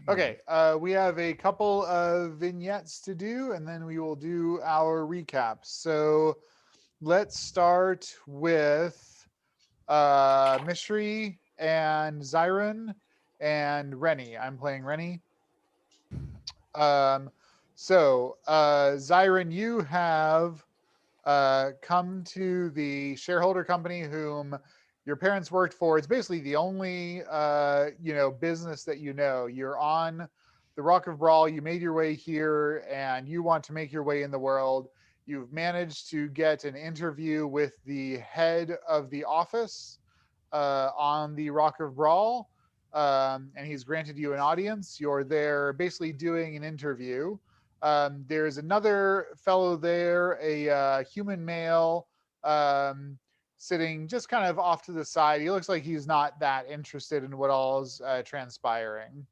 Okay, we have a couple of vignettes to do, and then we will do our recap. So let's start with Mystery and Zyrun and Rennie. I'm playing Rennie. Um, Zyrun, you have come to the shareholder company whom your parents worked for. It's basically the only business that you know. You're on the Rock of Brawl. You made your way here, and you want to make your way in the world. You've managed to get an interview with the head of the office on the Rock of Brawl, and he's granted you an audience. You're there basically doing an interview. There's another fellow there, a human male, sitting just kind of off to the side. He looks like he's not that interested in what all's transpiring.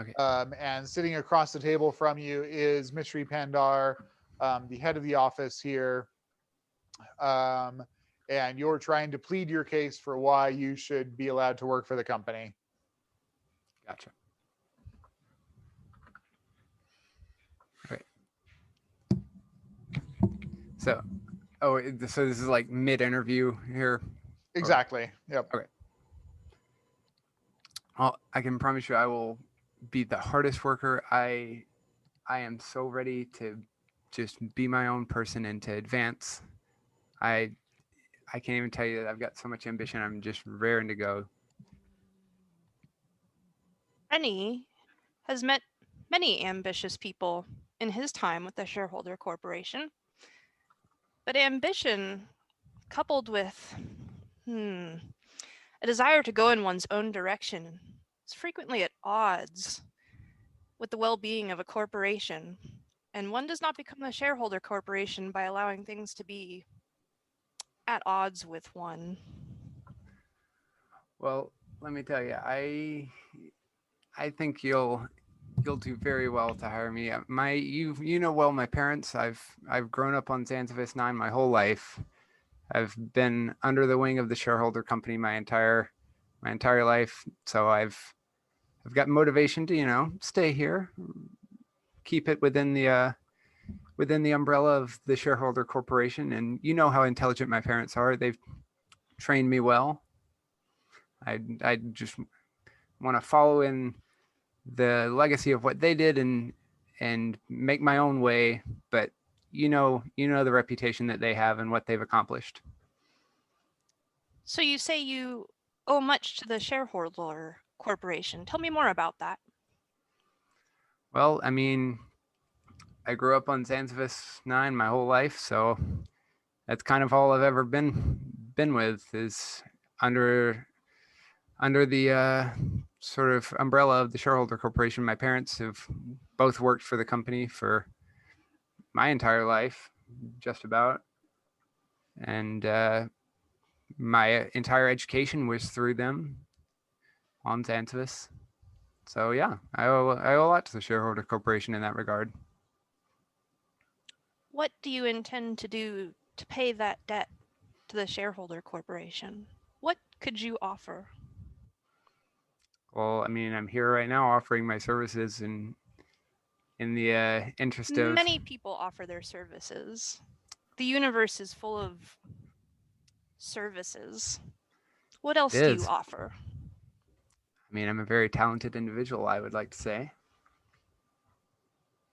Okay. And sitting across the table from you is Mystery Pandar, the head of the office here. Um, and you're trying to plead your case for why you should be allowed to work for the company. Gotcha. Okay. So, so this is like mid-interview here. Exactly. Yep. Okay. Well, I can promise you, I will be the hardest worker. I am so ready to just be my own person and to advance. I I can't even tell you that I've got so much ambition. I'm just raring to go. Rennie has met many ambitious people in his time with the shareholder corporation. But ambition, coupled with a desire to go in one's own direction, is frequently at odds with the well-being of a corporation. And one does not become a shareholder corporation by allowing things to be at odds with one. Well, let me tell you, I think you'll do very well to hire me. You know well my parents. I've grown up on Zanzivis 9 my whole life. I've been under the wing of the shareholder company my entire life. So I've got motivation to stay here, keep it within the umbrella of the shareholder corporation. And you know how intelligent my parents are. They've trained me well. I just want to follow in the legacy of what they did and make my own way. But you know the reputation that they have and what they've accomplished. So you say you owe much to the shareholder corporation. Tell me more about that. Well, I mean, I grew up on Zanzivis 9 my whole life, so that's kind of all I've ever been with is under the sort of umbrella of the shareholder corporation. My parents have both worked for the company for my entire life, just about, and my entire education was through them on Zanzivis. So yeah, I owe a lot to the shareholder corporation in that regard. What do you intend to do to pay that debt to the shareholder corporation? What could you offer? Well, I mean, I'm here right now offering my services in the interest of. Many people offer their services. The universe is full of services. What It else do you is. offer? I mean, I'm a very talented individual, I would like to say.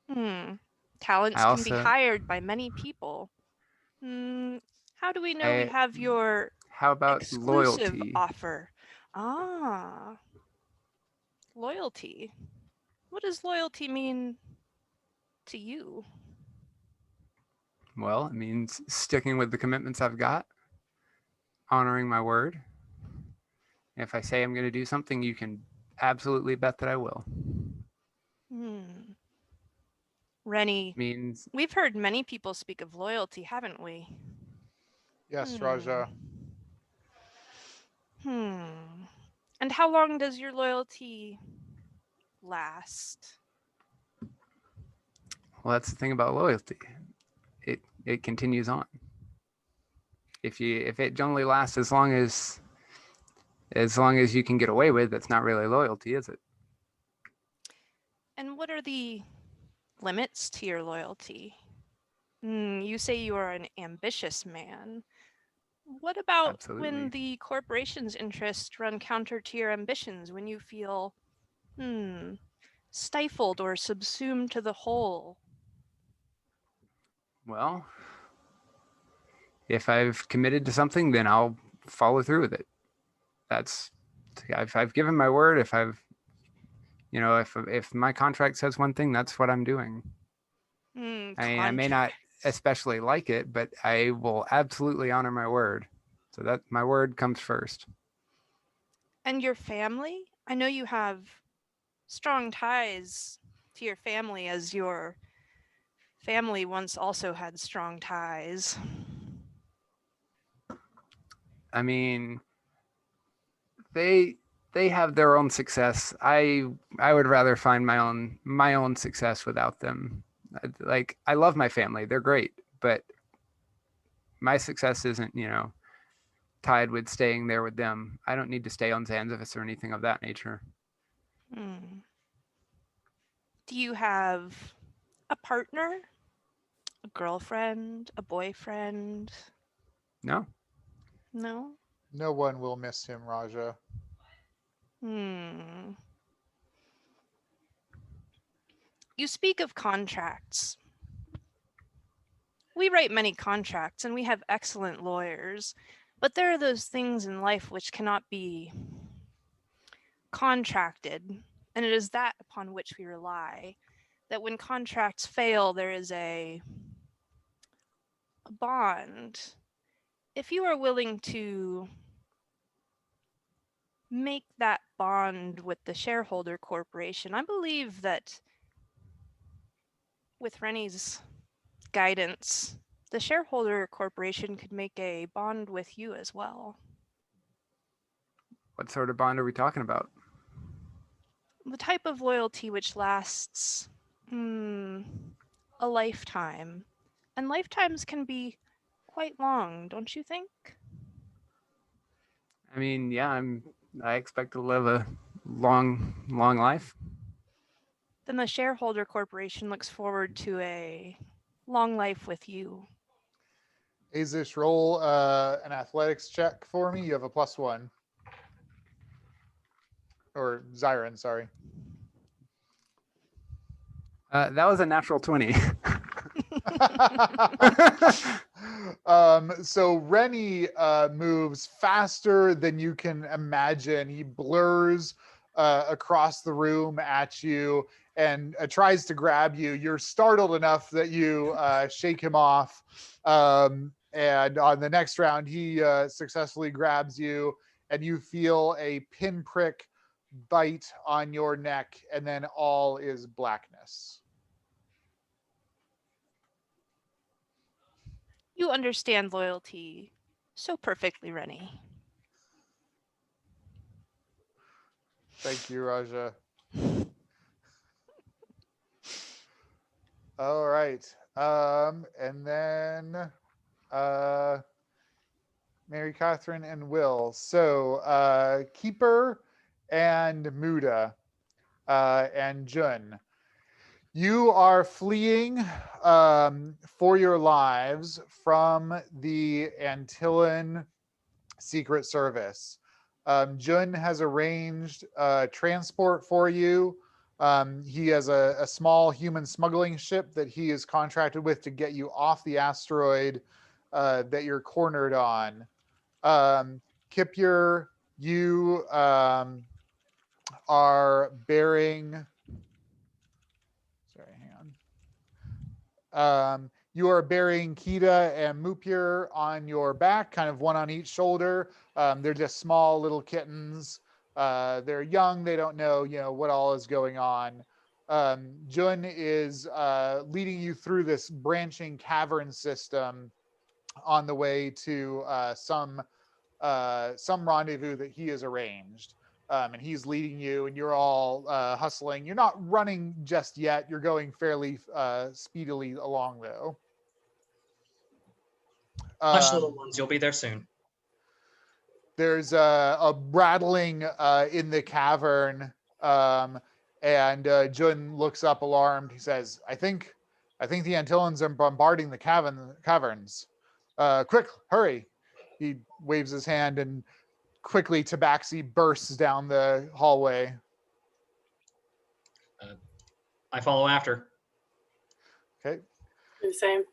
Talents I can be also, hired by many people. How do we know we I, have your how about exclusive loyalty? offer? Ah, loyalty. What does loyalty mean to you? Well, it means sticking with the commitments I've got, honoring my word. If I say I'm going to do something, you can absolutely bet that I will. Rennie, Means we've heard many people speak of loyalty, haven't we? Yes, Raja. And how long does your loyalty last? well, that's the thing about loyalty. It continues on. If it only lasts as long as you can get away with, that's not really loyalty, is it? what are the limits to your loyalty? You say you are an ambitious man. What about when Absolutely. the corporation's interests run counter to your ambitions, when you feel, stifled or subsumed to the whole? Well, if I've committed to something, then I'll follow through with it. That's if I've given my word, if I've if my contract says one thing, that's what I'm doing. I mean, I may not especially like it, but I will absolutely honor my word. So that my word comes first. And your family? I know you have strong ties to your family, as your family once also had strong ties. I mean, they have their own success. I would rather find my own success without them. Like, I love my family. They're great, but my success isn't, tied with staying there with them. I don't need to stay on Zanzivis or anything of that nature. Do you have a partner? A girlfriend? A boyfriend? No. No? No one will miss him, Raja. You speak of contracts. We write many contracts and we have excellent lawyers, but there are those things in life which cannot be contracted, and it is that upon which we rely. That when contracts fail, there is a bond. If you are willing to make that bond with the shareholder corporation, I believe that with Renee's guidance, the shareholder corporation could make a bond with you as well. What sort of bond are we talking about? The type of loyalty which lasts a lifetime. And lifetimes can be quite long, don't you think? I mean, yeah, I expect to live a long life. Then the shareholder corporation looks forward to a long life with you. Aezsh, roll an athletics check for me. You have a +1. Or Zyrun, sorry. That was a natural 20. So Rennie moves faster than you can imagine. He blurs across the room at you and tries to grab you. You're startled enough that you shake him off. And on the next round, he successfully grabs you, and you feel a pinprick bite on your neck, and then all is blackness. You understand loyalty so perfectly, Rennie. Thank you, Raja. All right. And then Mary, Katherine, and Will. So Keeper and Muda and Jun. You are fleeing for your lives from the Antillan Secret Service. Jun has arranged transport for you. He has a small human smuggling ship that he is contracted with to get you off the asteroid that you're cornered on. Kipur, you are bearing... Sorry, hang on. You are bearing Kida and Mupur on your back, kind of one on each shoulder. They're just small little kittens. They're young. They don't know, what all is going on. Jun is leading you through this branching cavern system on the way to some rendezvous that he has arranged. And he's leading you, and you're all hustling. You're not running just yet. You're going fairly speedily along, though. Hush, little ones, you'll be there soon. There's a rattling in the cavern, And Jun looks up alarmed. He says, I think the Antillans are bombarding the caverns. Quick, hurry. He waves his hand, and quickly Tabaxi bursts down the hallway. I follow after. Okay. The same.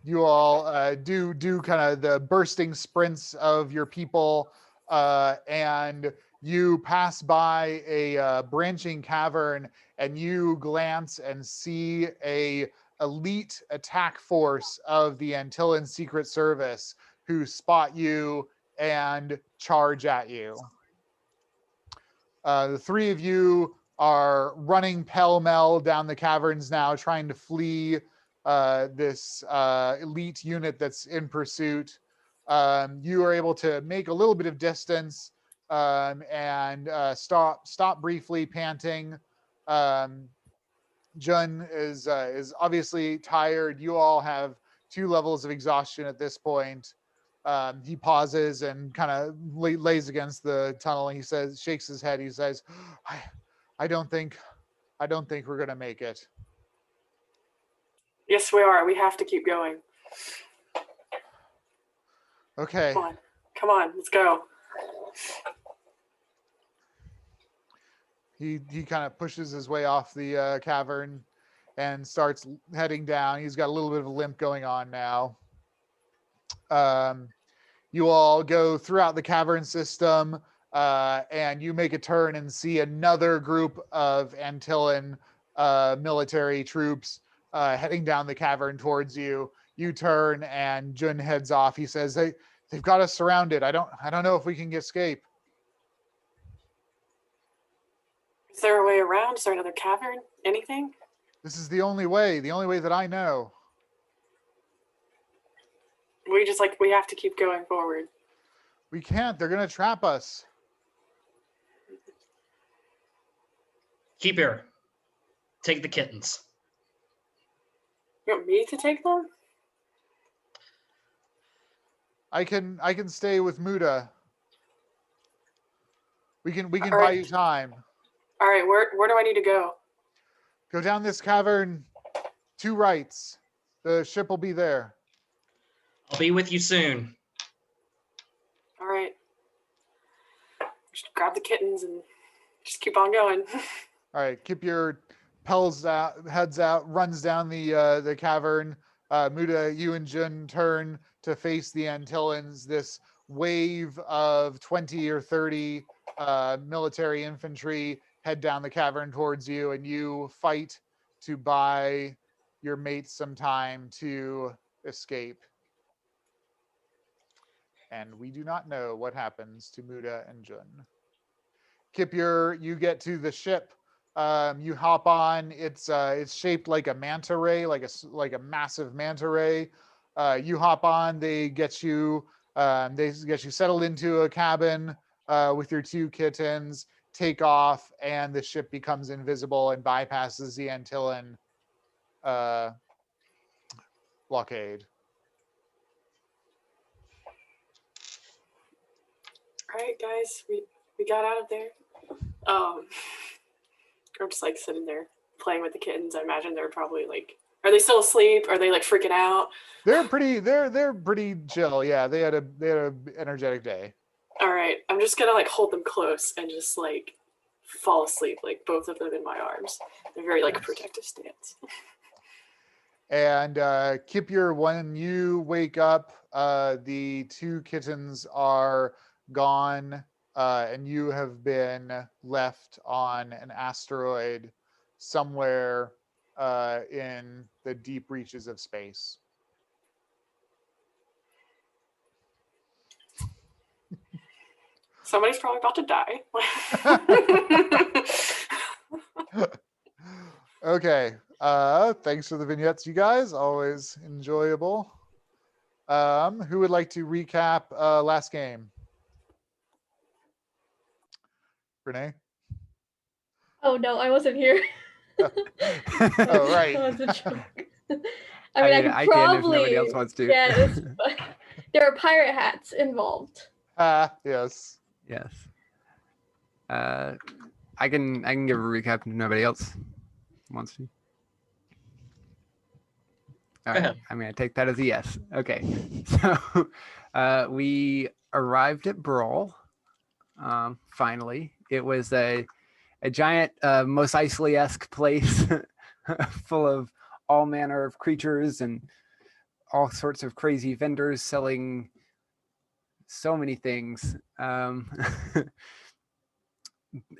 You all do kind of the bursting sprints of your people, and you pass by a branching cavern, and you glance and see a elite attack force of the Antillan Secret Service who spot you and charge at you. The three of you are running pell-mell down the caverns now, trying to flee this elite unit that's in pursuit. You are able to make a little bit of distance and stop briefly, panting. Jun is obviously tired. You all have 2 levels of exhaustion at this point. He pauses and kind of lays against the tunnel, and he says, shakes his head. He says, I don't think we're gonna make it. Yes, we are. We have to keep going. Okay. Come on, let's go. He kind of pushes his way off the cavern and starts heading down. He's got a little bit of a limp going on now. You all go throughout the cavern system, and you make a turn and see another group of Antillan military troops heading down the cavern towards you. You turn, and Jun heads off. He says, they've got us surrounded. I don't know if we can escape. Is there a way around? Is there another cavern? Anything? This is the only way that I know. We have to keep going forward. We can't. They're going to trap us. Keep here. Take the kittens. You want me to take them? I can stay with Muda. We can All buy right. you time. All right, where do I need to go? Go down this cavern 2 rights. The ship will be there. I'll be with you soon. All right. Just grab the kittens and just keep on going. All right, keep your heads out, runs down the cavern. Muda, you and Jun turn to face the Antillans. This wave of 20 or 30 military infantry head down the cavern towards you, and you fight to buy your mates some time to escape. And we do not know what happens to Muda and Jun. Kipur, you get to the ship. You hop on. It's shaped like a manta ray, like a massive manta ray. You hop on. They get you settled into a cabin with your 2 kittens. Take off, and the ship becomes invisible and bypasses the Antillan blockade. All right, guys, we got out of there. I'm just like sitting there playing with the kittens. I imagine they're probably like, are they still asleep? Are they like freaking out? They're pretty chill. Yeah, they had a energetic day. All right, I'm just gonna like hold them close and just like fall asleep, like both of them in my arms. They're very like protective stance. And Kipur, when you wake up, the 2 kittens are gone, and you have been left on an asteroid somewhere in the deep reaches of space. Somebody's probably about to die. Okay. Thanks for the vignettes, you guys. Always enjoyable. Who would like to recap last game? Renee? Oh no, I wasn't here. Oh, right. That was a joke. I mean, I could can if probably. nobody else wants to. Yeah, there are pirate hats involved. Yes. Yes. I I can give a recap if nobody else wants to. All right. ahead. I'm going to take that as a yes. Okay. So we arrived at Brawl. Finally, it was a giant, Mos Eisley-esque place full of all manner of creatures and all sorts of crazy vendors selling so many things.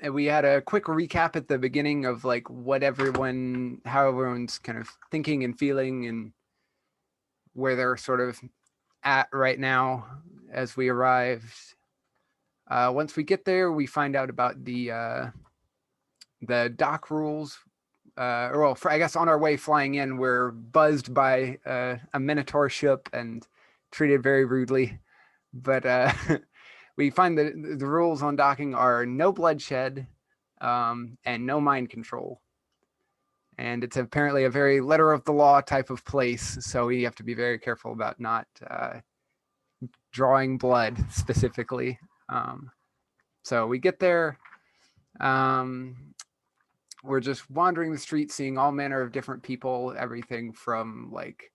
And we had a quick recap at the beginning of like how everyone's kind of thinking and feeling and where they're sort of at right now as we arrived. Once we get there, we find out about the dock rules. I guess on our way flying in, we're buzzed by a Minotaur ship and treated very rudely. But we find that the rules on docking are no bloodshed and no mind control. And it's apparently a very letter of the law type of place. So we have to be very careful about not drawing blood specifically. So we get there. We're just wandering the streets, seeing all manner of different people, everything from like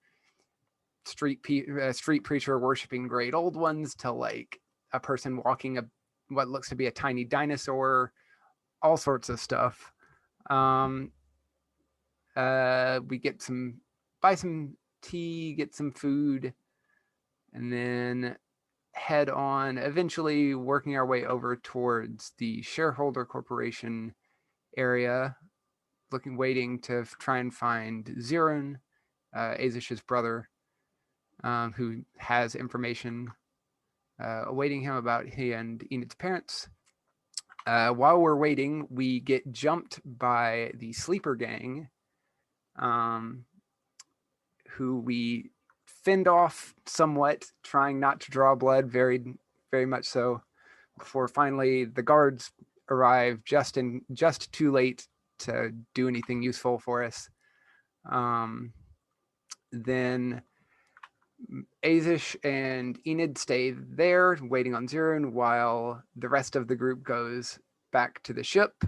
street preacher worshiping great old ones to like a person walking what looks to be a tiny dinosaur, all sorts of stuff. We buy some tea, get some food, and then head on, eventually working our way over towards the shareholder corporation area, waiting to try and find Zyrun, Aezsh's brother, who has information awaiting him about he and Enid's parents. While we're waiting, we get jumped by the sleeper gang, who we fend off somewhat, trying not to draw blood, very, very much so, before finally the guards arrive just too late to do anything useful for us. Then Aezsh and Enid stay there waiting on Zyrun while the rest of the group goes back to the ship.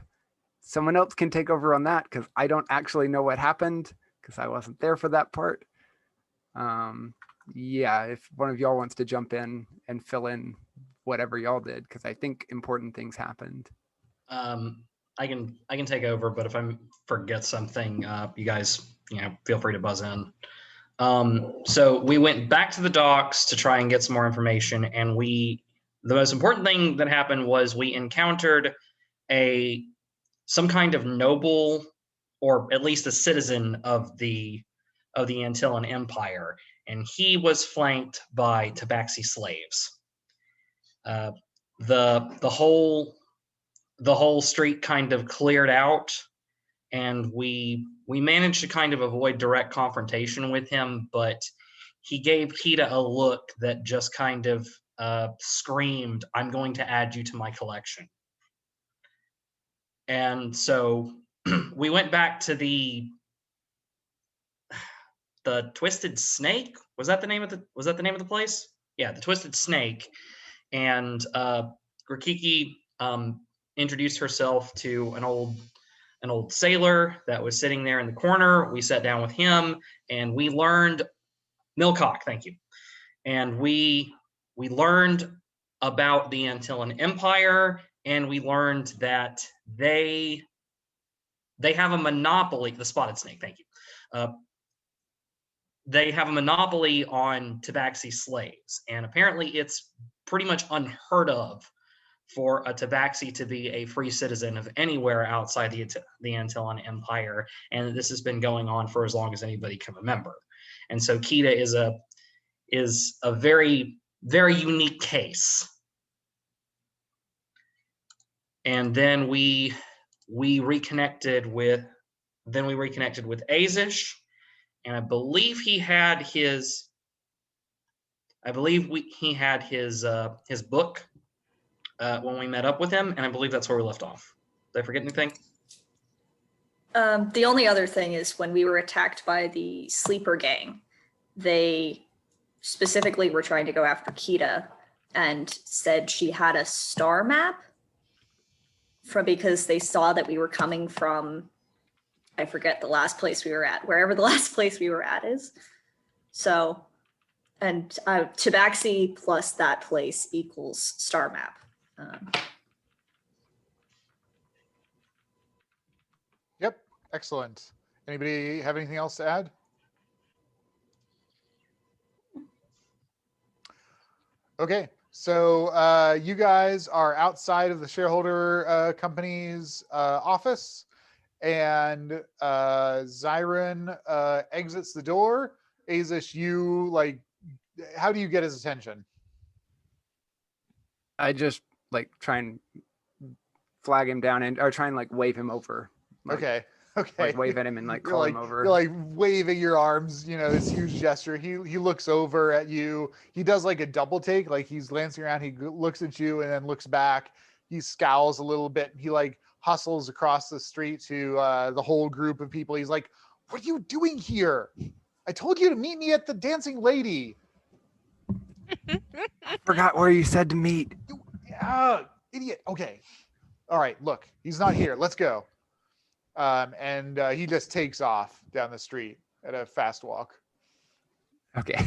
Someone else can take over on that because I don't actually know what happened because I wasn't there for that part. Yeah, if one of y'all wants to jump in and fill in whatever y'all did, because I think important things happened. I can take over, but if I forget something, you guys, feel free to buzz in. So we went back to the docks to try and get some more information, and the most important thing that happened was we encountered some kind of noble, or at least a citizen of the Antillan Empire, and he was flanked by tabaxi slaves. The whole street kind of cleared out, and we managed to kind of avoid direct confrontation with him, but he gave Kida a look that just kind of screamed, "I'm going to add you to my collection." And so we went back to the Twisted Snake. Was that the name of the place? Yeah, the Twisted Snake. And Grikiki introduced herself to an old sailor that was sitting there in the corner. We sat down with him, and we learned Milcock. Thank you. And we learned about the Antillan Empire, and we learned that they have a monopoly. The Spotted Snake. Thank you. They have a monopoly on tabaxi slaves, and apparently it's pretty much unheard of for a tabaxi to be a free citizen of anywhere outside the Antillan Empire, and this has been going on for as long as anybody can remember. And so Kida is a very, very unique case. And then we reconnected with Aezsh, and I believe he had his book when we met up with him, and I believe that's where we left off. Did I forget anything? The only other thing is when we were attacked by the sleeper gang, they specifically were trying to go after Kida and said she had a star map. because they saw that we were coming from, I forget the last place we were at, wherever the last place we were at is. So, and Tabaxi plus that place equals star map. Yep, excellent. Anybody have anything else to add? Okay, so you guys are outside of the shareholder company's office, and Zyrun exits the door. Aezsh, you how do you get his attention? I just try and flag him down or try and wave him over. Okay. Wave at him and call him over. You're waving your arms, this huge gesture. He looks over at you. He does a double take, he's glancing around. He looks at you and then looks back. He scowls a little bit. He hustles across the street to the whole group of people. He's like, "What are you doing here? I told you to meet me at the Dancing Lady." I forgot where you said to meet. Idiot. Okay. All right, look, he's not here. Let's go. And he just takes off down the street at a fast walk. Okay.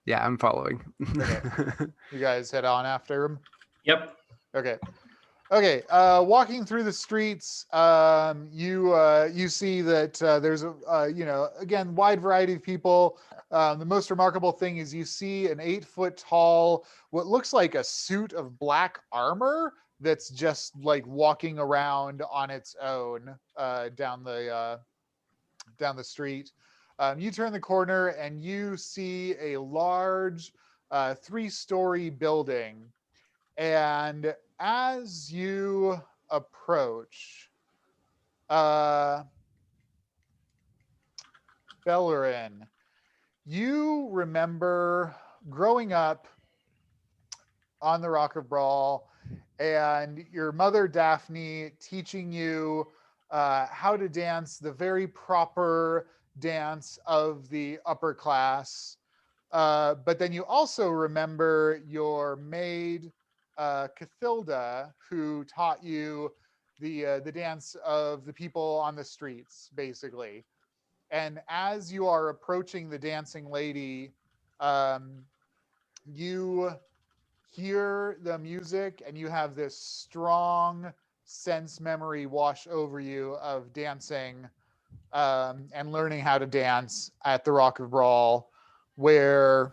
Yeah, I'm following. Okay. You guys head on after him? Yep. Okay. Walking through the streets, you see that there's again, wide variety of people. The most remarkable thing is you see an 8-foot tall, what looks like a suit of black armor that's just walking around on its own down the street. You turn the corner and you see a large 3-story building. And as you approach, Belloryn, you remember growing up on the Rock of Brawl and your mother Daphne teaching you how to dance the very proper dance of the upper class. But then you also remember your maid Cathilda, who taught you the dance of the people on the streets, basically. And as you are approaching the Dancing Lady, you hear the music and you have this strong sense memory wash over you of dancing and learning how to dance at the Rock of Brawl, where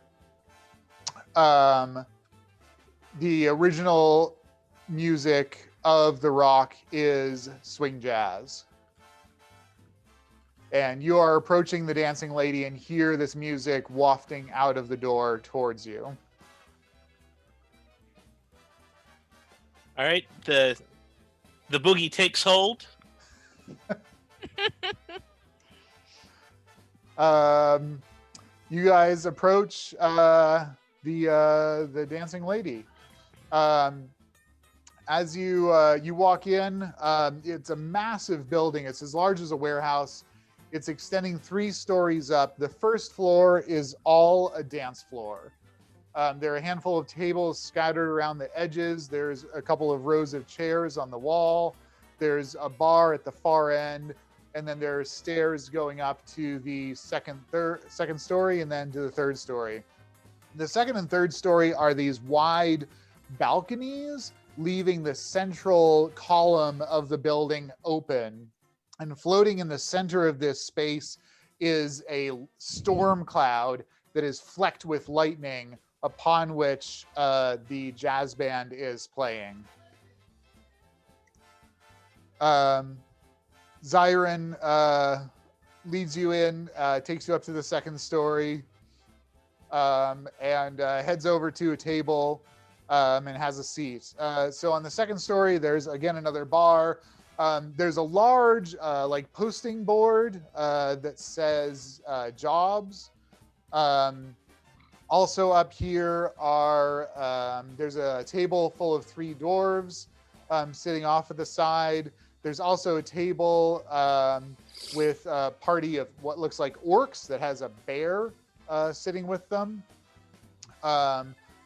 the original music of the Rock is swing jazz. And you are approaching the Dancing Lady and hear this music wafting out of the door towards you. All right, the boogie takes hold. You guys approach the Dancing Lady. As you walk in, it's a massive building. It's as large as a warehouse. It's extending 3 stories up. The first floor is all a dance floor. There are a handful of tables scattered around the edges. There's a couple of rows of chairs on the wall. There's a bar at the far end. And then there are stairs going up to the second story and then to the 3rd story. The 2nd and 3rd story are these wide balconies, leaving the central column of the building open. And floating in the center of this space is a storm cloud that is flecked with lightning, upon which the jazz band is playing. Zyrun leads you in, takes you up to the 2nd story, and heads over to a table and has a seat. So on the 2nd story, there's again another bar. There's a large posting board that says jobs. Also up here are there's a table full of 3 dwarves sitting off at the side. There's also a table with a party of what looks like orcs that has a bear sitting with them.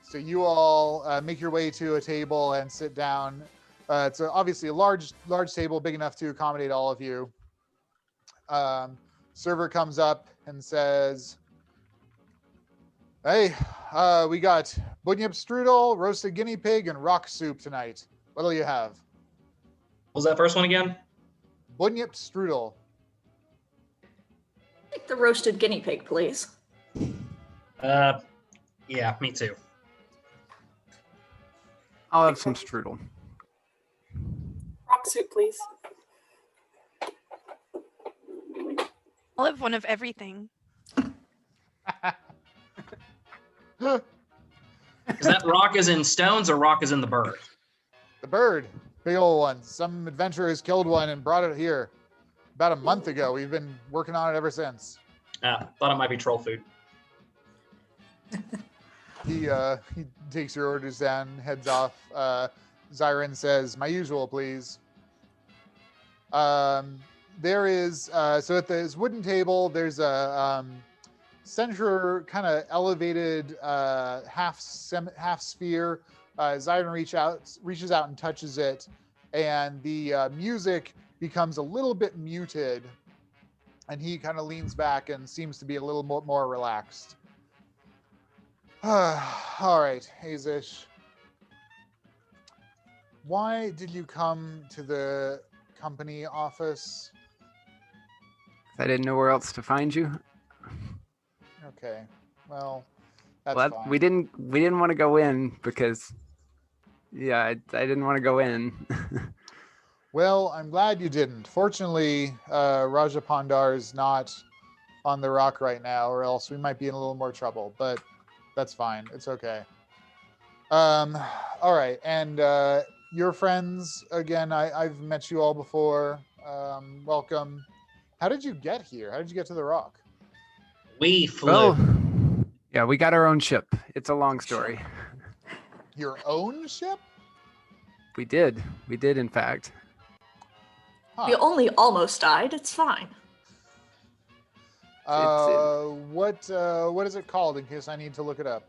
So you all make your way to a table and sit down. It's obviously a large table, big enough to accommodate all of you. Server comes up and says, "Hey, we got bunyip strudel, roasted guinea pig, and rock soup tonight. What'll you have?" What was that first one again? Bunyip strudel. Take the roasted guinea pig, please. Yeah, me too. I'll have some strudel. Rock soup, please. I'll have one of everything. Is that rock as in stones or rock as in the bird? The bird, big old one. Some adventurers killed one and brought it here about a month ago. We've been working on it ever since. Thought it might be troll food. He takes your orders down, heads off. Zyrun says, "My usual, please." There is so at this wooden table, there's a center kind of elevated half sphere. Zyrun reaches out and touches it, and the music becomes a little bit muted, and he kind of leans back and seems to be a little more relaxed. All right, Aezsh. Why did you come to the company office? I didn't know where else to find you. Okay, well, that's Well, fine. we didn't want to go in because, yeah, I didn't want to go in. Well, I'm glad you didn't. Fortunately, Raja Pandar's not on the rock right now, or else we might be in a little more trouble. But that's fine. It's okay. All right, and your friends again. I've met you all before. Welcome. How did you get here? How did you get to the rock? We flew. Well, yeah, we got our own ship. It's a long story. Your own ship? We did, in fact. Huh. We only almost died. It's fine. What is it called? In case I need to look it up.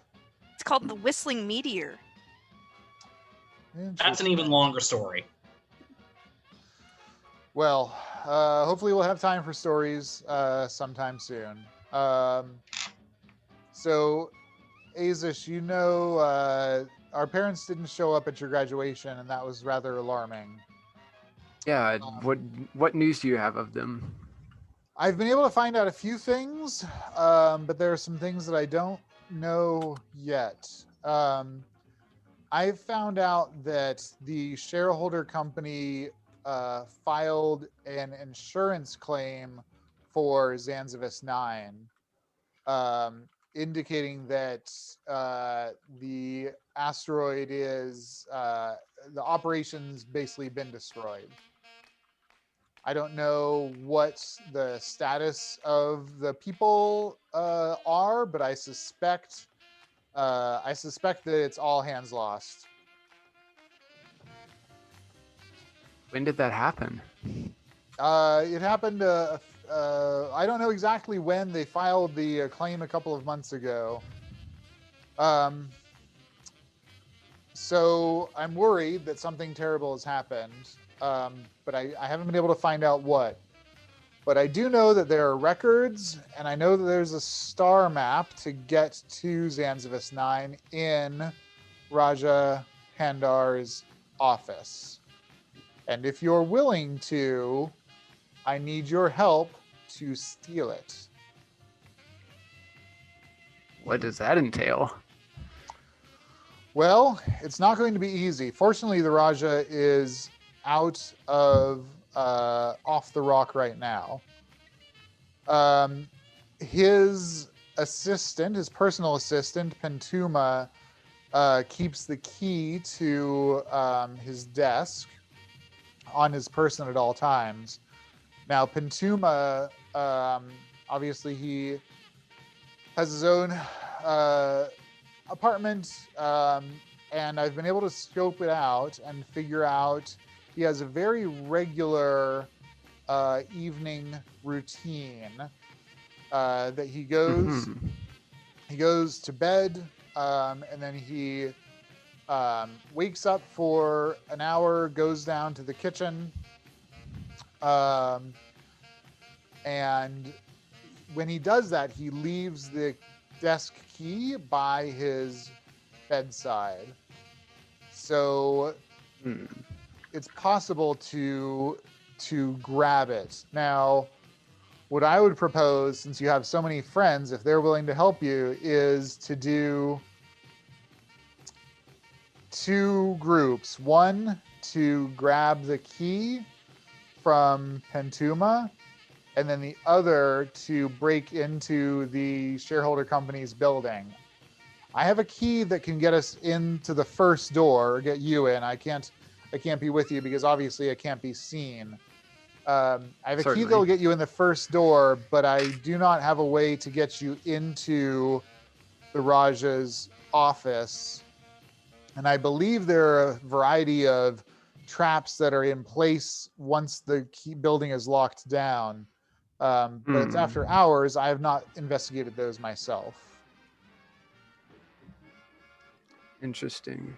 It's called the Whistling Meteor. That's an even longer story. Well, hopefully we'll have time for stories sometime soon. So, Aezsh, you know, our parents didn't show up at your graduation, and that was rather alarming. Yeah. What news do you have of them? I've been able to find out a few things, but there are some things that I don't know yet. I've found out that the shareholder company filed an insurance claim for Zanzivis 9, indicating that the asteroid is the operation's basically been destroyed. I don't know what the status of the people are, but I suspect that it's all hands lost. When did that happen? It happened. I don't know exactly when. They filed the claim a couple of months ago. So I'm worried that something terrible has happened, but I haven't been able to find out what. But I do know that there are records, and I know that there's a star map to get to Zanzivis 9 in Raja Pandar's office. And if you're willing to, I need your help to steal it. What does that entail? Well, it's not going to be easy. Fortunately, the Raja is out of off the rock right now. His assistant, his personal assistant, Pentuma, keeps the key to his desk on his person at all times. Now, Pentuma, obviously, he has his own apartment, and I've been able to scope it out and figure out he has a very regular evening routine that he goes. He goes to bed and then he wakes up for an hour, goes down to the kitchen, and when he does that, he leaves the desk key by his bedside. So it's possible to grab it. Now, what I would propose, since you have so many friends, if they're willing to help you, is to do 2 groups. One to grab the key from Pentuma, and then the other to break into the shareholder company's building. I have a key that can get us into the first door, or get you in. I can't be with you because obviously I can't be seen. I have a key that will get you in the first door, but I do not have a way to get you into the Raja's office. And I believe there are a variety of traps that are in place once the building is locked down. But it's after hours. I have not investigated those myself. Interesting.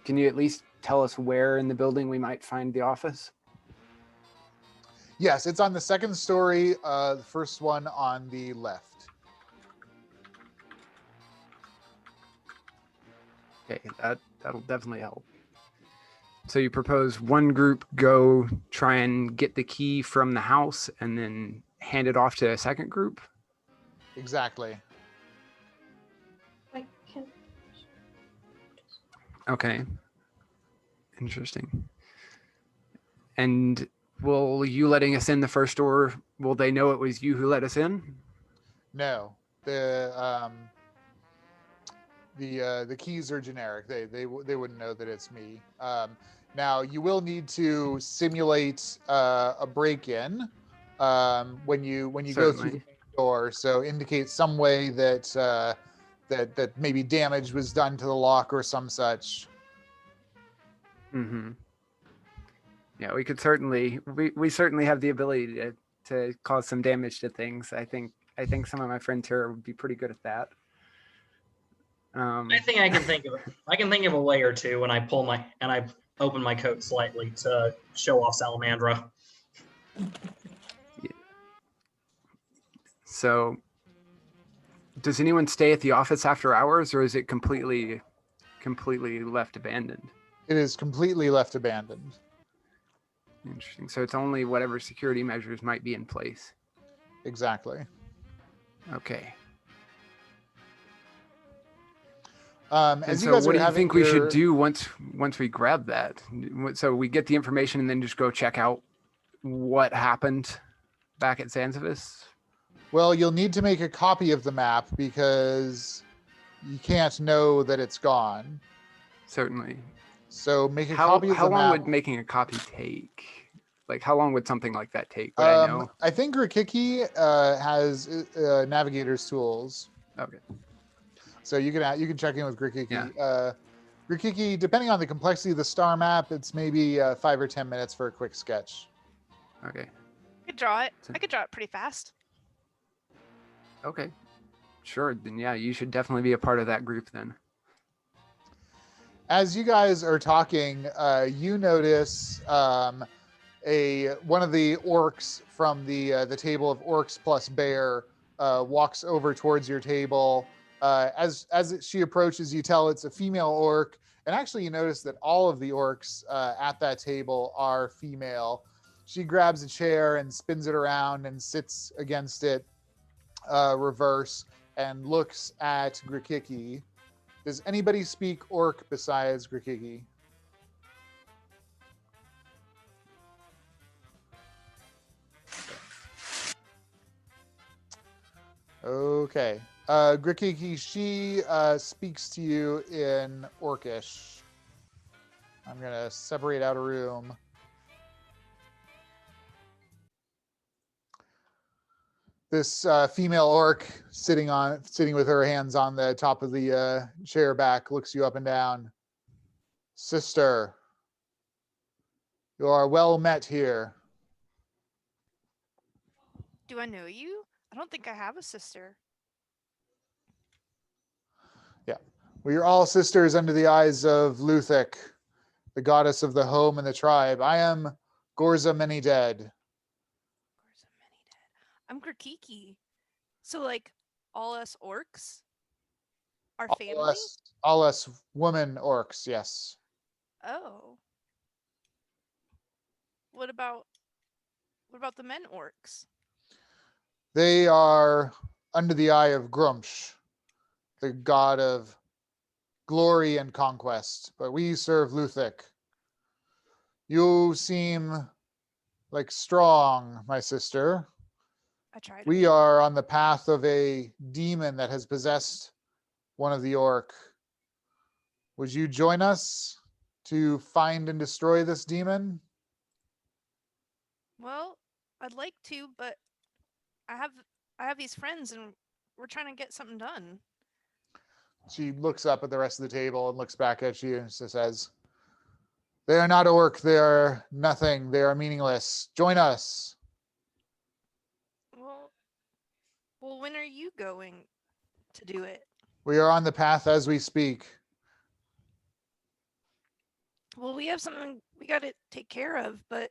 Can you at least tell us where in the building we might find the office? Yes, it's on the second story, the first one on the left. Okay, that'll definitely help. So you propose one group go try and get the key from the house and then hand it off to a second group? Exactly. I can. Okay. Interesting. And will you letting us in the first door, will they know it was you who let us in? No. The keys are generic. They wouldn't know that it's me. Now you will need to simulate a break-in when you go through the door. So indicate some way that that maybe damage was done to the lock or some such. Mm-hmm. Yeah, we could certainly we certainly have the ability to cause some damage to things. I think some of my friends here would be pretty good at that. I think I can think of a way or two when I open my coat slightly to show off Salamandra. Yeah. So, does anyone stay at the office after hours, or is it completely left abandoned? It is completely left abandoned. Interesting. So it's only whatever security measures might be in place. Exactly. Okay. As so you guys what are do you think we should your... do once we grab that? So we get the information and then just go check out what happened back at Zanzivis? Well, you'll need to make a copy of the map because you can't know that it's gone. Certainly. So make a copy of the map. How long would making a copy take? Like, how long would something like that take? Would I know? I think Grikiki has navigator's tools. Okay. So you can check in with Grikiki. Yeah. Grikiki, depending on the complexity of the star map, it's maybe 5 or 10 minutes for a quick sketch. Okay. I could draw it. I could draw it pretty fast. Okay. Sure. Then yeah, you should definitely be a part of that group then. As you guys are talking, you notice one of the orcs from the table of orcs plus bear walks over towards your table. As she approaches, you tell it's a female orc, and actually you notice that all of the orcs at that table are female. She grabs a chair and spins it around and sits against it reverse and looks at Grikiki. Does anybody speak orc besides Grikiki? Okay. Grikiki, she speaks to you in Orcish. I'm going to separate out a room. This female orc sitting with her hands on the top of the chair back looks you up and down. Sister, you are well met here. Do I know you? I don't think I have a sister. Yeah. We are all sisters under the eyes of Luthik, the goddess of the home and the tribe. I am Gorza Many Dead. I'm Grikiki. So, like, all us orcs? Our family? All us women orcs, yes. Oh. What about the men orcs? They are under the eye of Grumsh, the god of glory and conquest, but we serve Luthik. You seem like strong, my sister. I tried. We are on the path of a demon that has possessed one of the orc. Would you join us to find and destroy this demon? Well, I'd like to, but I have these friends and we're trying to get something done. She looks up at the rest of the table and looks back at you and says, they are not orc. They are nothing. They are meaningless. Join us. Well, when are you going to do it? We are on the path as we speak. Well, we have something we got to take care of, but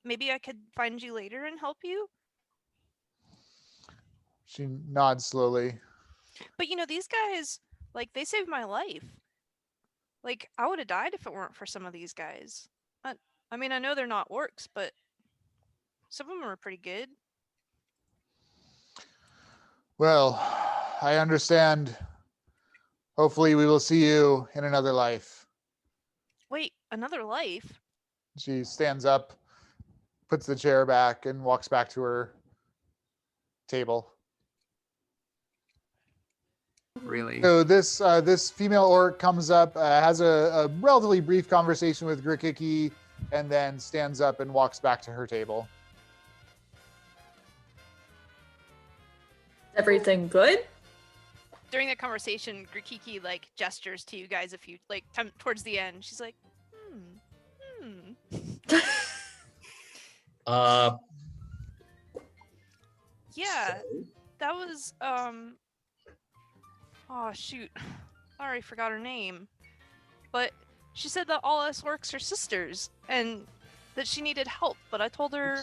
maybe I could find you later and help you. She nods slowly. But these guys, like, they saved my life. Like, I would have died if it weren't for some of these guys. I mean, I know they're not orcs, but some of them are pretty good. Well, I understand. Hopefully we will see you in another life. Wait, another life? She stands up, puts the chair back, and walks back to her table. Really? So this female orc comes up, has a relatively brief conversation with Grikiki, and then stands up and walks back to her table. Everything good? During that conversation, Grikiki like gestures to you guys a few towards the end. She's like, Yeah, that was oh shoot. I already forgot her name. But she said that all us orcs are sisters and that she needed help, but I told her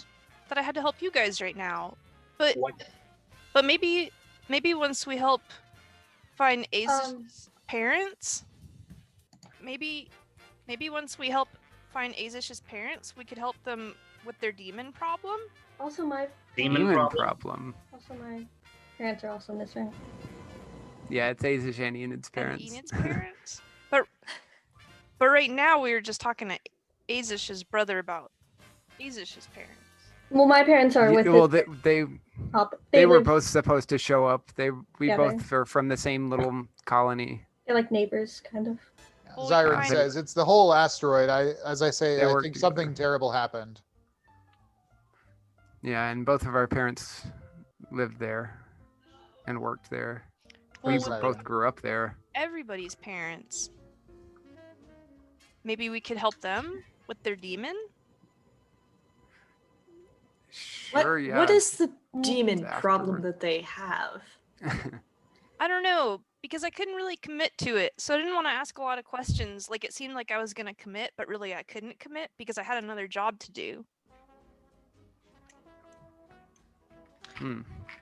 that I had to help you guys right now. But maybe once we help find Aezsh's parents, maybe once we help find Aezsh's parents, we could help them with their demon problem. Also, my Demon problem. Also, my parents are also missing. Yeah, it's Aezsh and Enid's parents. And Enid's parents. But right now we were just talking to Aezsh's brother about Aezsh's parents. Well, my parents are with. Well, they were live both supposed to show up. We together. both are from the same little colony. They're like neighbors, kind of. Well, Zyrun says it's the whole asteroid. I think something terrible happened. Yeah, and both of our parents lived there and worked there. Well, We both grew up there. everybody's parents. Maybe we could help them with their demon? Sure, yeah. What is the demon Afterward. problem that they have? I don't know, because I couldn't really commit to it, so I didn't want to ask a lot of questions. Like, it seemed like I was going to commit, but really I couldn't commit because I had another job to do.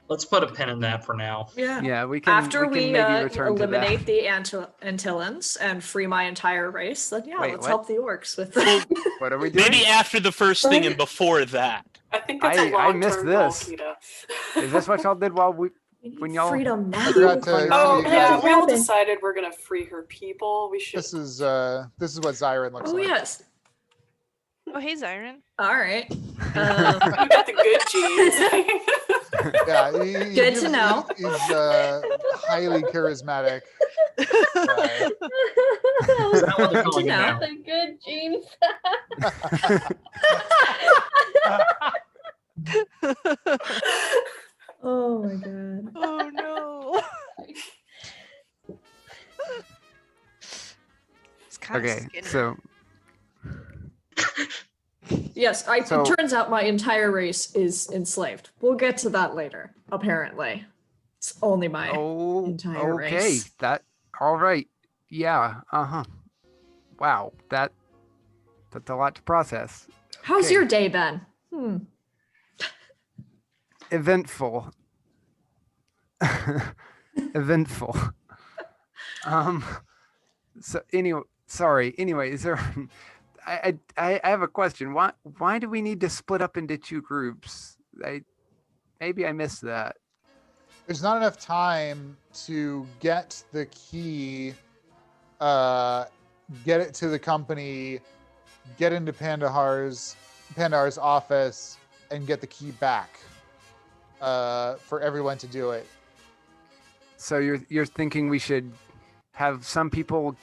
Let's put a pin in that for now. Yeah, we can. After we can we maybe return eliminate to that. the Antillans and free my entire race, then Wait, let's what? help the orcs with that. What are we doing? Maybe after the first thing and before that. I think that's a I long-term missed goal, this. Kida. Is this what y'all did while we? When y'all freedom now. I forgot to- Oh Yeah, yeah, what we all happened? decided we're gonna free her people. We should. This is what Zyrun looks Oh like. yes. Oh, hey, Zyrun. All right. You got the good genes. Yeah, Good to know. He's highly charismatic. That Is that what they're Good to calling it know. now? the good genes. Oh my god. Oh, no. It's kind of okay, skinny. so Yes, So- it turns out my entire race is enslaved. We'll get to that later, apparently. It's only my entire okay, race. that All right. Yeah. Wow. That's a lot to process. How's Okay. your day been? Eventful. Eventful. So anyway, sorry. Anyway, is there? I have a question. Why do we need to split up into two groups? Maybe I missed that. There's not enough time to get the key, get it to the company, get into Pandar's office, and get the key back for everyone to do it. So you're thinking we should have some people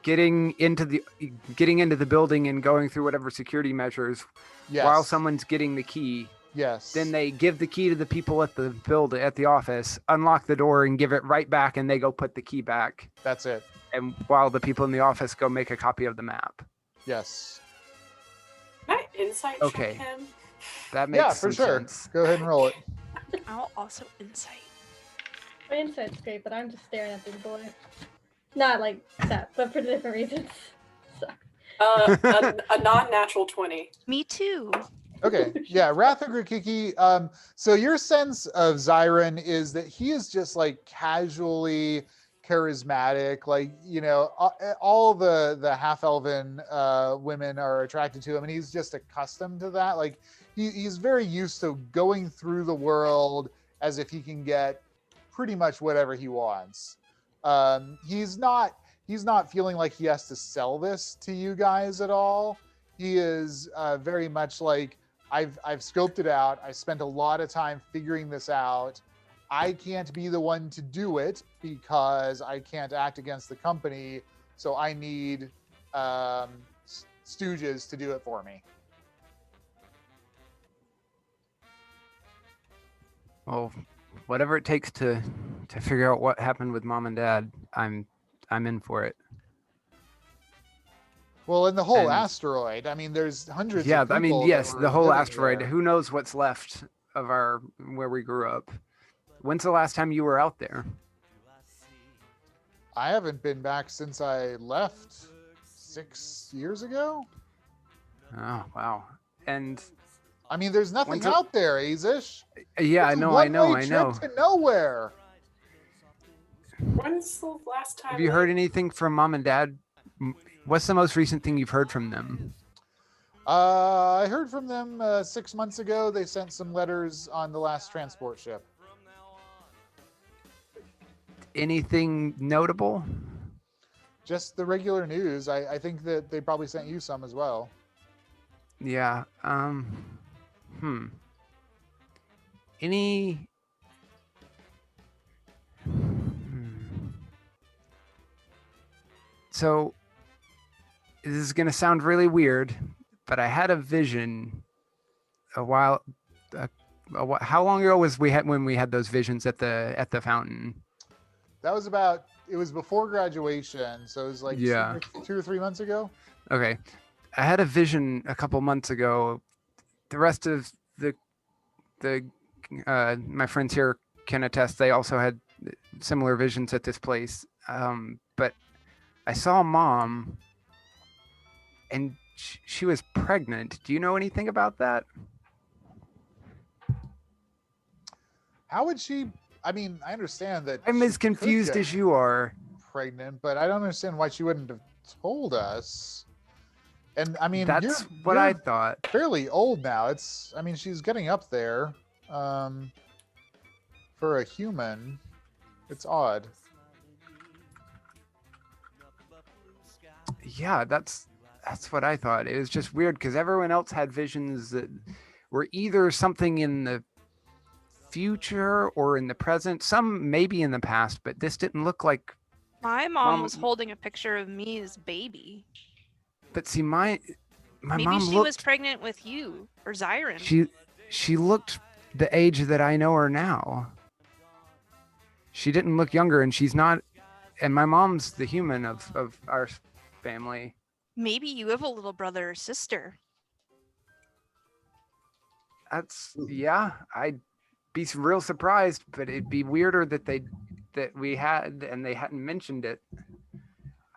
getting into the building and going through whatever security measures Yes. while someone's getting the key. Yes. Then they give the key to the people at the office, unlock the door, and give it right back, and they go put the key back. That's it. And while the people in the office go make a copy of the map. Yes. Can I insight Okay. check him? That makes Yeah, for some sure. sense. Go ahead and roll it. I'll also insight. My insight's great, but I'm just staring at this boy. Not like that, but for different reasons. So. A non-natural 20. Me too. Okay. Yeah, Ratha Grikiki. So your sense of Zyrun is that he is just like casually charismatic. Like, you know, all the half-elven women are attracted to him, and he's just accustomed to that. Like, he's very used to going through the world as if he can get pretty much whatever he wants. He's not feeling like he has to sell this to you guys at all. He is very much like, I've scoped it out. I spent a lot of time figuring this out. I can't be the one to do it because I can't act against the company. So I need stooges to do it for me. Well, whatever it takes to figure out what happened with Mom and Dad, I'm in for it. Well, in the whole And- asteroid, I mean, there's hundreds Yeah, of people. I mean, that yes, were the whole living asteroid. there. Who knows what's left of where we grew up? When's the last time you were out there? I haven't been back since I left 6 years ago. Oh, wow. And I mean, there's nothing When's it- out there, Aezsh. yeah, I It's a know. one-way trip to nowhere. When's the last time? Have you heard anything from Mom and Dad? What's the most recent thing you've heard from them? I heard from them 6 months ago. They sent some letters on the last transport ship. Anything notable? Just the regular news. I think that they probably sent you some as well. Yeah. Any? So, this is gonna sound really weird, but I had a vision a while. How long ago was when we had those visions at the fountain? That was it was before graduation, so it was like Yeah. 2 or 3 months ago. Okay, I had a vision a couple months ago. The rest of the my friends here can attest. They also had similar visions at this place. But I saw Mom, and she was pregnant. Do you know anything about that? How would she? I mean, I understand that I'm she as could confused get as you are. pregnant, but I don't understand why she wouldn't have told us. And I mean, That's what I thought. fairly old now. I mean, she's getting up there. For a human, it's odd. Yeah, that's what I thought. It was just weird because everyone else had visions that were either something in the future or in the present, some maybe in the past, but this didn't look like. My mom Mom- was holding a picture of me as baby. But see, my Maybe mom she looked. was pregnant with you or Zyrun. She looked the age that I know her now. She didn't look younger, and she's not. And my mom's the human of our family. Maybe you have a little brother or sister. Yeah, I'd be real surprised, but it'd be weirder that they'd that we had and they hadn't mentioned it.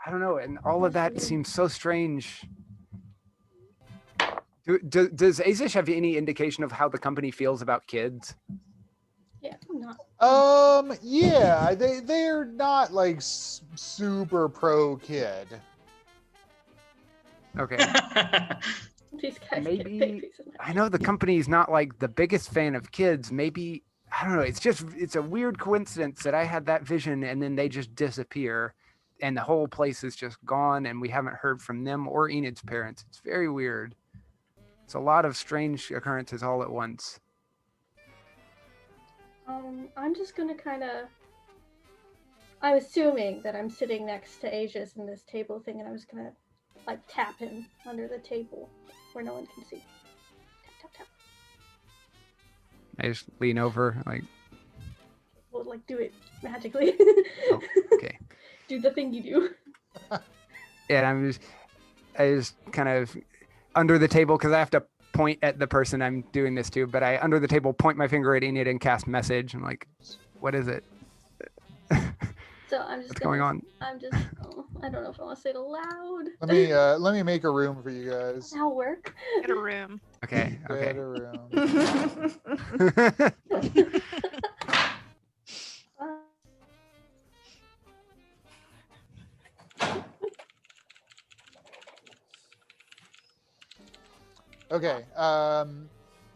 I don't know, and all of that seems so strange. Does Aezsh have any indication of how the company feels about kids? Yeah, not. Yeah, they're not like super pro kid. Okay. These guys Maybe get babies. I know the company's not like the biggest fan of kids. Maybe I don't know. It's a weird coincidence that I had that vision and then they just disappear, and the whole place is just gone, and we haven't heard from them or Enid's parents. It's very weird. It's a lot of strange occurrences all at once. I'm just gonna kind of. I'm assuming that I'm sitting next to Aegis in this table thing, and I'm just gonna like tap him under the table where no one can see. Tap, tap, tap. I just lean over, like, We'll like do it magically. oh, okay. Do the thing you do. And I just kind of under the table, because I have to point at the person I'm doing this to, but I under the table point my finger at Enid and cast message. I'm like, what is it? So I'm just What's going on? I'm just. Oh, I don't know if I want to say it aloud. Let me make a room for you guys. That'll work. Get a room. Okay. Get Okay. a room. Okay.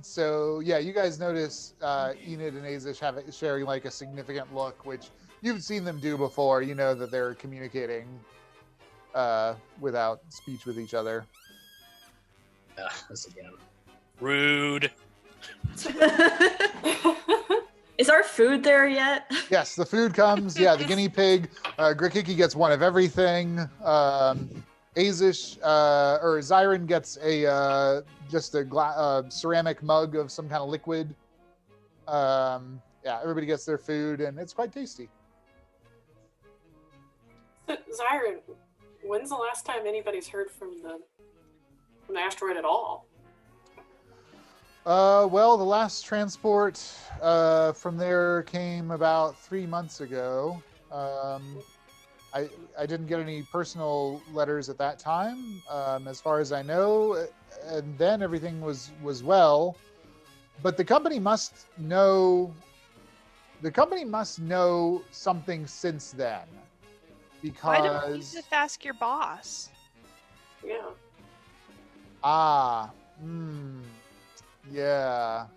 So yeah, you guys notice Enid and Aezsh sharing like a significant look, which you've seen them do before. You know that they're communicating without speech with each other. This again. Rude. Is our food there yet? Yes, the food comes. Yeah, the guinea pig. Grikiki gets one of everything. Aezsh or Zyrun gets a just a ceramic mug of some kind of liquid. Yeah, everybody gets their food, and it's quite tasty. Zyrun, when's the last time anybody's heard from the asteroid at all? Well, the last transport from there came about 3 months ago. I didn't get any personal letters at that time, as far as I know, and then everything was well. But the company must know. The company must know something since then, because Why don't you just ask your boss? Yeah. Yeah,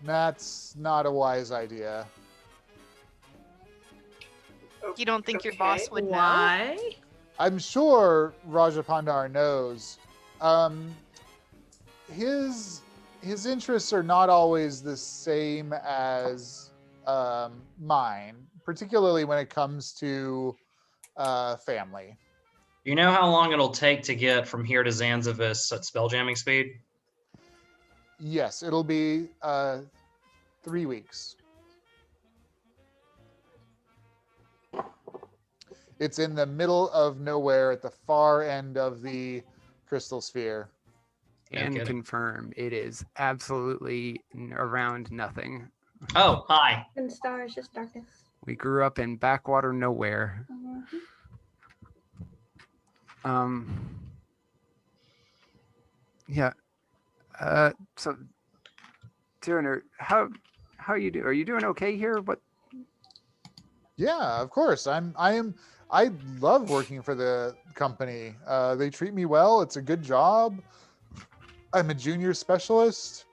that's not a wise idea. You don't think your boss would know? Why? I'm sure Raja Pandar knows. His interests are not always the same as mine, particularly when it comes to family. You know how long it'll take to get from here to Zanzivis at spelljamming speed? Yes, it'll be 3 weeks. It's in the middle of nowhere at the far end of the crystal sphere. And kidding. confirm it is absolutely around nothing. Oh, hi. And stars, just darkness. We grew up in backwater nowhere. Yeah. So, Zyrun, how are you doing? Are you doing okay here? What? Yeah, of course. I love working for the company. They treat me well. It's a good job. I'm a junior specialist.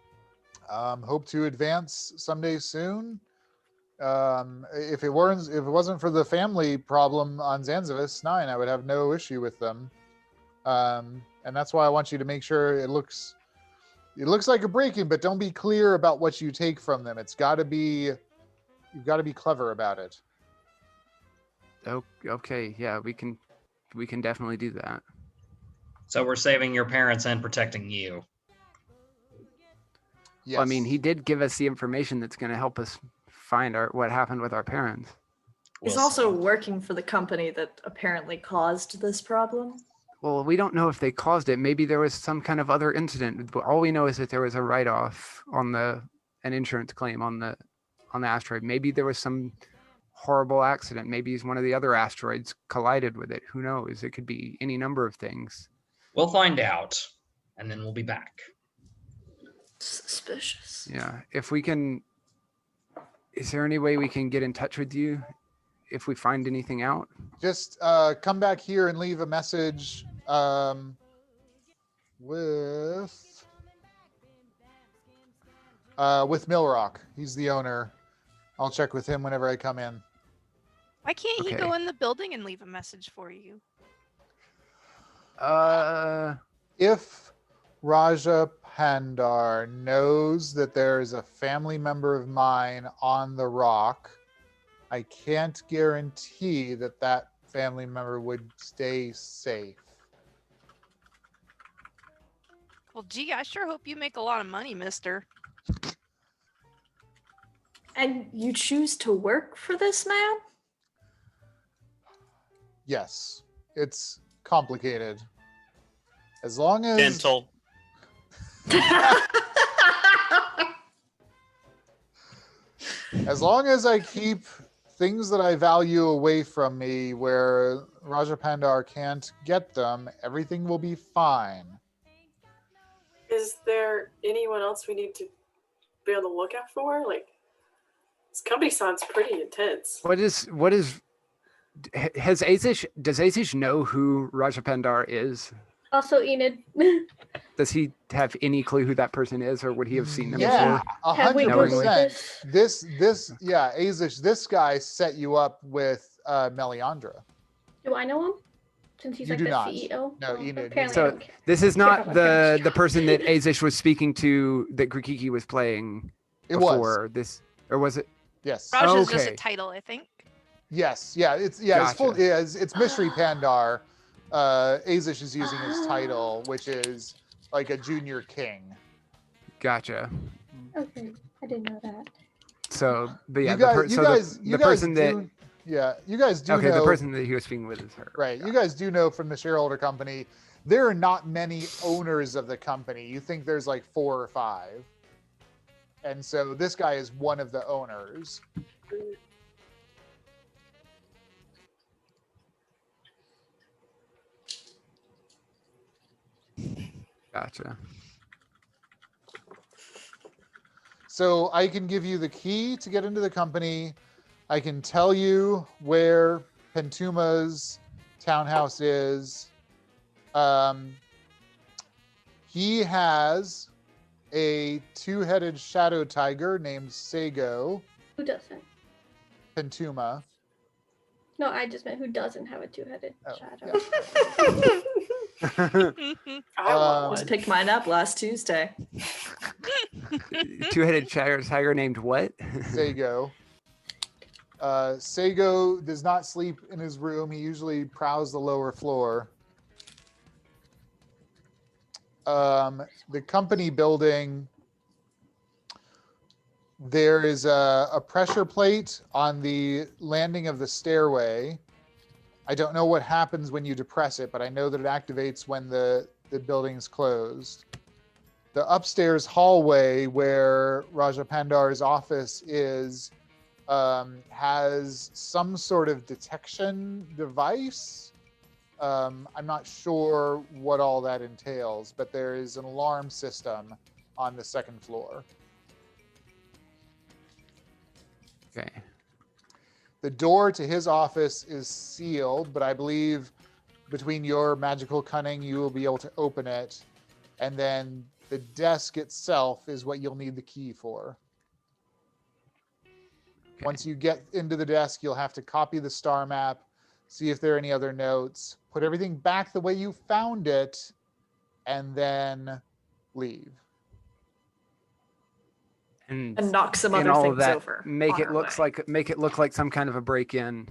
Hope to advance someday soon. If it wasn't for the family problem on Zanzivis 9, I would have no issue with them. And that's why I want you to make sure it looks like a break-in, but don't be clear about what you take from them. You've got to be clever about it. Okay, yeah, we can definitely do that. So we're saving your parents and protecting you. Yes. Well, I mean, he did give us the information that's going to help us find what happened with our parents. He's We'll also see. working for the company that apparently caused this problem. Well, we don't know if they caused it. Maybe there was some kind of other incident. But all we know is that there was a write-off on an insurance claim on the asteroid. Maybe there was some horrible accident. Maybe he's one of the other asteroids collided with it. Who knows? It could be any number of things. We'll find out, and then we'll be back. Suspicious. Yeah. If we can, is there any way we can get in touch with you if we find anything out? Just come back here and leave a message with Milrock. He's the owner. I'll check with him whenever I come in. Why can't he go Okay. in the building and leave a message for you? If Raja Pandar knows that there is a family member of mine on the rock, I can't guarantee that that family member would stay safe. Well, gee, I sure hope you make a lot of money, mister. And you choose to work for this man? Yes, it's complicated. As long as Dental. as long as I keep things that I value away from me where Raja Pandar can't get them, everything will be fine. Is there anyone else we need to be on the lookout for? Like, this company sounds pretty intense. Has Aezsh, does Aezsh know who Rajapandar is? Also, Enid, Does he have any clue who that person is, or would he have seen them Yeah, before? have we 100%. Googled this? Aezsh, this guy set you up with Melisandre. Do I know him? Since he's You like do the not. CEO? No, Oh, Enid. apparently I So don't care. this is Care not about my the parents. person that Aezsh was speaking to that Grikiki was playing It was. before this, or was it? Yes. Raj is just a Okay. title, I think. Yes. Yeah. It's full. Gotcha. Yeah, it's Mystery Pandar. Aezsh is using his title, which is like a junior king. Gotcha. Okay, I didn't know that. So, but yeah, you guys, the person that do, yeah, you guys do okay, know. the person that he was speaking with is her. Right. You guys do know from the shareholder company, there are not many owners of the company. You think there's like 4 or 5. And so this guy is one of the owners. Gotcha. So I can give you the key to get into the company. I can tell you where Pentuma's townhouse is. He has a 2-headed shadow tiger named Sago. Who doesn't? Pentuma. No, I just meant who doesn't have a 2-headed Oh, shadow. I want Just one. picked mine up last Tuesday. Two-headed tiger named what? Sago. Sago does not sleep in his room. He usually prowls the lower floor. The company building, there is a pressure plate on the landing of the stairway. I don't know what happens when you depress it, but I know that it activates when the building's closed. The upstairs hallway where Raja Pandar's office is has some sort of detection device. I'm not sure what all that entails, but there is an alarm system on the 2nd floor. Okay. The door to his office is sealed, but I believe between your magical cunning, you will be able to open it. And then the desk itself is what you'll need the key for. Okay. Once you get into the desk, you'll have to copy the star map, see if there are any other notes, put everything back the way you found it, and then leave. And And knock some in other all of things that, over. make on it our looks way. make it look like some kind of a break-in,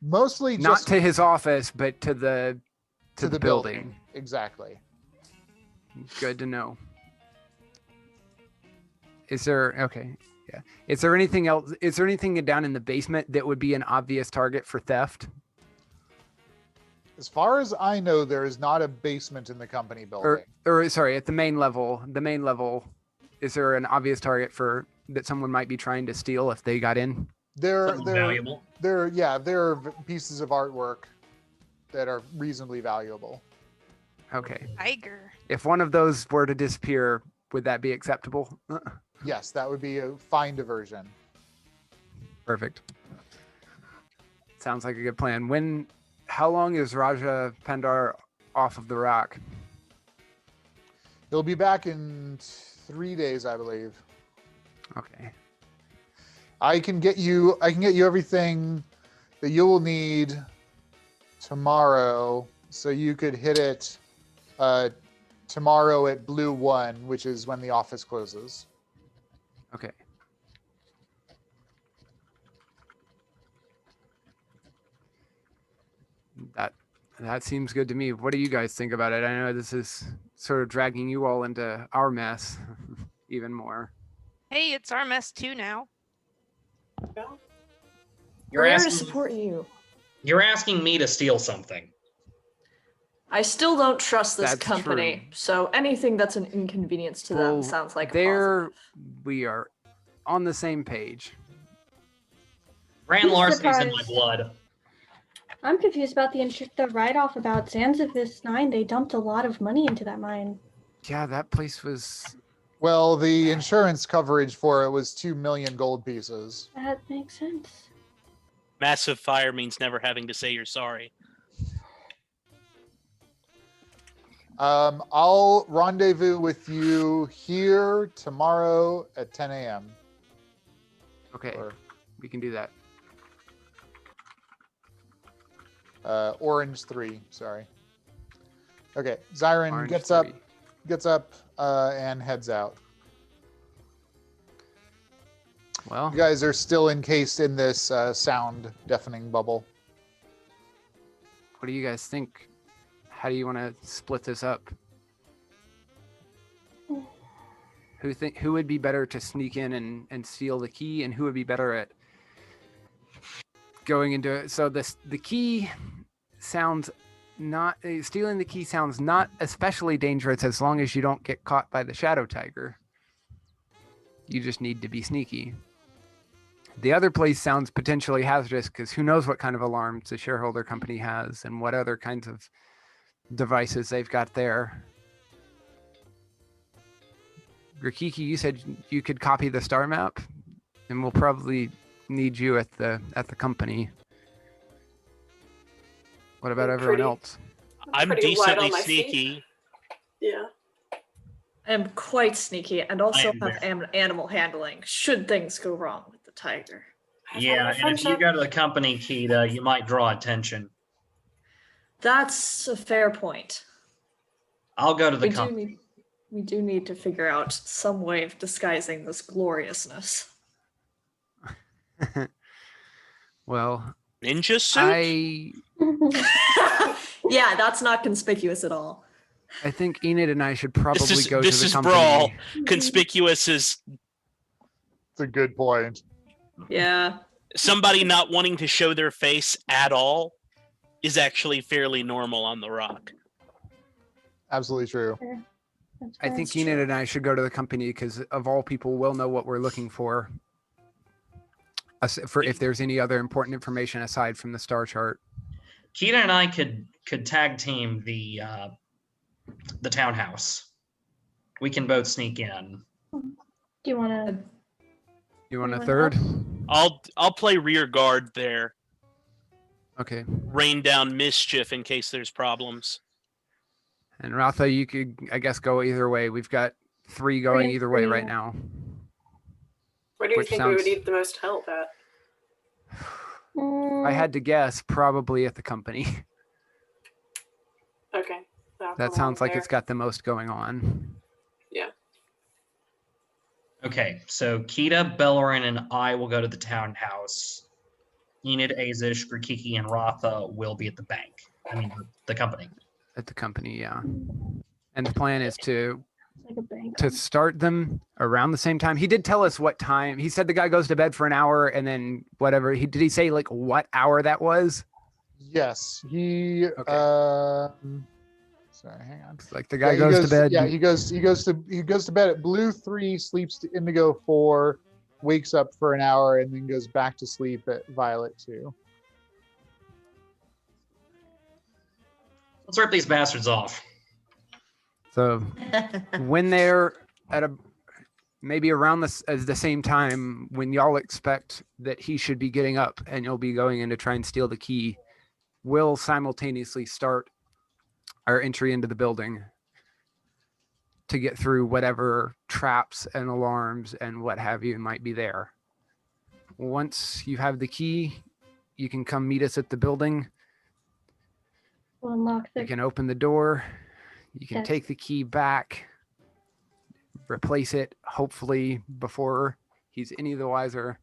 Mostly not just to his office, but to the building. Exactly. Good to know. Is there okay? Yeah. Is there anything else? Is there anything down in the basement that would be an obvious target for theft? As far as I know, there is not a basement in the company building. Or sorry, at the main level. The main level. Is there an obvious target for that someone might be trying to steal if they got in? They're Something valuable. they're pieces of artwork that are reasonably valuable. Okay. Tiger. If one of those were to disappear, would that be acceptable? Yes, that would be a fine diversion. Perfect. Sounds like a good plan. How long is Raja Pandar off of the rock? He'll be back in 3 days, I believe. Okay. I can get you everything that you will need tomorrow, so you could hit it tomorrow at Blue 1, which is when the office closes. Okay. That seems good to me. What do you guys think about it? I know this is sort of dragging you all into our mess even more. Hey, it's our mess too now. You're We're here to asking, support you. you're asking me to steal something. I still don't trust this That's company, true. so anything that's an inconvenience to them sounds like a positive. We are on the same page. Grand I'm larceny's in my surprised. blood. I'm confused about the write-off about Zanzivis 9. They dumped a lot of money into that mine. Yeah, that place was. Well, the insurance coverage for it was 2 million gold pieces. That makes sense. Massive fire means never having to say you're sorry. I'll rendezvous with you here tomorrow at 10 a.m. Okay, Or we can do that. Orange 3, sorry. Okay, Zyrun Orange gets 3. up and heads out. Well, You guys are still encased in this sound deafening bubble. what do you guys think? How do you want to split this up? Who would be better to sneak in and steal the key, and who would be better at going into it? So the key sounds not stealing the key sounds not especially dangerous as long as you don't get caught by the shadow tiger. You just need to be sneaky. The other place sounds potentially hazardous because who knows what kind of alarms the shareholder company has and what other kinds of devices they've got there. Grikiki, you said you could copy the star map, and we'll probably need you at the company. What about everyone else? I'm pretty light decently on my feet. sneaky. Yeah. I am quite sneaky and also I am have animal handling should things go wrong with the tiger. Yeah, and if you go to the company, Kida, you might draw attention. That's a fair point. I'll go to the company. We do need to figure out some way of disguising this gloriousness. Well, Ninja suit? Yeah, that's not conspicuous at all. I think Enid and I should probably go to This the is company. brawl. Conspicuous is It's a good point. Yeah. somebody not wanting to show their face at all is actually fairly normal on the rock. Absolutely true. I think Enid and I should go to the company because of all people, we'll know what we're looking for. For if there's any other important information aside from the star chart. Kida and I could tag team the townhouse. We can both sneak in. Do you want to? You want a Anyone third? else? I'll play rear guard there. Okay. Rain down mischief in case there's problems. And Ratha, you could, I guess, go either way. We've got 3 going and either way 3. right now. Where do you Which think we would sounds- need the most help at? I had to guess, probably at the company. Okay. I'll That come sounds along like there. it's got the most going on. Yeah. Okay, so Kida, Belloryn, and I will go to the townhouse. Enid, Aezsh, Grikiki, and Ratha will be at the bank. I mean, the company. At the company, yeah. And the plan is to Like a bank. start them around the same time. He did tell us what time. He said the guy goes to bed for an hour and then whatever. Did he say like what hour that was? Yes, he. Okay. Sorry, hang on. Like the guy Yeah, goes to bed. Yeah, he goes to bed at Blue 3, sleeps to Indigo 4, wakes up for an hour and then goes back to sleep at Violet 2. Let's rip these bastards off. So when they're at maybe around the same time when y'all expect that he should be getting up and you'll be going in to try and steal the key, we'll simultaneously start our entry into the building to get through whatever traps and alarms and what have you might be there. Once you have the key, you can come meet us at the building. We'll unlock the. You can open the door. You can Yes. take the key back, replace it, hopefully before he's any the wiser,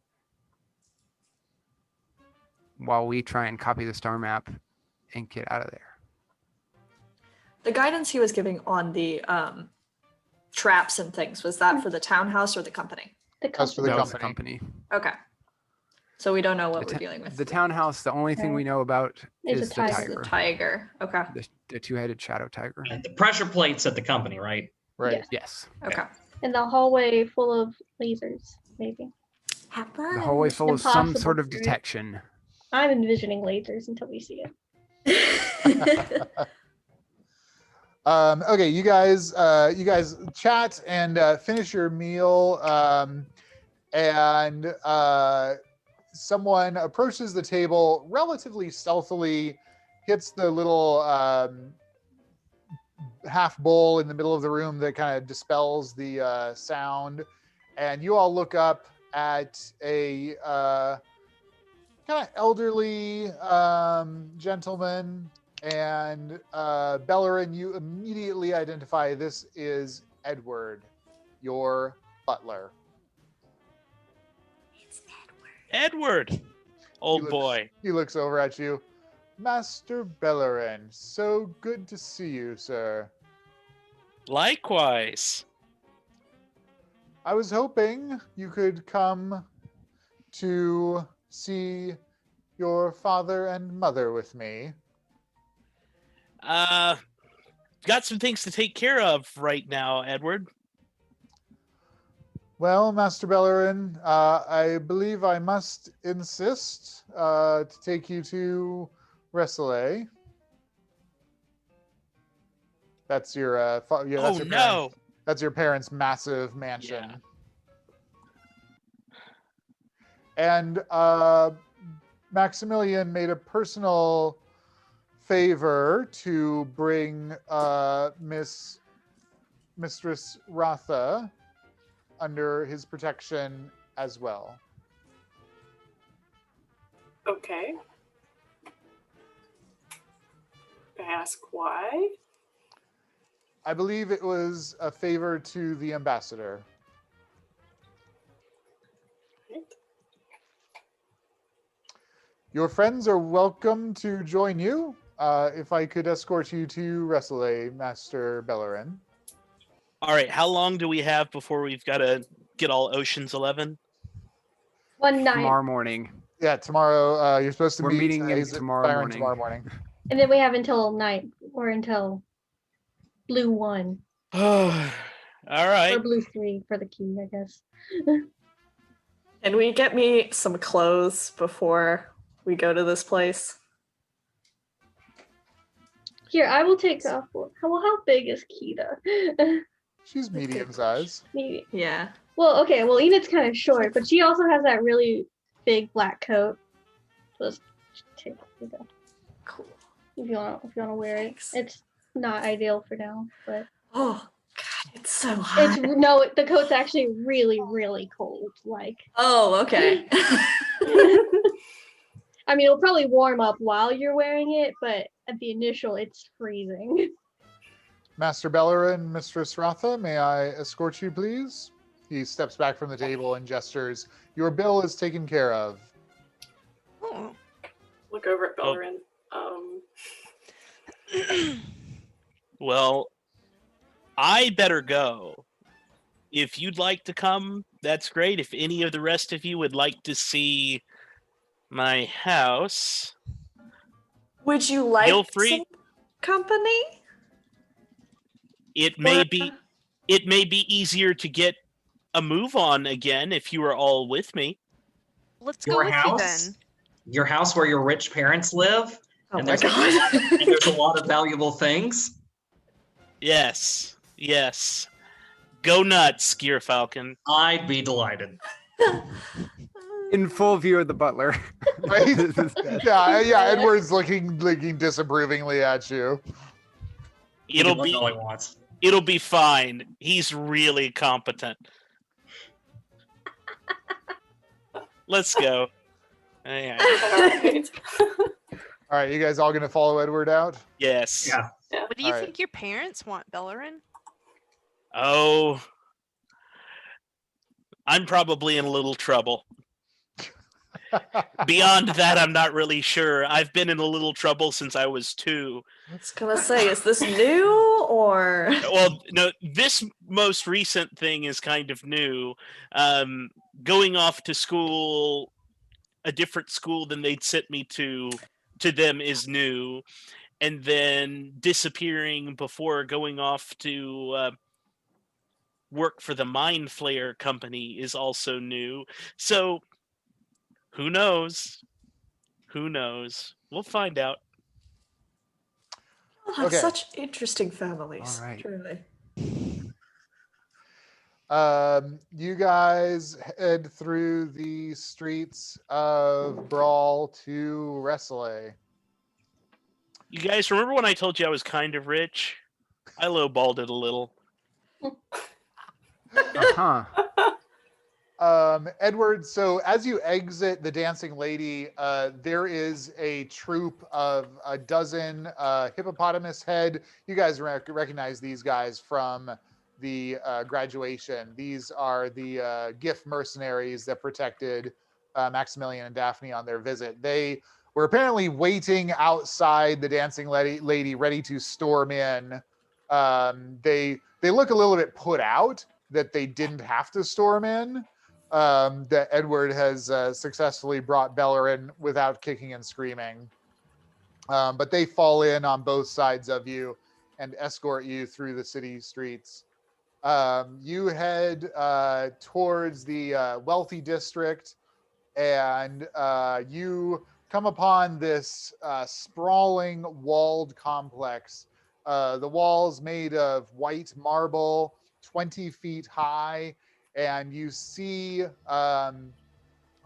while we try and copy the star map and get out of there. The guidance he was giving on the traps and things, was that for the townhouse or the company? The That's for the That was company. Okay. So we don't know what we're dealing with. The townhouse, the only thing we know about Is is a the tiger. tiger. The tiger. Okay. The two-headed shadow tiger. The pressure plates at the company, right? Right. Yes. Yes. Okay. In the hallway full of lasers, maybe. Have The fun. hallway full of some Impossible sort of to- detection. I'm envisioning lasers until we see it. Okay, you guys chat and finish your meal, and someone approaches the table relatively stealthily, hits the little half bowl in the middle of the room that kind of dispels the sound, and you all look up at a kind of elderly gentleman. And Belloryn, you immediately identify this is Edward, your butler. It's Edward. Edward. Oh He looks- boy. He looks over at you. Master Belloryn, so good to see you, sir. Likewise. I was hoping you could come to see your father and mother with me. Got some things to take care of right now, Edward. Well, Master Belloryn, I believe I must insist to take you to Resselet. That's your that's your no. That's your parents' massive mansion. Yeah. And Maximilian made a personal favor to bring Mistress Ratha under his protection as well. Okay. May I ask why? I believe it was a favor to the ambassador. Right. Your friends are welcome to join you. If I could escort you to Resselet, Master Belloryn. All right. How long do we have before we've got to get all Ocean's 11? One night. Tomorrow morning. Yeah, tomorrow. You're supposed to We're meet. meeting in is it tomorrow Byron morning. tomorrow morning. And then we have until night or until blue 1 All right. or blue 3 for the key, I guess. Can we get me some clothes before we go to this place? Here, I will take off. How big is Kida? She's medium size. Maybe. Yeah. Well, okay. Well, Enid's kind of short, but she also has that really big black coat. Just take it. Cool. If you wanna wear it. Thanks. It's not ideal for now, but Oh, God, it's so hot. the coat's actually really, really cold. Like, Oh, okay. I mean, it'll probably warm up while you're wearing it, but at the initial, it's freezing. Master Belloryn, Mistress Ratha, may I escort you, please? He steps back from the table and gestures. Your bill is taken care of. Oh. Look over at Belloryn. Well, I better go. If you'd like to come, that's great. If any of the rest of you would like to see my house, Would you like Feel free. some company? it may be easier to get a move on again if you are all with me. Let's go Your with you house, then. your house where your rich parents live, Oh and my there's god. and there's a lot of valuable things. Yes, yes. Go nuts, Gear Falcon. I'd be delighted. In full view of the butler. Right? This is bad. Yeah. Edward's looking disapprovingly at you. He It'll can look be all he wants. it'll be fine. He's really competent. Let's go. Yeah. Alright. All right, you guys all gonna follow Edward out? Yes. Yeah. What do you All right. think your parents want, Belloryn? Oh, I'm probably in a little trouble. Beyond that, I'm not really sure. I've been in a little trouble since I was 2. I was gonna say, is this new or? Well, no, this most recent thing is kind of new. Going off to school, a different school than they'd sent me to them is new. And then disappearing before going off to work for the Mind Flayer company is also new. So, who knows? Who knows? We'll find out. Oh, have Okay. such interesting families. All right. Truly. You guys head through the streets of Brawl to Wrestle. You guys remember when I told you I was kind of rich? I lowballed it a little. Uh-huh. Edward, so as you exit the Dancing Lady, there is a troop of a dozen hippopotamus head. You guys recognize these guys from the graduation. These are the GIF mercenaries that protected Maximilian and Daphne on their visit. They were apparently waiting outside the Dancing Lady ready to storm in. They look a little bit put out that they didn't have to storm in. That Edward has successfully brought Belloryn without kicking and screaming. But they fall in on both sides of you and escort you through the city streets. You head towards the wealthy district, and you come upon this sprawling walled complex. The walls made of white marble, 20 feet high, and you see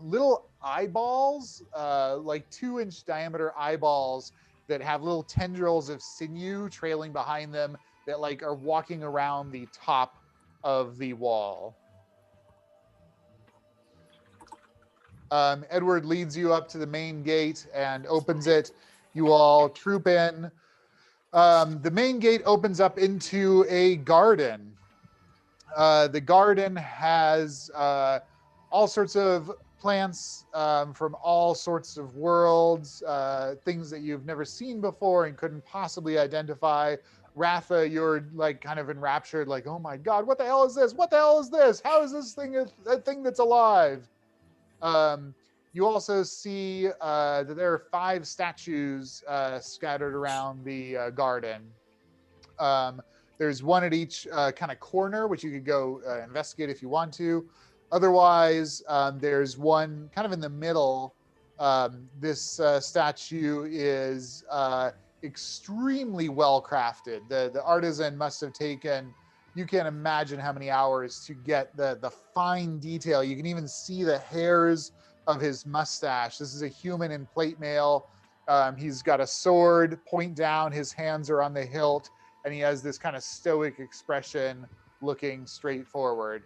little eyeballs, like 2-inch diameter eyeballs that have little tendrils of sinew trailing behind them that like are walking around the top of the wall. Edward leads you up to the main gate and opens it. You all troop in. The main gate opens up into a garden. The garden has all sorts of plants from all sorts of worlds, things that you've never seen before and couldn't possibly identify. Ratha, you're like kind of enraptured, like, oh my God, what the hell is this? What the hell is this? How is this thing a thing that's alive? You also see that there are 5 statues scattered around the garden. There's one at each kind of corner, which you could go investigate if you want to. Otherwise, there's one kind of in the middle. This statue is extremely well crafted. The artisan must have taken, you can't imagine how many hours to get the fine detail. You can even see the hairs of his mustache. This is a human in plate mail. He's got a sword, point down, his hands are on the hilt, and he has this kind of stoic expression looking straight forward.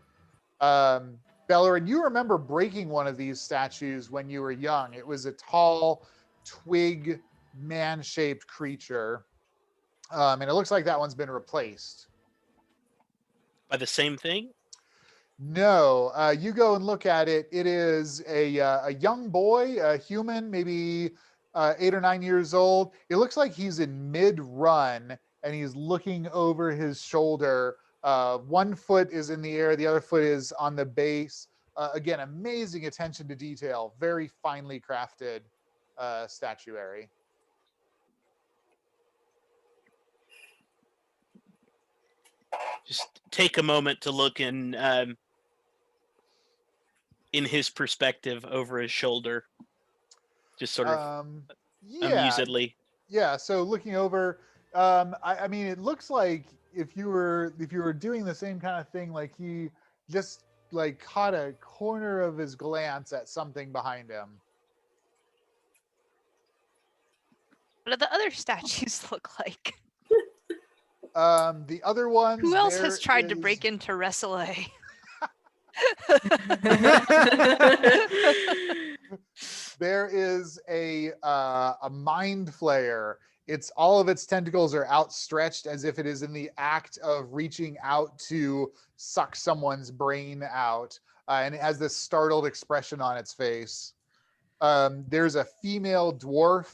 Belloryn, you remember breaking one of these statues when you were young. It was a tall, twig, man-shaped creature. And it looks like that one's been replaced. By the same thing? No, you go and look at it. It is a young boy, a human, maybe 8 or 9 years old. It looks like he's in mid-run, and he's looking over his shoulder. One foot is in the air, the other foot is on the base. Again, amazing attention to detail, very finely crafted statuary. Just take a moment to look in in his perspective over his shoulder, just sort of Yeah, amusedly. yeah. So looking over, I mean, it looks like if you were doing the same kind of thing, like he just like caught a corner of his glance at something behind him. What do the other statues look like? The other ones. Who else there has tried to is- break into Wrestle-A? There is a mind flayer. It's all of its tentacles are outstretched as if it is in the act of reaching out to suck someone's brain out, and it has this startled expression on its face. There's a female dwarf,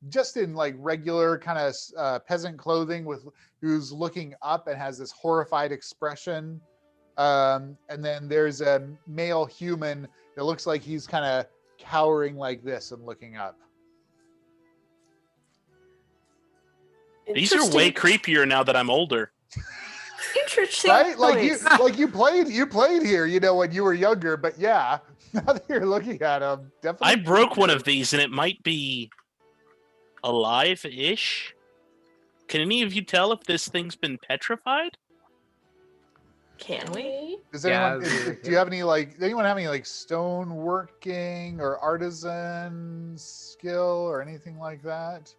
just in like regular kind of peasant clothing, who's looking up and has this horrified expression. And then there's a male human that looks like he's kind of cowering like this and looking up. These are way creepier now that I'm older. Interesting. Right? Like choice. you played here, you know, when you were younger, but yeah, now that you're looking at him, definitely. I broke one of these, and it might be alive-ish. Can any of you tell if this thing's been petrified? Can we? Does Yeah, anyone do you have any anyone have any like stone working or artisan skill or anything like that?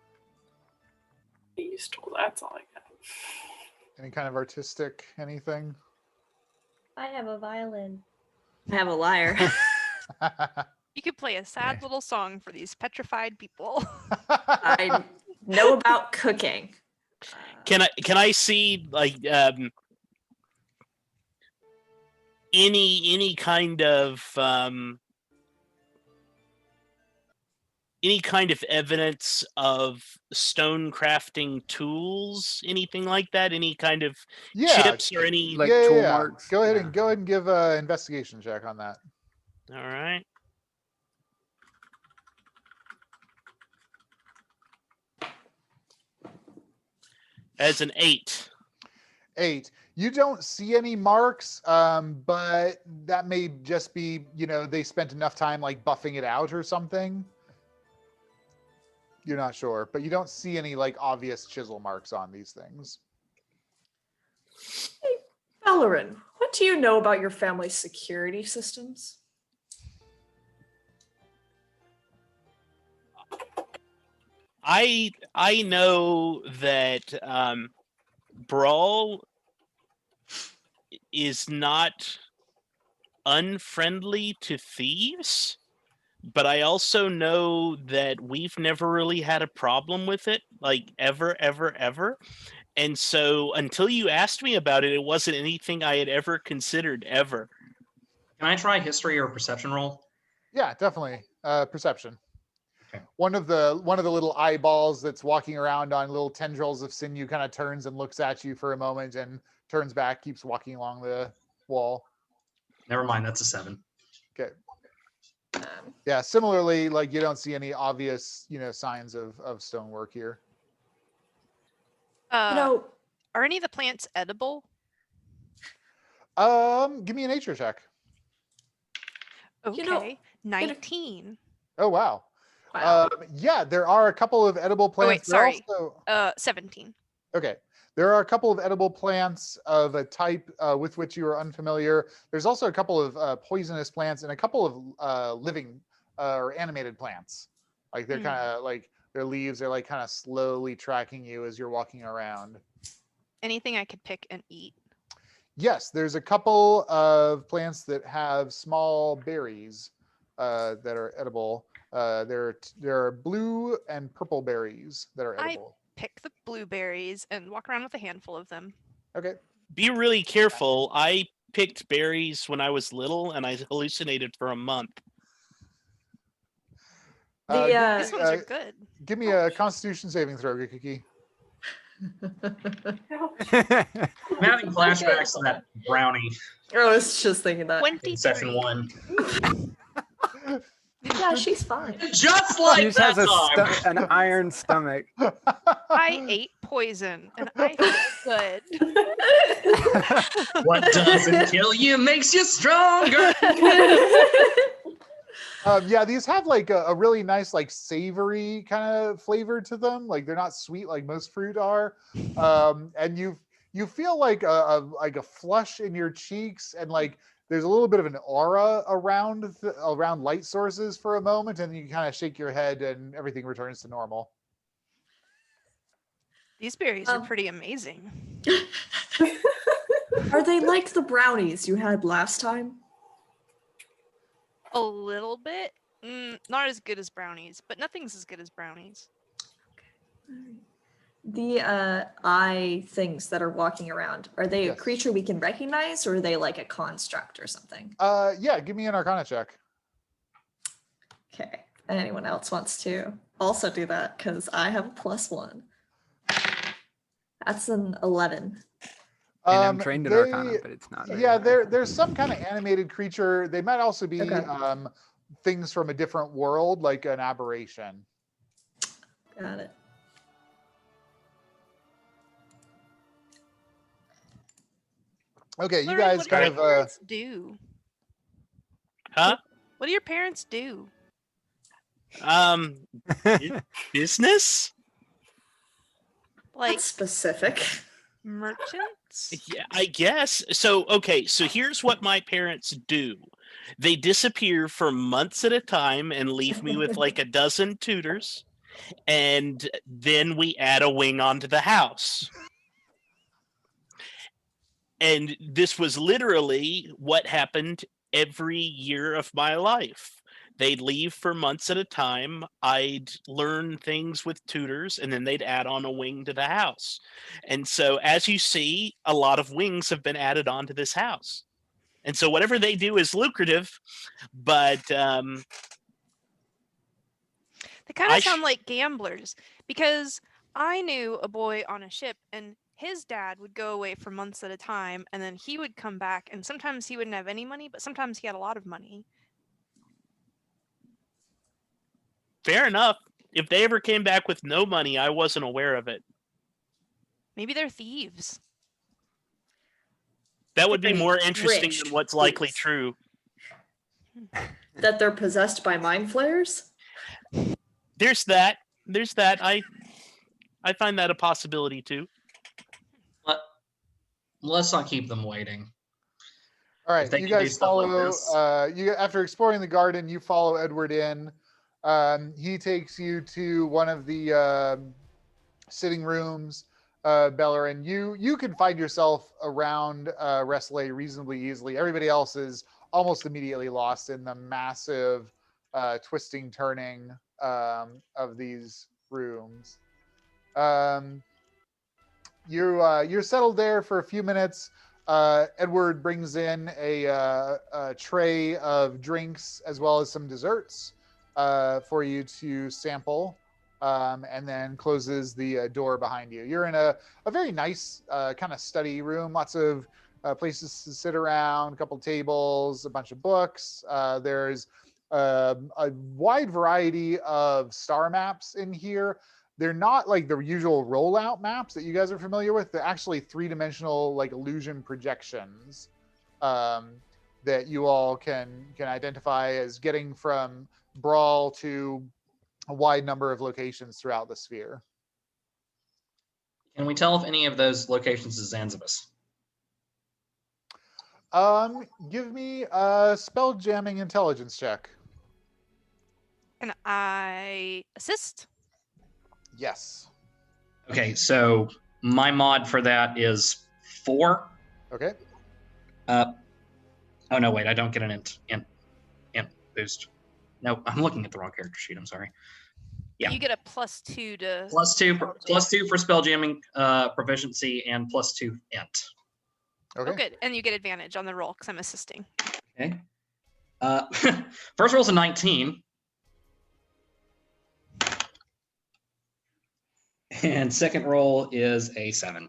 Useful. That's all I got. Any kind of artistic anything? I have a violin. I have a lyre. You could play a sad little song for these petrified people. I know about cooking. Can I see like any kind of evidence of stone crafting tools, anything like that? Any kind of Yeah, chips or any? like yeah, tool yeah. marks? Go ahead Yeah. and give an investigation check on that. All right. As an 8. 8. You don't see any marks, but that may just be, you know, they spent enough time like buffing it out or something. You're not sure, but you don't see any like obvious chisel marks on these things. Hey, Belloryn, what do you know about your family's security systems? I know that Brawl is not unfriendly to thieves, but I also know that we've never really had a problem with it, like ever. And so until you asked me about it, it wasn't anything I had ever considered ever. Can I try history or perception roll? Yeah, definitely. Perception. Okay. One of the little eyeballs that's walking around on little tendrils of sinew kind of turns and looks at you for a moment and turns back, keeps walking along the wall. Never mind, that's a 7. Okay. Yeah, similarly, like you don't see any obvious, you know, signs of stonework here. No, Are any of the plants edible? Give me a nature check. Okay, You know, 19. Oh wow. wow. Yeah, there are a couple of edible Oh, wait, plants. There are sorry. also- 17. Okay. There are a couple of edible plants of a type with which you are unfamiliar. There's also a couple of poisonous plants and a couple of living or animated plants. Like they're kind of like their leaves are like kind of slowly tracking you as you're walking around. Anything I could pick and eat? Yes, there's a couple of plants that have small berries that are edible. There are blue and purple berries that are edible. Pick the blueberries and walk around with a handful of them. Okay. Be really careful. I picked berries when I was little, and I hallucinated for a month. These ones are good. Give me a Constitution saving throw, Grikiki. I'm having flashbacks to that brownie I was just thinking that. in session 1. Yeah, she's fine. Just like She just that has time. an iron stomach. I ate poison and I feel good. What doesn't kill you makes you stronger. Yeah, these have like a really nice, like savory kind of flavor to them. Like they're not sweet like most fruit are. And you feel like a flush in your cheeks, and like there's a little bit of an aura around around light sources for a moment, and you kind of shake your head, and everything returns to normal. These berries are pretty amazing. Are they like the brownies you had last time? A little bit. Not as good as brownies, but nothing's as good as brownies. The eye things that are walking around, are they a Yes. creature we can recognize, or are they like a construct or something? Yeah, give me an Arcana check. Okay. Anyone else wants to also do that? Because I have a +1. That's an 11. And I'm trained in Arcana, but it's not. very Yeah, high. there's some kind of animated creature. They might also be Okay. things from a different world, like an aberration. Got it. Okay, you Belloryn, guys what do kind your of parents do? Huh? What do your parents do? Business? Like That's specific. merchants? Yeah, I guess. So, okay, so here's what my parents do. They disappear for months at a time and leave me with like a dozen tutors, and then we add a wing onto the house. And this was literally what happened every year of my life. They'd leave for months at a time. I'd learn things with tutors, and then they'd add on a wing to the house. And so, as you see, a lot of wings have been added onto this house. And so, whatever they do is lucrative, but They kind I of sound like gamblers, because I knew a boy on a ship, and his dad would go away for months at a time, and then he would come back, and sometimes he wouldn't have any money, but sometimes he had a lot of money. fair enough. If they ever came back with no money, I wasn't aware of it. Maybe they're thieves. That would be more interesting Rich than what's likely thieves. true. That they're possessed by mind flayers? There's that. There's that. I find that a possibility too. Let's not keep them waiting. All If right, they you can do guys stuff like follow. this. You after exploring the garden, you follow Edward in. He takes you to one of the sitting rooms. Belloryn, you can find yourself around Restley reasonably easily. Everybody else is almost immediately lost in the massive twisting, turning of these rooms. You're settled there for a few minutes. Edward brings in a tray of drinks as well as some desserts for you to sample, and then closes the door behind you. You're in a very nice kind of study room, lots of places to sit around, a couple tables, a bunch of books. There's a wide variety of star maps in here. They're not like the usual rollout maps that you guys are familiar with. They're actually three-dimensional, like illusion projections that you all can identify as getting from Brawl to a wide number of locations throughout the sphere. Can we tell if any of those locations is Zanzibar? Give me a spell jamming intelligence check. Can I assist? Yes. Okay, so my mod for that is 4. Okay. Oh no, wait, I don't get an int boost. No, I'm looking at the wrong character sheet. I'm sorry. Yeah. You get a +2 to. +2 for spell jamming proficiency and +2 int. Okay. Oh, good. And you get advantage on the roll because I'm assisting. Okay. First roll's a 19. And second roll is a 7.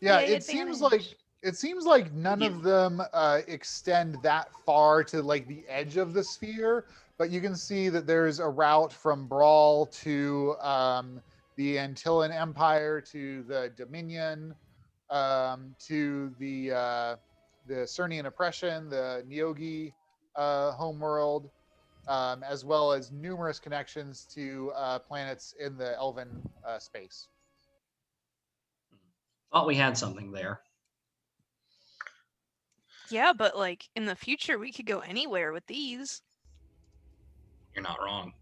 Yeah, Yay, it seems advantage. like none of them extend that far to like the edge of the sphere, but you can see that there's a route from Brawl to the Antillan Empire, to the Dominion, to the Cernian Oppression, the Neogi homeworld, as well as numerous connections to planets in the Elven space. Thought we had something there. Yeah, but like in the future, we could go anywhere with these. You're not wrong.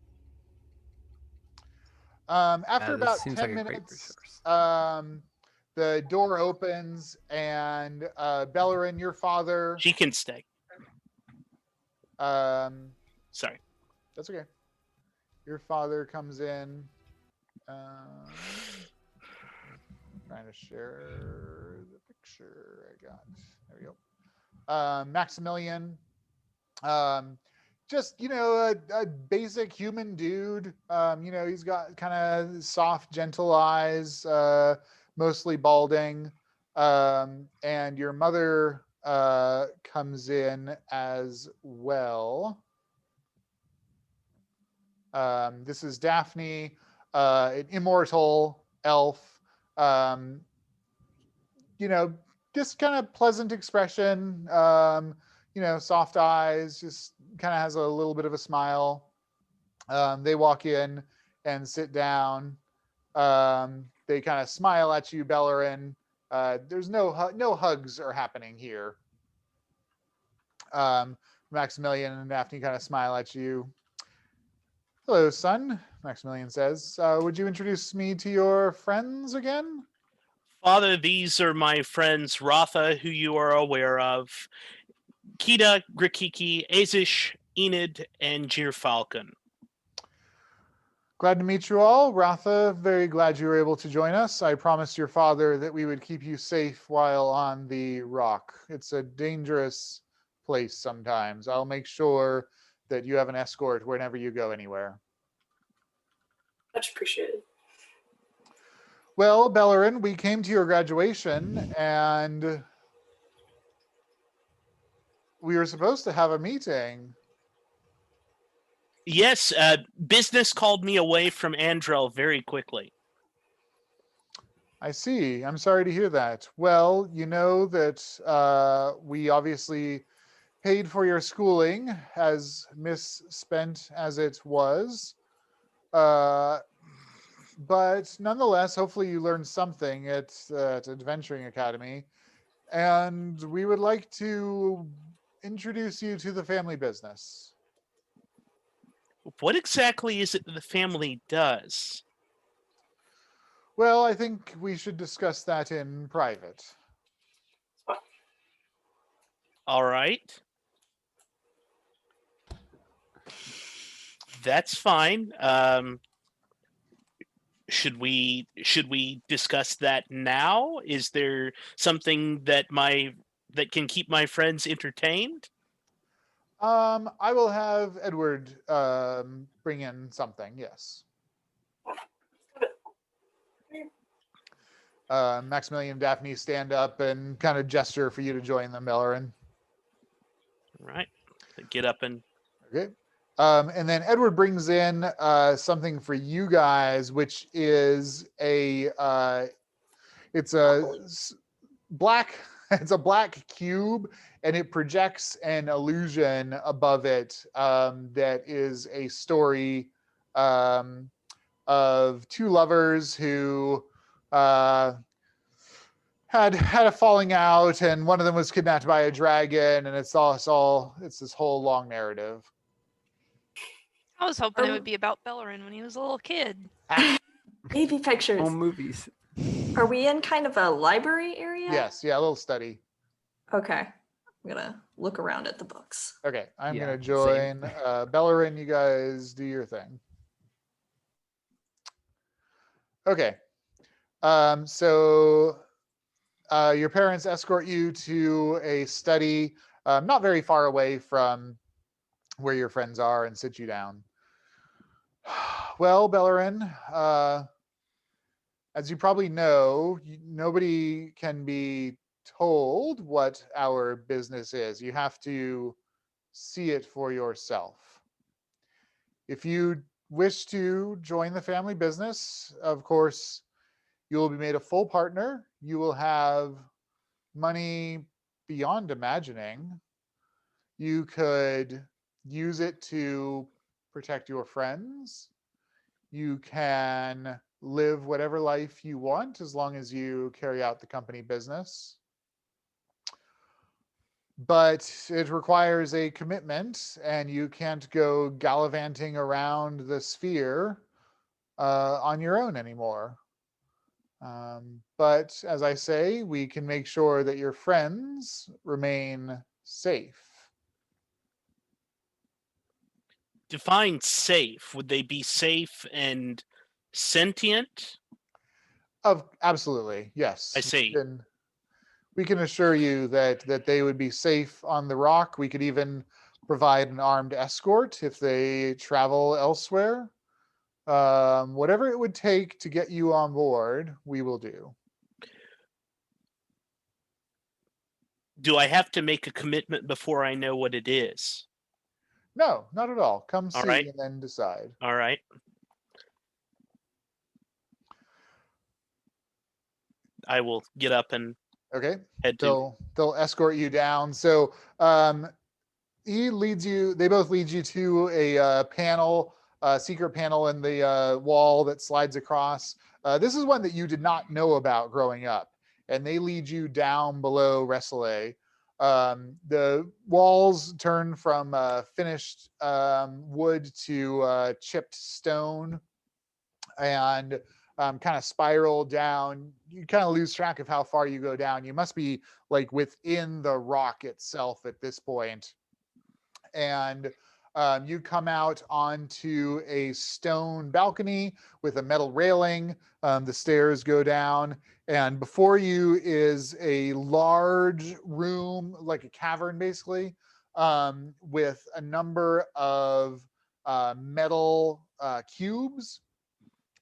After this about seems 10 like a great minutes, resource. the door opens and Belloryn, your father. She can stay. Sorry. That's okay. Your father comes in. Trying to share the picture I got. There we go. Maximilian. Just, a basic human dude. He's got kind of soft, gentle eyes, mostly balding. And your mother comes in as well. This is Daphne, an immortal elf. Just kind of pleasant expression. Soft eyes, just kind of has a little bit of a smile. They walk in and sit down. They kind of smile at you, Belloryn. There's no hugs are happening here. Maximilian and Daphne kind of smile at you. Hello, son, Maximilian says. Would you introduce me to your friends again? Father, these are my friends Ratha, who you are aware of, Kida, Grikiki, Aezsh, Enid, and Falcon. Glad to meet you all. Ratha, very glad you were able to join us. I promised your father that we would keep you safe while on the rock. It's a dangerous place sometimes. I'll make sure that you have an escort whenever you go anywhere. Much appreciated. Well, Belloryn, we came to your graduation and we were supposed to have a meeting. Yes, business called me away from Andrel very quickly. I see. I'm sorry to hear that. Well, you know that we obviously paid for your schooling, as misspent as it was. But nonetheless, hopefully you learned something at Adventuring Academy. And we would like to introduce you to the family business. What exactly is it that the family does? Well, I think we should discuss that in private. All right. That's fine. Should we discuss that now? Is there something that can keep my friends entertained? I will have Edward bring in something, yes. Maximilian and Daphne stand up and kind of gesture for you to join them, Belloryn. All right. Get up and... Okay. And then Edward brings in something for you guys, which is it's a black cube, and it projects an illusion above it that is a story of two lovers who had a falling out, and one of them was kidnapped by a dragon, and it's this whole long narrative. I was hoping it would be about Belloryn when he was a little kid. Baby pictures. Home movies. Are we in kind of a library area? Yes, yeah, a little study. Okay. I'm gonna look around at the books. Okay, I'm Yeah, gonna join. Belloryn, you guys do your thing. Okay. So your parents escort you to a study not very far away from where your friends are and sit you down. Well, Belloryn, as you probably know, nobody can be told what our business is. You have to see it for yourself. If you wish to join the family business, of course, you will be made a full partner. You will have money beyond imagining. You could use it to protect your friends. You can live whatever life you want as long as you carry out the company business. But it requires a commitment, and you can't go gallivanting around the sphere on your own anymore. But as I say, we can make sure that your friends remain safe. Define safe. Would they be safe and sentient? Absolutely, yes. I see. We can assure you that they would be safe on the rock. We could even provide an armed escort if they travel elsewhere. Whatever it would take to get you on board, we will do. Do I have to make a commitment before I know what it is? No, not at all. Come All see right. and then decide. All right. I will get up and Okay. head to. They'll escort you down. So he leads you. They both lead you to a panel, secret panel in the wall that slides across. This is one that you did not know about growing up, and they lead you down below Resselet. The walls turn from finished wood to chipped stone, and kind of spiral down. You kind of lose track of how far you go down. You must be like within the rock itself at this point. And you come out onto a stone balcony with a metal railing. The stairs go down, and before you is a large room, like a cavern basically, with a number of metal cubes.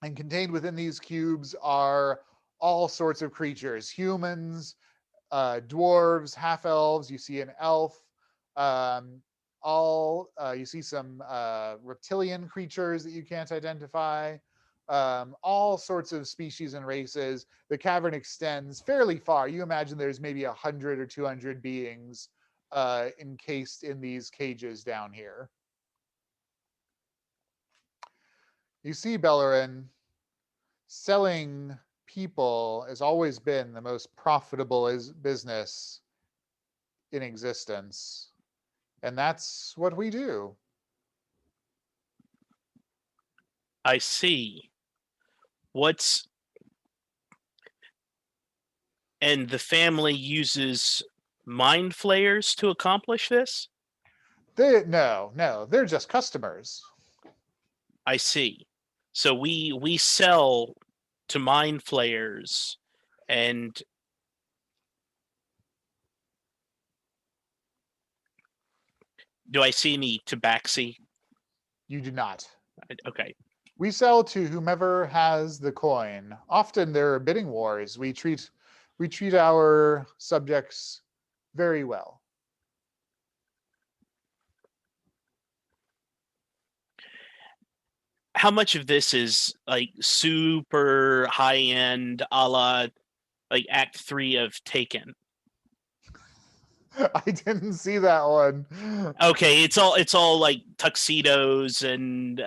And contained within these cubes are all sorts of creatures: humans, dwarves, half elves. You see an elf. You see some reptilian creatures that you can't identify. All sorts of species and races. The cavern extends fairly far. You imagine there's maybe 100 or 200 beings encased in these cages down here. You see, Belloryn, selling people has always been the most profitable business in existence. And that's what we do. I see. And the family uses mind flayers to accomplish this? No, they're just customers. I see. So we sell to mind flayers, and do I see any tabaxi? You do not. Okay. We sell to whomever has the coin. Often there are bidding wars. We treat our subjects very well. How much of this is like super high end, a la like Act 3 of Taken? I didn't see that one. Okay, it's all like tuxedos and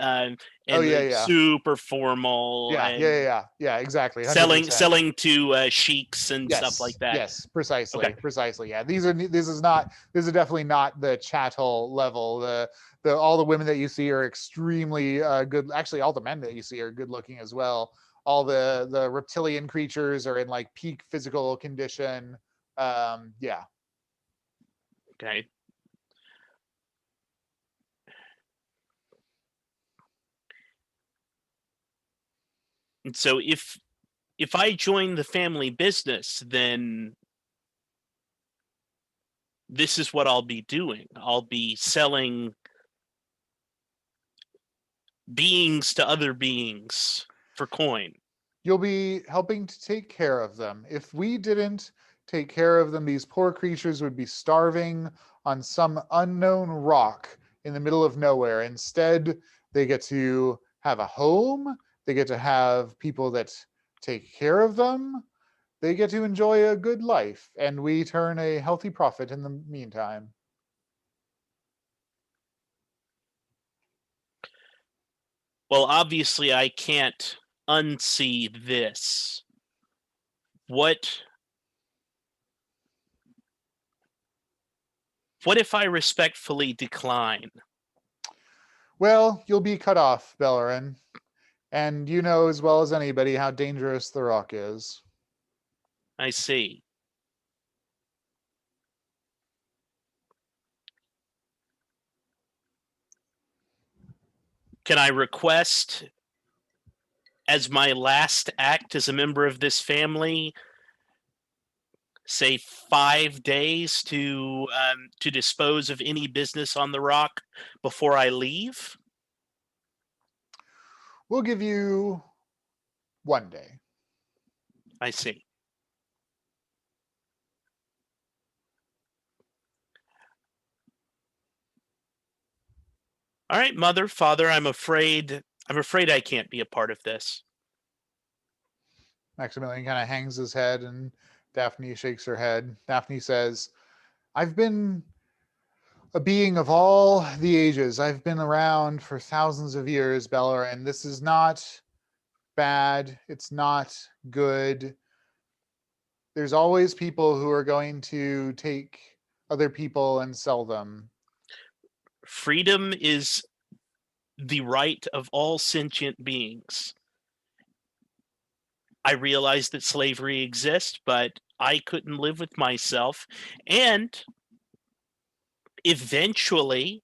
super formal. Yeah, exactly. 100%. 100%. Selling to sheiks and stuff like that. Yes, precisely, Okay. precisely. Yeah, these are definitely not the chattel level. All the women that you see are extremely good. Actually, all the men that you see are good looking as well. All the reptilian creatures are in like peak physical condition. Yeah. Okay. And so if I join the family business, then this is what I'll be doing. I'll be selling beings to other beings for coin. You'll be helping to take care of them. If we didn't take care of them, these poor creatures would be starving on some unknown rock in the middle of nowhere. Instead, They get to have a home. They get to have people that take care of them. They get to enjoy a good life, and we turn a healthy profit in the meantime. Well, obviously, I can't unsee this. What if I respectfully decline? Well, you'll be cut off, Belloryn. And you know as well as anybody how dangerous the rock is. I see. Can I request, as my last act as a member of this family, say 5 days to dispose of any business on the rock before I leave? We'll give you 1 day. I see. All right, mother, father, I'm afraid I can't be a part of this. Maximilian kind of hangs his head, and Daphne shakes her head. Daphne says, I've been a being of all the ages. I've been around for thousands of years, Belloryn. This is not bad. It's not good. There's always people who are going to take other people and sell them. Freedom is the right of all sentient beings. I realize that slavery exists, but I couldn't live with myself. And eventually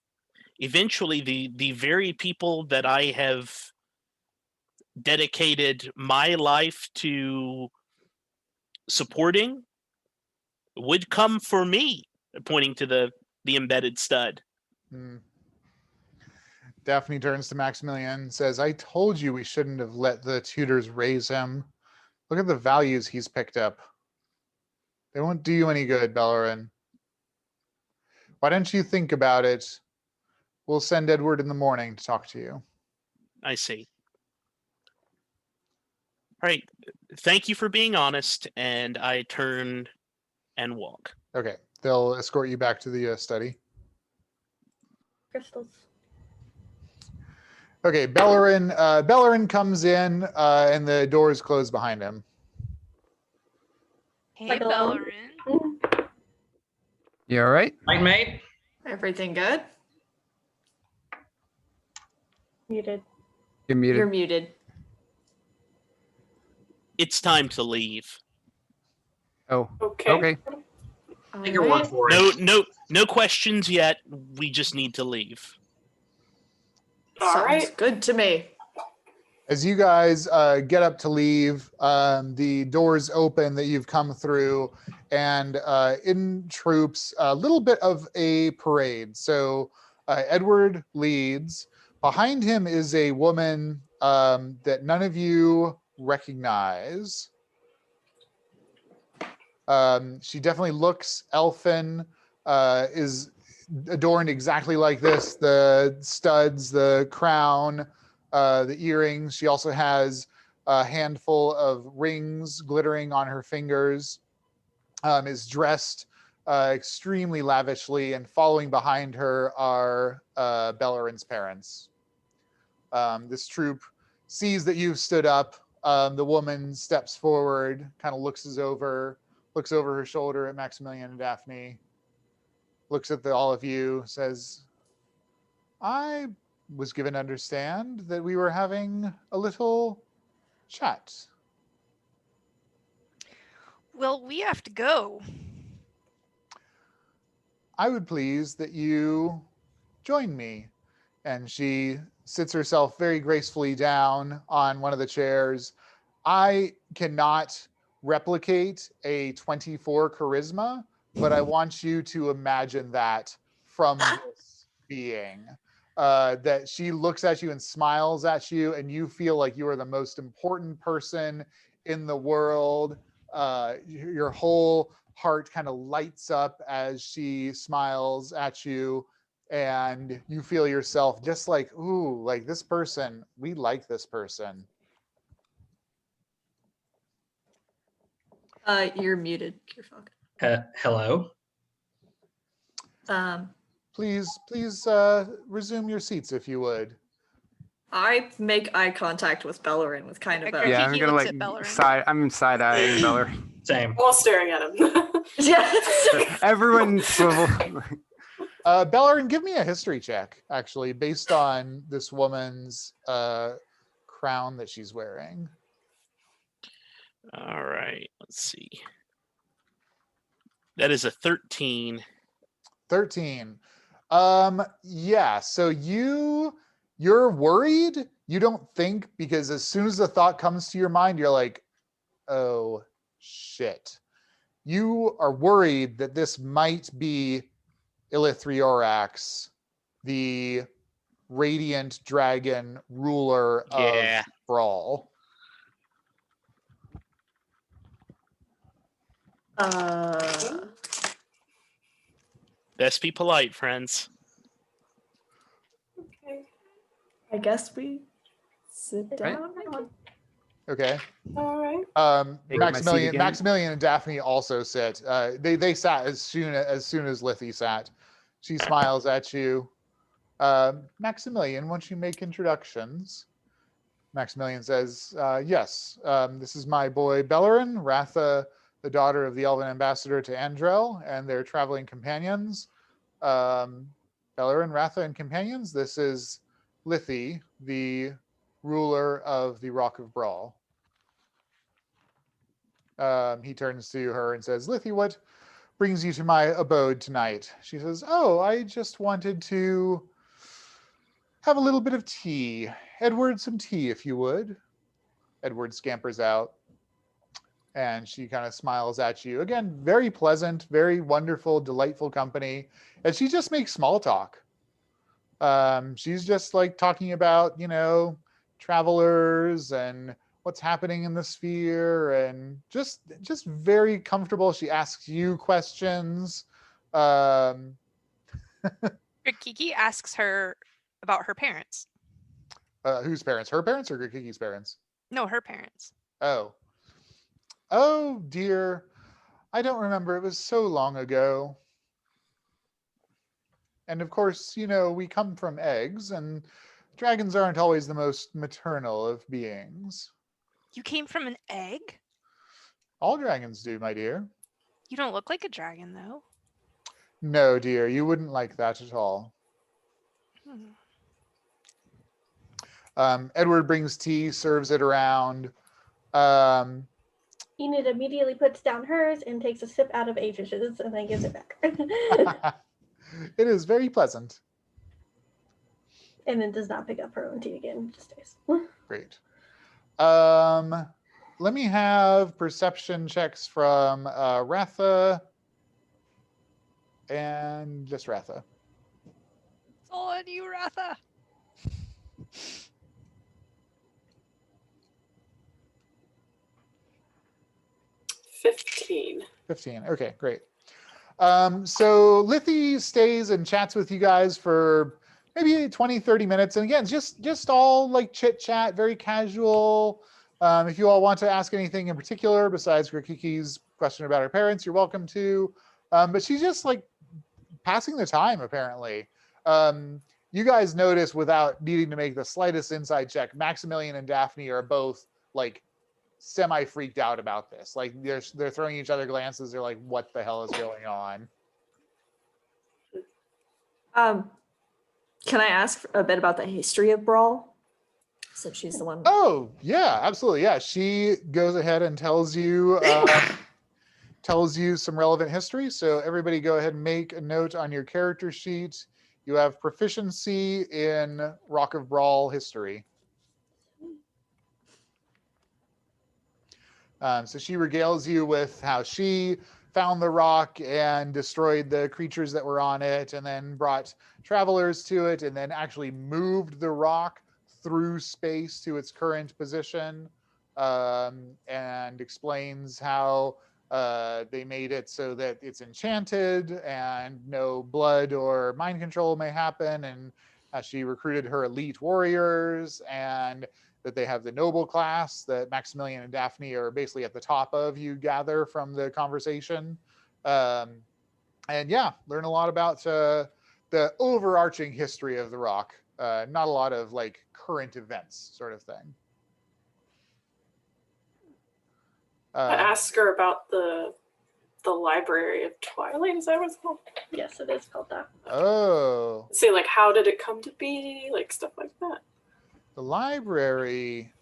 the very people that I have dedicated my life to supporting would come for me, pointing to the embedded stud. Daphne turns to Maximilian and says, I told you we shouldn't have let the tutors raise him. Look at the values he's picked up. They won't do you any good, Belloryn. Why don't you think about it? We'll send Edward in the morning to talk to you. I see. All right. Thank you for being honest, and I turn and walk. Okay. They'll escort you back to the study. Crystals. Okay, Belloryn comes in, and the doors close behind him. Hey, Like a long- Belloryn. You all right? Right, mate? Everything good? Muted. You're muted. You're muted. It's time to leave. Oh, Okay. okay. Take your word for it. No questions yet. We just need to leave. All Sounds right. good to me. As you guys get up to leave, the doors open that you've come through, and in troops a little bit of a parade. So Edward leads. Behind him is a woman that none of you recognize. She definitely looks elfin, is adorned exactly like this, the studs, the crown, the earrings. She also has a handful of rings glittering on her fingers, is dressed extremely lavishly, and following behind her are Belloryn's parents. This troop sees that you've stood up. The woman steps forward, kind of looks over her shoulder at Maximilian and Daphne, looks at all of you, says, I was given to understand that we were having a little chat. Well, we have to go. I would please that you join me. And she sits herself very gracefully down on one of the chairs. I cannot replicate a 24 charisma, but I want you to imagine that from this being. That she looks at you and smiles at you, and you feel like you are the most important person in the world. Your whole heart kind of lights up as she smiles at you, and you feel yourself just like, ooh, like this person, we like this person. You're muted, Kirfog. Hello. Please resume your seats if you would. I make eye contact with Belloryn with kind of a Yeah, I'm Grikiki gonna looks like at Belloryn. I'm side eyeing Belloryn. Same. While staring at him. Everyone swivel. Belloryn, give me a history check, actually, based on this woman's crown that she's wearing. All right, let's see. That is a 13. 13. Yeah, so you're worried. You don't think, because as soon as the thought comes to your mind, you're like, oh shit. You are worried that this might be Ilithriorax, the radiant dragon ruler Yeah. of Brawl. Best be polite, friends. Okay. I guess we sit Right. down. Okay. All right. Take my seat again. Maximilian and Daphne also sit. They sat as soon as Lizzie sat. She smiles at you. Maximilian, once you make introductions. Maximilian says, yes, this is my boy Belloryn, Ratha, the daughter of the Elven ambassador to Andrel, and their traveling companions. Belloryn, Ratha, and companions, this is Lizzie, the ruler of the Rock of Brawl. He turns to her and says, Lizzie, what brings you to my abode tonight? She says, oh, I just wanted to have a little bit of tea. Edward, some tea, if you would. Edward scampers out, and she kind of smiles at you. Again, very pleasant, very wonderful, delightful company. And she just makes small talk. She's just like talking about, travelers and what's happening in the sphere, and just very comfortable. She asks you questions. Grikiki asks her about her parents. Whose parents? Her parents or Grikiki's parents? No, her parents. Oh dear. I don't remember. It was so long ago. And of course, we come from eggs, and dragons aren't always the most maternal of beings. You came from an egg? All dragons do, my dear. You don't look like a dragon, though. No, dear, you wouldn't like that at all. Edward brings tea, serves it around. Enid immediately puts down hers and takes a sip out of Aezsh's and then gives it back. It is very pleasant. And then does not pick up her own tea again. Just stays. Great. Let me have perception checks from Ratha and just Ratha. It's all on you, Ratha. $15. 15. Okay, great. So Lizzie stays and chats with you guys for maybe 20, 30 minutes. And again, just all like chit chat, very casual. If you all want to ask anything in particular besides Grikiki's question about her parents, you're welcome to. But she's just like passing the time, apparently. You guys notice, without needing to make the slightest inside check, Maximilian and Daphne are both like semi freaked out about this. Like they're throwing each other glances. They're like, what the hell is going on? Can I ask a bit about the history of Brawl? Since she's the one. Oh, yeah, absolutely. Yeah, she goes ahead and tells you some relevant history. So everybody go ahead and make a note on your character sheet. You have proficiency in Rock of Brawl history. So she regales you with how she found the rock and destroyed the creatures that were on it, and then brought travelers to it, and then actually moved the rock through space to its current position, and explains how They made it so that it's enchanted and no blood or mind control may happen. And she recruited her elite warriors, and that they have the noble class that Maximilian and Daphne are basically at the top of, you gather from the conversation. And yeah, learn a lot about the overarching history of the Rock. Not a lot of like current events sort of thing. I asked her about the Library of Twilight. Is that what it's called? Yes, it is called that. Oh. Say, like, how did it come to be? Like, stuff like that. The library,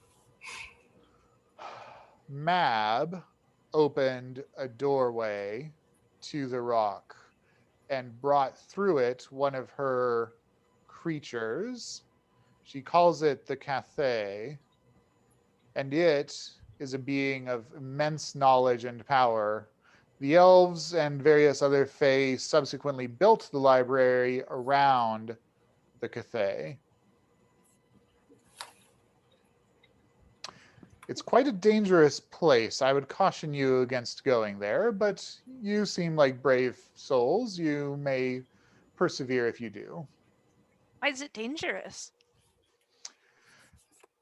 Mab opened a doorway to the Rock and brought through it one of her creatures. She calls it the Cathay, and it is a being of immense knowledge and power. The elves and various other fae subsequently built the library around the Cathay. It's quite a dangerous place. I would caution you against going there, but you seem like brave souls. You may persevere if you do. Why is it dangerous?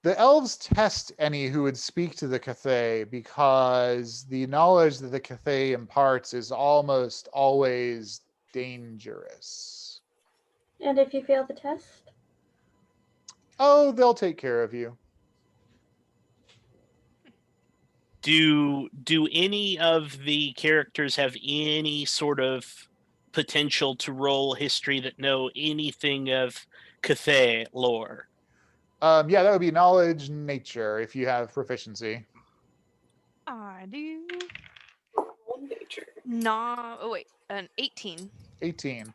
The elves test any who would speak to the Cathay because the knowledge that the Cathay imparts is almost always dangerous. And if you fail the test? Oh, they'll take care of you. Do any of the characters have any sort of potential to roll history that know anything of Cathay lore? Yeah, that would be knowledge nature if you have proficiency. I do. Nature. No. Oh wait, an 18. 18.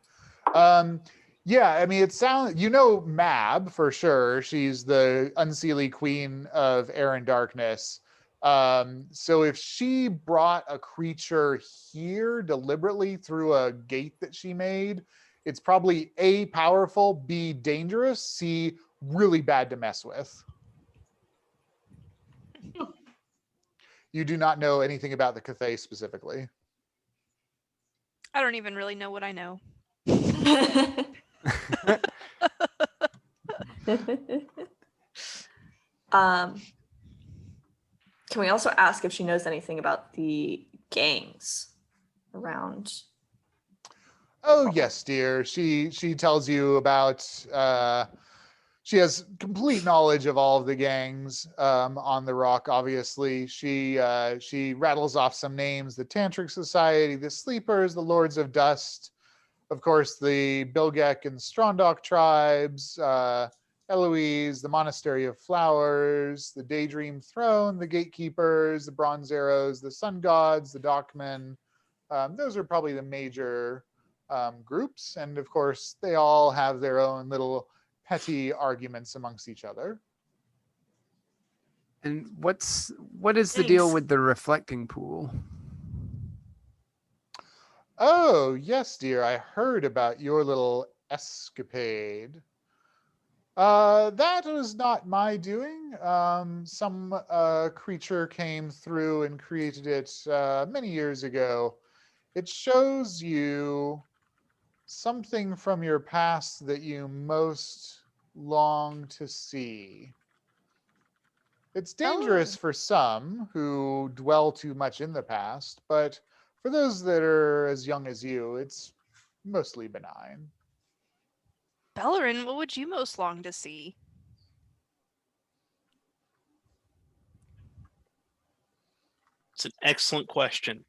Yeah, I mean, it sounds, you know, Mab for sure. She's the unseelie queen of air and darkness. So if she brought a creature here deliberately through a gate that she made, it's probably A, powerful, B, dangerous, C, really bad to mess with. You do not know anything about the Cathay specifically. I don't even really know what I know. Can we also ask if she knows anything about the gangs around? Oh yes, dear. She tells you about. She has complete knowledge of all of the gangs on the Rock. Obviously, she rattles off some names: the Tantric Society, the Sleepers, the Lords of Dust, of course, the Bilgek and Strondok tribes, Eloise, the Monastery of Flowers, the Daydream Throne, the Gatekeepers, the Bronze Arrows, the Sun Gods, the Dockmen. Those are probably the major groups. And of course, they all have their own little petty arguments amongst each other. And what is the deal Thanks. with the reflecting pool? Oh, yes, dear. I heard about your little escapade. That was not my doing. Some creature came through and created it many years ago. It shows you something from your past that you most long to see. It's dangerous for some who dwell too much in the past, but for those that are as young as you, it's mostly benign. Belloryn, what would you most long to see? It's an excellent question.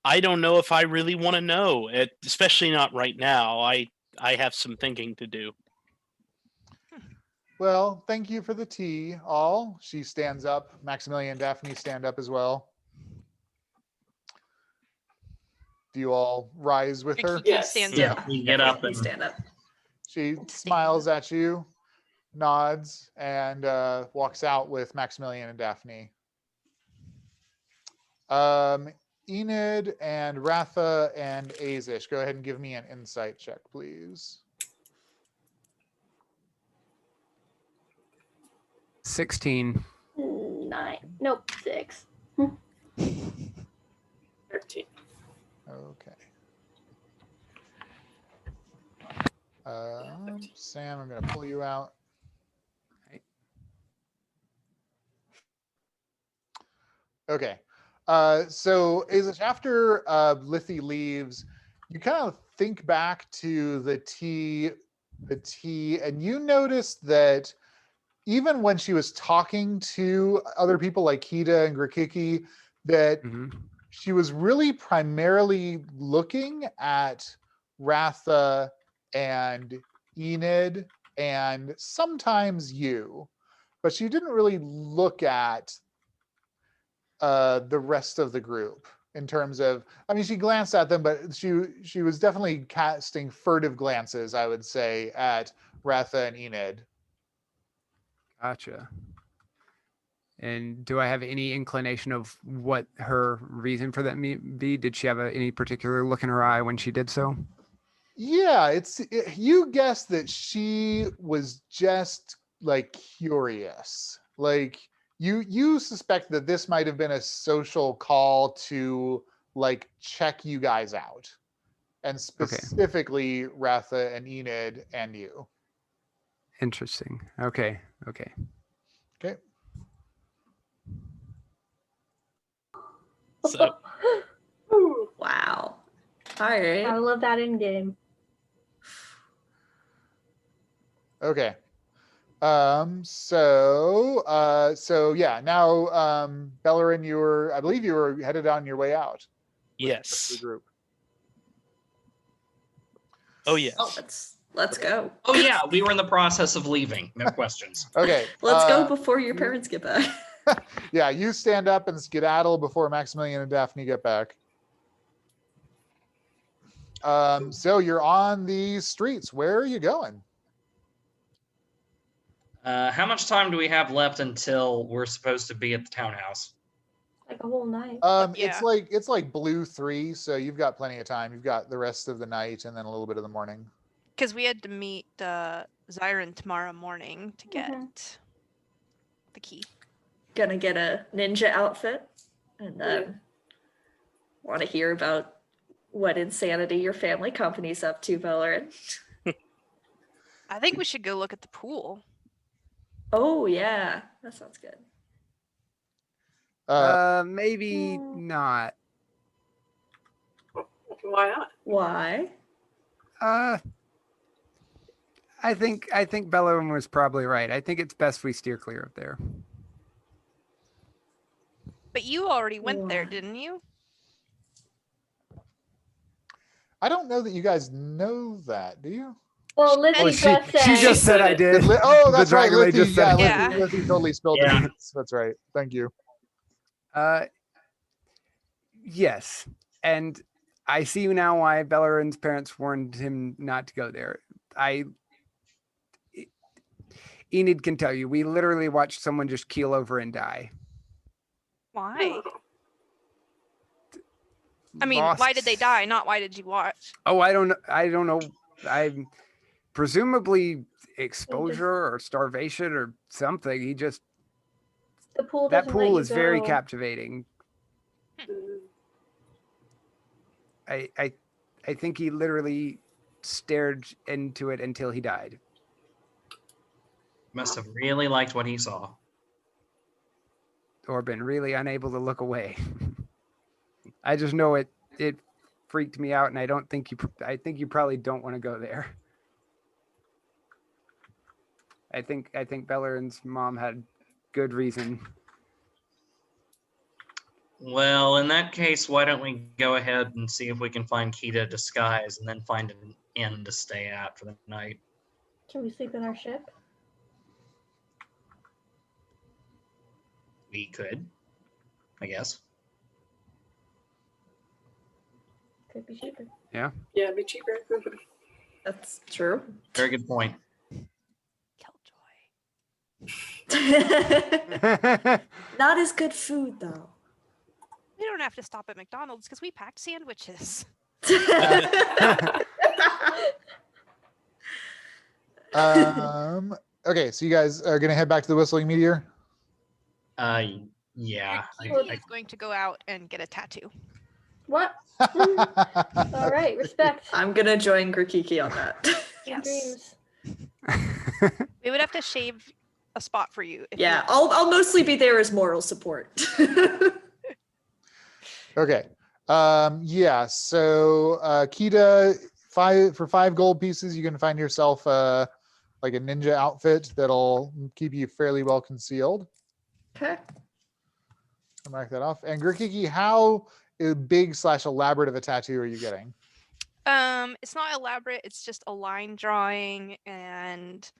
I don't know if I really want to know, especially not right now. I have some thinking to do. Well, thank you for the tea, all. She stands up. Maximilian and Daphne stand up as well. Do you all rise with her? Grikiki Yes. stands Yeah, up. we get up We and stand up. She smiles at you, nods, and walks out with Maximilian and Daphne. Enid and Ratha and Aezsh, go ahead and give me an insight check, please. 16. 9. Nope, 6. 13. Okay. Sam, I'm going to pull you out. Okay. So Aezsh, after Lizzie leaves, you kind of think back to the tea, and you notice that even when she was talking to other people like Kida and Grikiki, that she was really primarily looking at Ratha and Enid and sometimes you, but she didn't really look at the rest of the group in terms of, I mean, she glanced at them, but she was definitely casting furtive glances, I would say, at Ratha and Enid. Gotcha. And do I have any inclination of what her reason for that may be? Did she have any particular look in her eye when she did so? Yeah, you guessed that she was just like curious. Like you suspect that this might have been a social call to like check you guys out. And specifically Ratha and Enid and you. Interesting. Okay. Okay. So Wow. All right. I love that in game. Okay. So yeah, now Belloryn, I believe you were headed on your way out. yes. The group. Oh yes. Oh, let's go. Oh yeah, we were in the process of leaving. No questions. Okay. Let's go before your parents get back. Yeah, you stand up and skedaddle before Maximilian and Daphne get back. So you're on the streets. Where are you going? How much time do we have left until we're supposed to be at the townhouse? Like a whole night. Yeah. It's like blue 3, so you've got plenty of time. You've got the rest of the night and then a little bit of the morning. Because we had to meet Zyrun tomorrow morning to get the key. Gonna get a ninja outfit and then want to hear about what insanity your family company's up to, Belloryn. I think we should go look at the pool. Oh yeah, that sounds good. Maybe not. Why not? Why? I think Belloryn was probably right. I think it's best we steer clear of there. But you already went there, Why? didn't you? I don't know that you guys know that, do you? Well, Lizzie just said. She just said I did. Oh, that's The right. Dragon Lady Lizzie, just said Yeah. Lizzie totally spilled the Yeah. beans. That's right. Thank you. Yes. And I see now why Belloryn's parents warned him not to go there. Enid can tell you, we literally watched someone just keel over and die. Why? I mean, Lost- why did they die? Not why did you watch? Oh, I don't know. I'm presumably exposure or starvation or something. He just, The pool that doesn't let pool you is very go. captivating. I think he literally stared into it until he died. Must have really liked what he saw. Or been really unable to look away. I just know it freaked me out, and I think you probably don't want to go there. I think Belloryn's mom had good reason. Well, in that case, why don't we go ahead and see if we can find Kida disguise and then find an inn to stay at for the night. Can we sleep in our ship? We could, I guess. Could be cheaper. Yeah, it'd be cheaper. That's true. Very good point. Killjoy. Not as good food though. We don't have to stop at McDonald's because we packed sandwiches. Okay, so you guys are gonna head back to the Whistling Meteor. Yeah. Kiki is going to go out and get a tattoo. What? All right, respect. I'm gonna join Grikiki on that. Your dreams. We would have to shave a spot for you. If Yeah, you... I'll mostly be there as moral support. Okay. Yeah. So Kida, for 5 gold pieces, you can find yourself like a ninja outfit that'll keep you fairly well concealed. Okay. I'll mark that off. And Grikiki, how big / elaborate of a tattoo are you getting? It's not elaborate. It's just a line drawing, and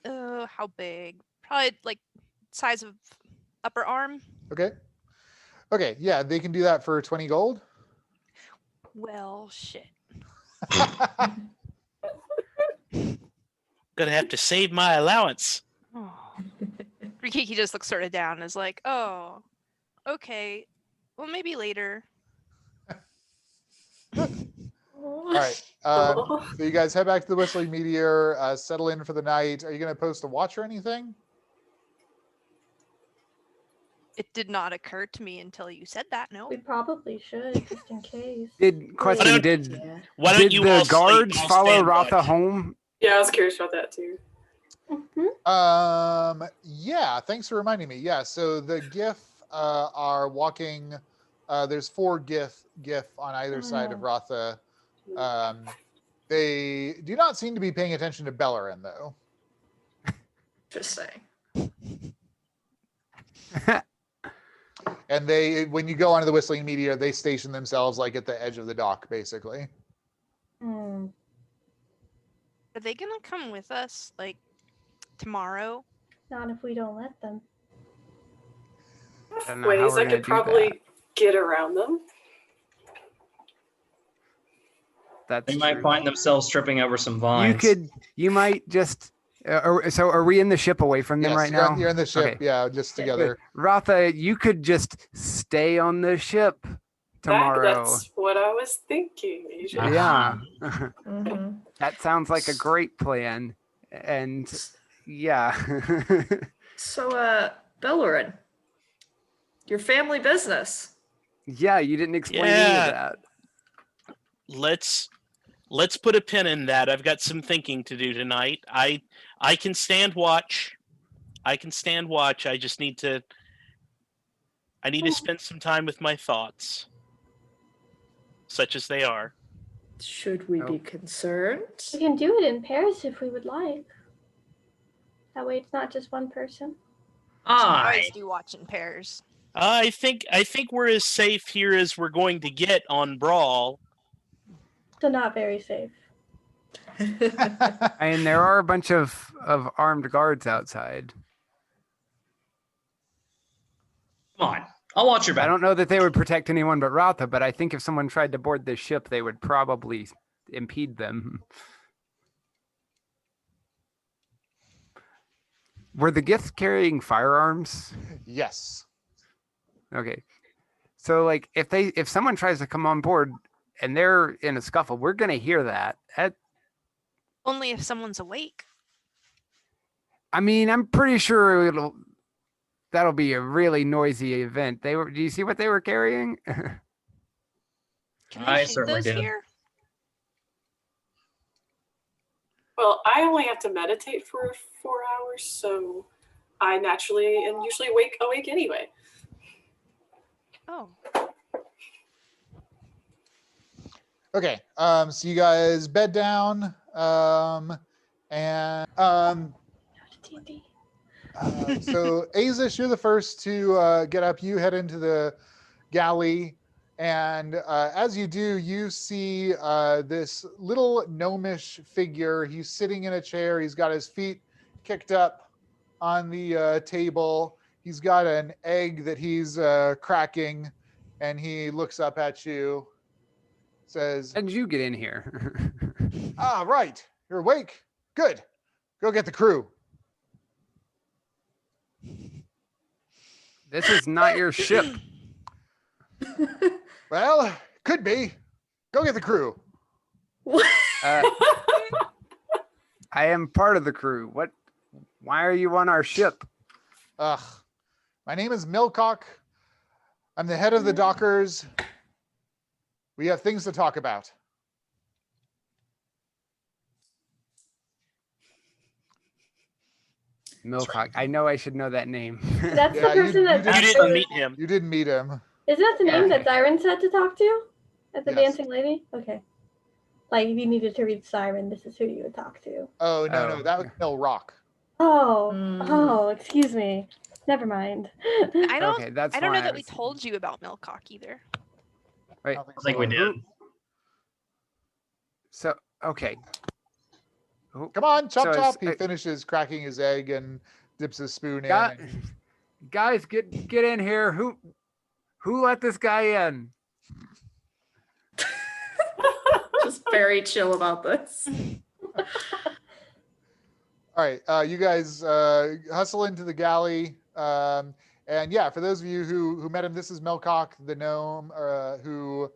how big? Probably like size of upper arm. Okay. Okay. Yeah, they can do that for 20 gold. Well, shit. Gonna have to save my allowance. Oh. Rikiki just looks sort of down and is like, oh, okay. Well, maybe later. All right. So you guys head back to the Whistling Meteor, settle in for the night. Are you going to post a watch or anything? It did not occur to me until you said that. No. We probably should, just in case. Why Did don't you the all sleep? guards I'll follow stand Ratha watch. home? Yeah, I was curious about that too. Yeah, thanks for reminding me. Yeah, so the GIF are walking. There's 4 GIF on either side of Ratha. They do not seem to be paying attention to Belloryn, though. Interesting. And when you go onto the Whistling Meteor, they station themselves like at the edge of the dock, basically. Hmm. Are they gonna come with us, like, tomorrow? Not if we don't let them. don't know how Ways we're I gonna could do probably get around them. That's They might true. find themselves tripping over some vines. You might just. So are we in the ship away from them Yes, right you're now? you're in the ship, Okay. yeah, just together. Ratha, you could just stay on the ship tomorrow. That's what I was thinking. Asia. Yeah. Mm-hmm. That sounds like a great plan. And yeah. So, Belloryn, your family business. Yeah, you didn't explain any Yeah. of that. Let's put a pin in that. I've got some thinking to do tonight. I can stand watch. I just need to spend some time with my thoughts, such as they are. Should we be Nope. concerned? We can do it in pairs if we would like. That way it's not just one person. I Always do watch in pairs. I think we're as safe here as we're going to get on Brawl. So not very safe. I mean, there are a bunch of armed guards outside. come on. I'll watch your I back. don't know that they would protect anyone but Ratha, but I think if someone tried to board this ship, they would probably impede them. Were the gifts carrying firearms? Yes. Okay. So like if someone tries to come on board and they're in a scuffle, we're gonna hear that. Only if someone's awake. I mean, I'm pretty sure that'll be a really noisy event. Do you see what they were carrying? Can I we shoot certainly those did. here? Well, I only have to meditate for 4 hours, so I naturally and usually awake anyway. Oh. Okay. So you guys bed down, and D&D. so Aezsh, you're the first to get up. You head into the galley, and as you do, you see this little gnomish figure. He's sitting in a chair. He's got his feet kicked up on the table. He's got an egg that he's cracking, and he looks up at you, says, How did you get in here? "Ah, right. You're awake. Good. Go get the crew." This is not your ship. Well, could be. Go get the crew. Uh, I am part of the crew. Why are you on our ship? Ugh. My name is Milcock. I'm the head of the Dockers. We have things to talk about. Milcock. I know I should know that name. That's Yeah, the person that You didn't meet him. You didn't meet him. Isn't that the name Yeah. that Zyrun said to talk to? At the Yes. dancing lady? Okay. Like if you needed to reach Zyrun, this is who you would talk to. Oh, no, Oh. no, that was Mill Rock. Oh, Mm. excuse me. Never mind. I don't. Okay, that's I don't know why that we was- told you about Milcock either. Wait, I I think we did. so okay. Come on, chop So chop. it's- He finishes cracking his egg and dips his spoon in. Guys, and- guys, get in here. Who let this guy in? Just very chill about this. All right, you guys hustle into the galley. And yeah, for those of you who met him, this is Milcock, the gnome, who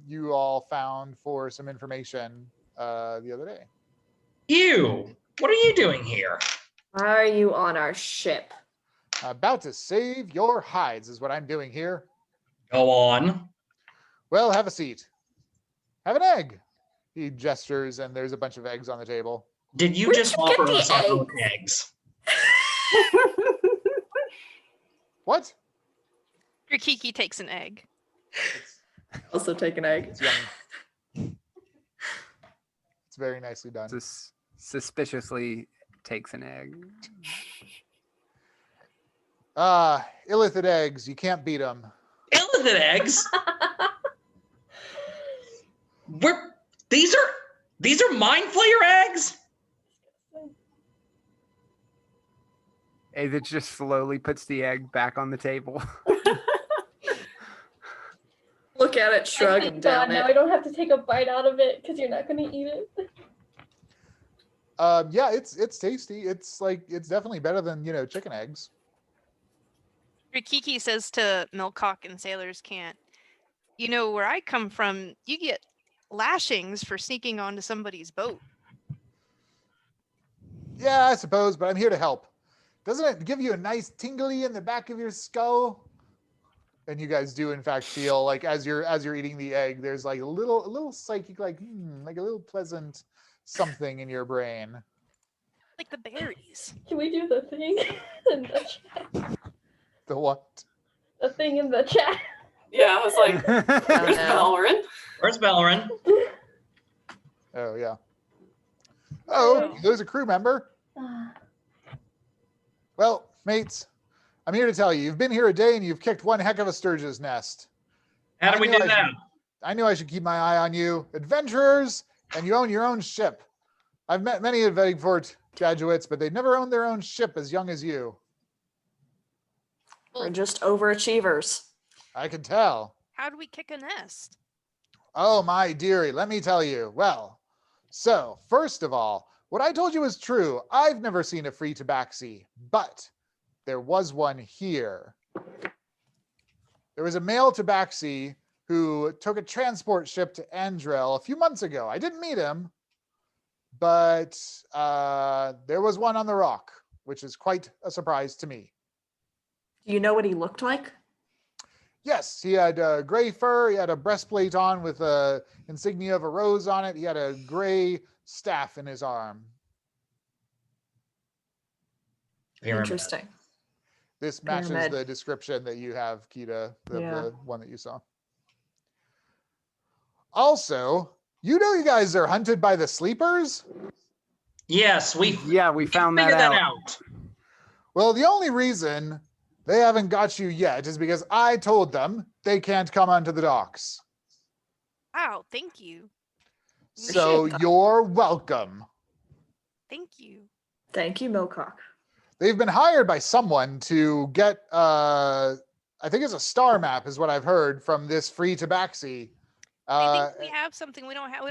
you all found for some information the other day. You, what are you doing here? Why are you on our ship? About to save your hides is what I'm doing here. Go on. Well, have a seat. Have an egg. He gestures, and there's a bunch of eggs on the table. Did you Where'd just you get offer the us our own eggs? What? Grikiki takes an egg. Also take an egg. It's yummy. It's very nicely done. Suspiciously takes an egg. Illithid eggs. You can't beat them. Illithid eggs? These are mind flayer eggs? Aezsh just slowly puts the egg back on the table. Look at it, shrug, Thank and God, down now it. I don't have to take a bite out of it because you're not going to eat it. Yeah, it's tasty. It's definitely better than chicken eggs. Grikiki says to Milcock and Sailors Can't, you know, where I come from, you get lashings for sneaking onto somebody's boat. Yeah, I suppose, but I'm here to help. Doesn't it give you a nice tingly in the back of your skull? And you guys do in fact feel like as you're eating the egg, there's like a little psychic like a little pleasant something in your brain. Like the berries. Can we do the thing in the chat? The what? The thing in the chat. Yeah, I was like, where's Belloryn? Where's Belloryn? Oh yeah. Oh, there's a crew member. Well, mates, I'm here to tell you, you've been here a day and you've kicked one heck of a sturgeon's nest. How did we do that? I knew I should keep my eye on you. Adventurers, and you own your own ship. I've met many of Veggfort graduates, but they never owned their own ship as young as you. We're just overachievers. I can tell. How do we kick a nest? Oh, my dearie, let me tell you. Well, so first of all, what I told you is true. I've never seen a free tabaxi, but there was one here. There was a male tabaxi who took a transport ship to Andrel a few months ago. I didn't meet him, but there was one on the rock, which is quite a surprise to me. Do you know what he looked like? Yes, he had gray fur. He had a breastplate on with a insignia of a rose on it. He had a gray staff in his arm. Interesting. This matches Pyramid. the description that you have, Kida, the one that you saw. Also, you know you guys are hunted by the sleepers? Yes, we found figured that that out. out. Well, the only reason they haven't got you yet is because I told them they can't come onto the docks. Wow, thank you. So you're welcome. Thank you. Thank you, Milcock. They've been hired by someone to get, I think it's a star map is what I've heard from this free tabaxi. I think we have something. We don't have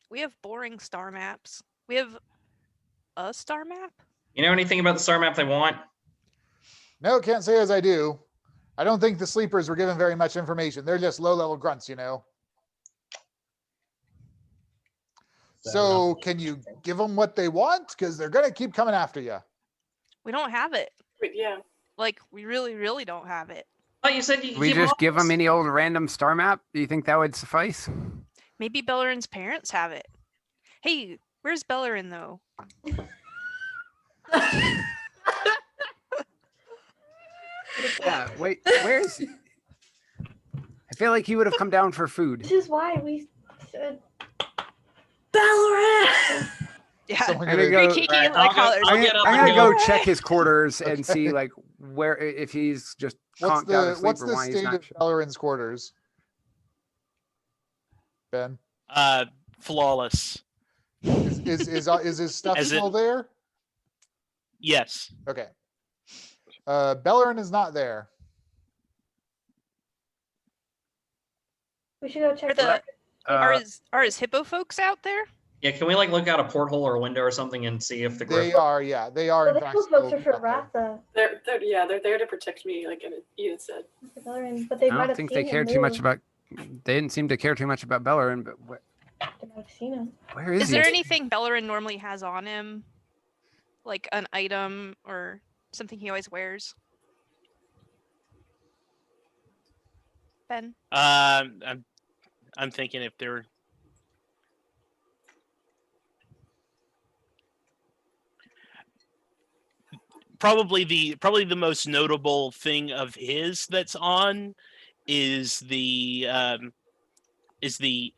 we have boring star maps. We have a star map? You know anything about the star map they want? No, can't say as I do. I don't think the sleepers were given very much information. They're just low-level grunts, you know. So can you give them what they want? Because they're going to keep coming after you. We don't have it. Wait, yeah. Like, we really, really don't have it. Oh, you said you We just give them any old random star map? Do you think that would suffice? Maybe Belloryn's parents have it. Hey, where's Belloryn, though? Yeah, wait, where is he? I feel like he would have come down for food. This is why we said Belloryn! Yeah, Someone I'm gonna gonna- go- Grikiki Alright, and like hollers. I'll get up I'm and gonna go. go check his quarters and see like where if he's just What's conked out of the sleep what's or the why he's state not. of Belloryn's quarters? Ben, Flawless. is his stuff As still in- there? Yes. Okay. Belloryn is not there. we should go check the- Are Uh, his hippo folks out there? Yeah, can we like look out a porthole or a window or something and see if the They griff? are, yeah, they are. So In the fact, cool folks still are for out there. Ratha. They're there to protect me, like Enid said. Belloryn, but they I might don't have think seen they him cared too much move. about. They didn't seem to care too much about Belloryn, but They might have seen him. where is Is he? there anything Belloryn normally has on him? Like an item or something he always wears? Ben? I'm thinking if there. Probably the most notable thing of his that's on is the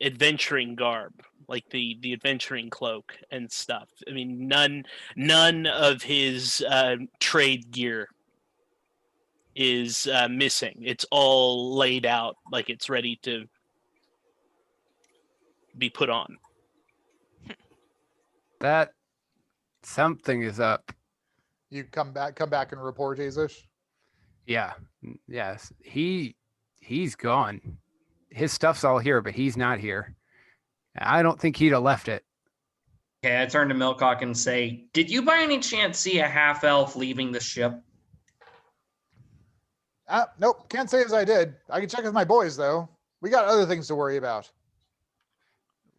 adventuring garb, like the adventuring cloak and stuff. I mean, none of his trade gear is missing. It's all laid out like it's ready to be put on. That something is up. You come back and report, Aezsh. Yeah. Yes. He's gone. His stuff's all here, but he's not here. I don't think he'd have left it. Okay, I turn to Milcock and say, "Did you by any chance see a half elf leaving the ship?" Nope, can't say as I did. I can check with my boys though. We got other things to worry about.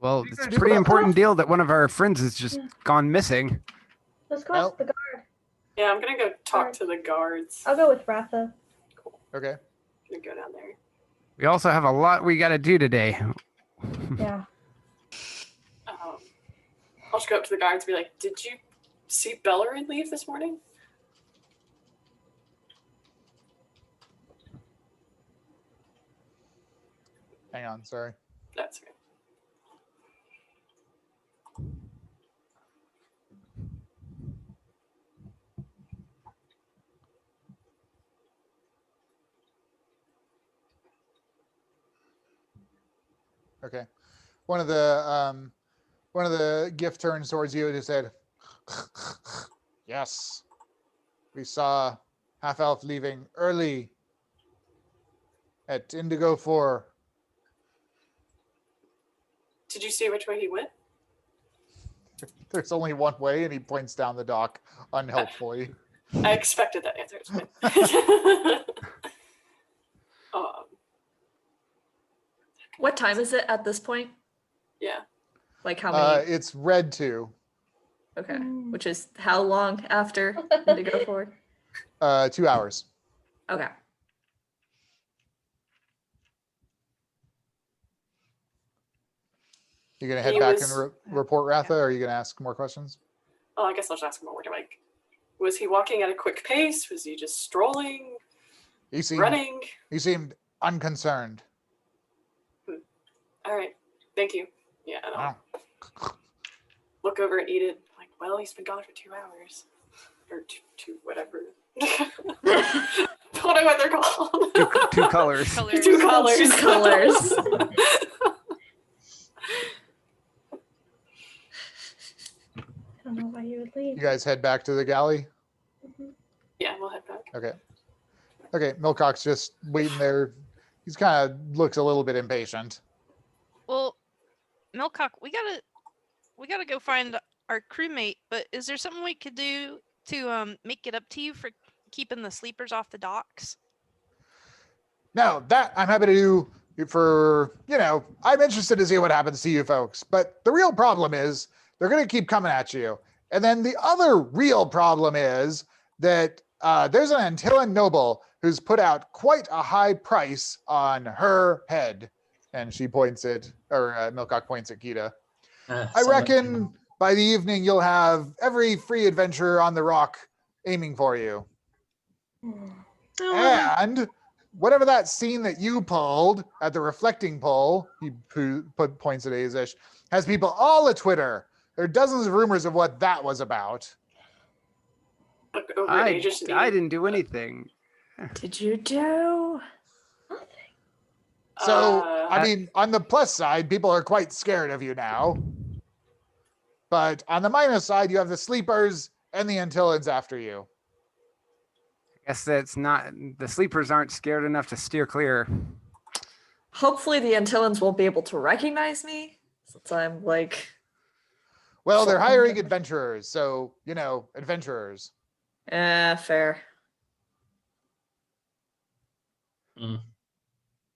Well, What are you it's gonna a do pretty about important that? deal that one of our friends has just gone missing. Let's go Well- ask the guard. Yeah, I'm gonna go talk Alright. to the guards. I'll go with Ratha. Okay. I'm gonna go down there. We also have a lot we got to do today. Yeah. I'll just go up to the guards and be like, "Did you see Belloryn leave this morning?" Hang on, sorry. That's right. Okay. One of the gift turns towards you and just said, "Yes, we saw half elf leaving early at Indigo 4. Did you see which way he went? There's only one way," and he points down the dock unhelpfully. I expected that answer. It's fine. um, What time is it at this point? yeah. Like how many? It's red 2. Okay. Which is how long after Indigo 4? 2 hours. Okay. You gonna head He back was- and report Ratha, or are you gonna ask more questions? Oh, I guess I'll just ask him more. Like, was he walking at a quick pace? Was he just strolling, He seemed running? he seemed unconcerned. All right. Thank you. Yeah. And I'll Wow. look over at Enid. Like, well, he's been gone for 2 hours. Or two whatever. I don't know what they're called. Two colors. Colors. Two colors. Two colors. I don't know why you would leave. You guys head back to the galley. Yeah, we'll head back. Okay. Okay. Milcock's just waiting there. He's kind of looks a little bit impatient. Well, Milcock, we gotta go find our crewmate. But is there something we could do to make it up to you for keeping the sleepers off the docks? No, that I'm happy to do for, I'm interested to see what happens to you folks. But the real problem is they're going to keep coming at you. And then the other real problem is that there's an Antillan noble who's put out quite a high price on her head. And she points at, or Milcock points at Kida. I reckon by the evening you'll have every free adventurer on the rock aiming for you. And whatever that scene that you pulled at the reflecting pole, he points at Aezsh, has people all at Twitter. There are dozens of rumors of what that was about. I didn't do anything. Did you do? So, I mean, on the plus side, people are quite scared of you now. But on the minus side, you have the sleepers and the Antillans after you. I guess that's not, the sleepers aren't scared enough to steer clear. Hopefully the Antillans won't be able to recognize me, since I'm like... Well, they're hiring adventurers, so, you know, adventurers. Fair.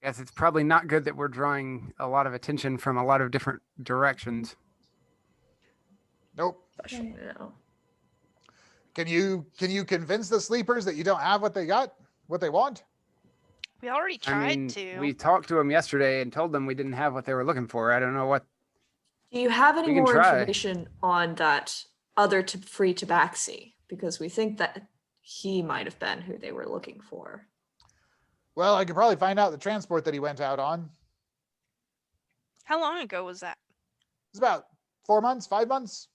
Guess it's probably not good that we're drawing a lot of attention from a lot of different directions. Nope. Especially now. Can you convince the sleepers that you don't have what they got, what they want? We already tried to. We talked to them yesterday and told them we didn't have what they were looking for. I don't know what. Do you have any We can more try. information on that other free tabaxi? Because we think that he might have been who they were looking for. Well, I could probably find out the transport that he went out on. How long ago was that? It's about 4 months, 5 months.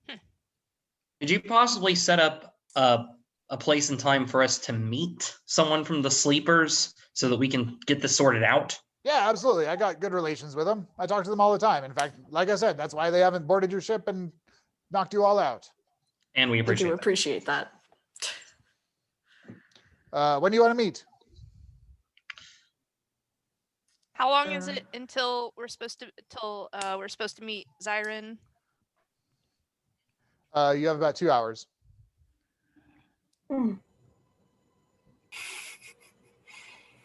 Could you possibly set up a place and time for us to meet someone from the sleepers so that we can get this sorted out? Yeah, absolutely. I got good relations with them. I talk to them all the time. In fact, like I said, that's why they haven't boarded your ship and knocked you all out. And we appreciate I do that. appreciate that. When do you want to meet? How long is it until we're supposed to meet Zyrun? You have about 2 hours.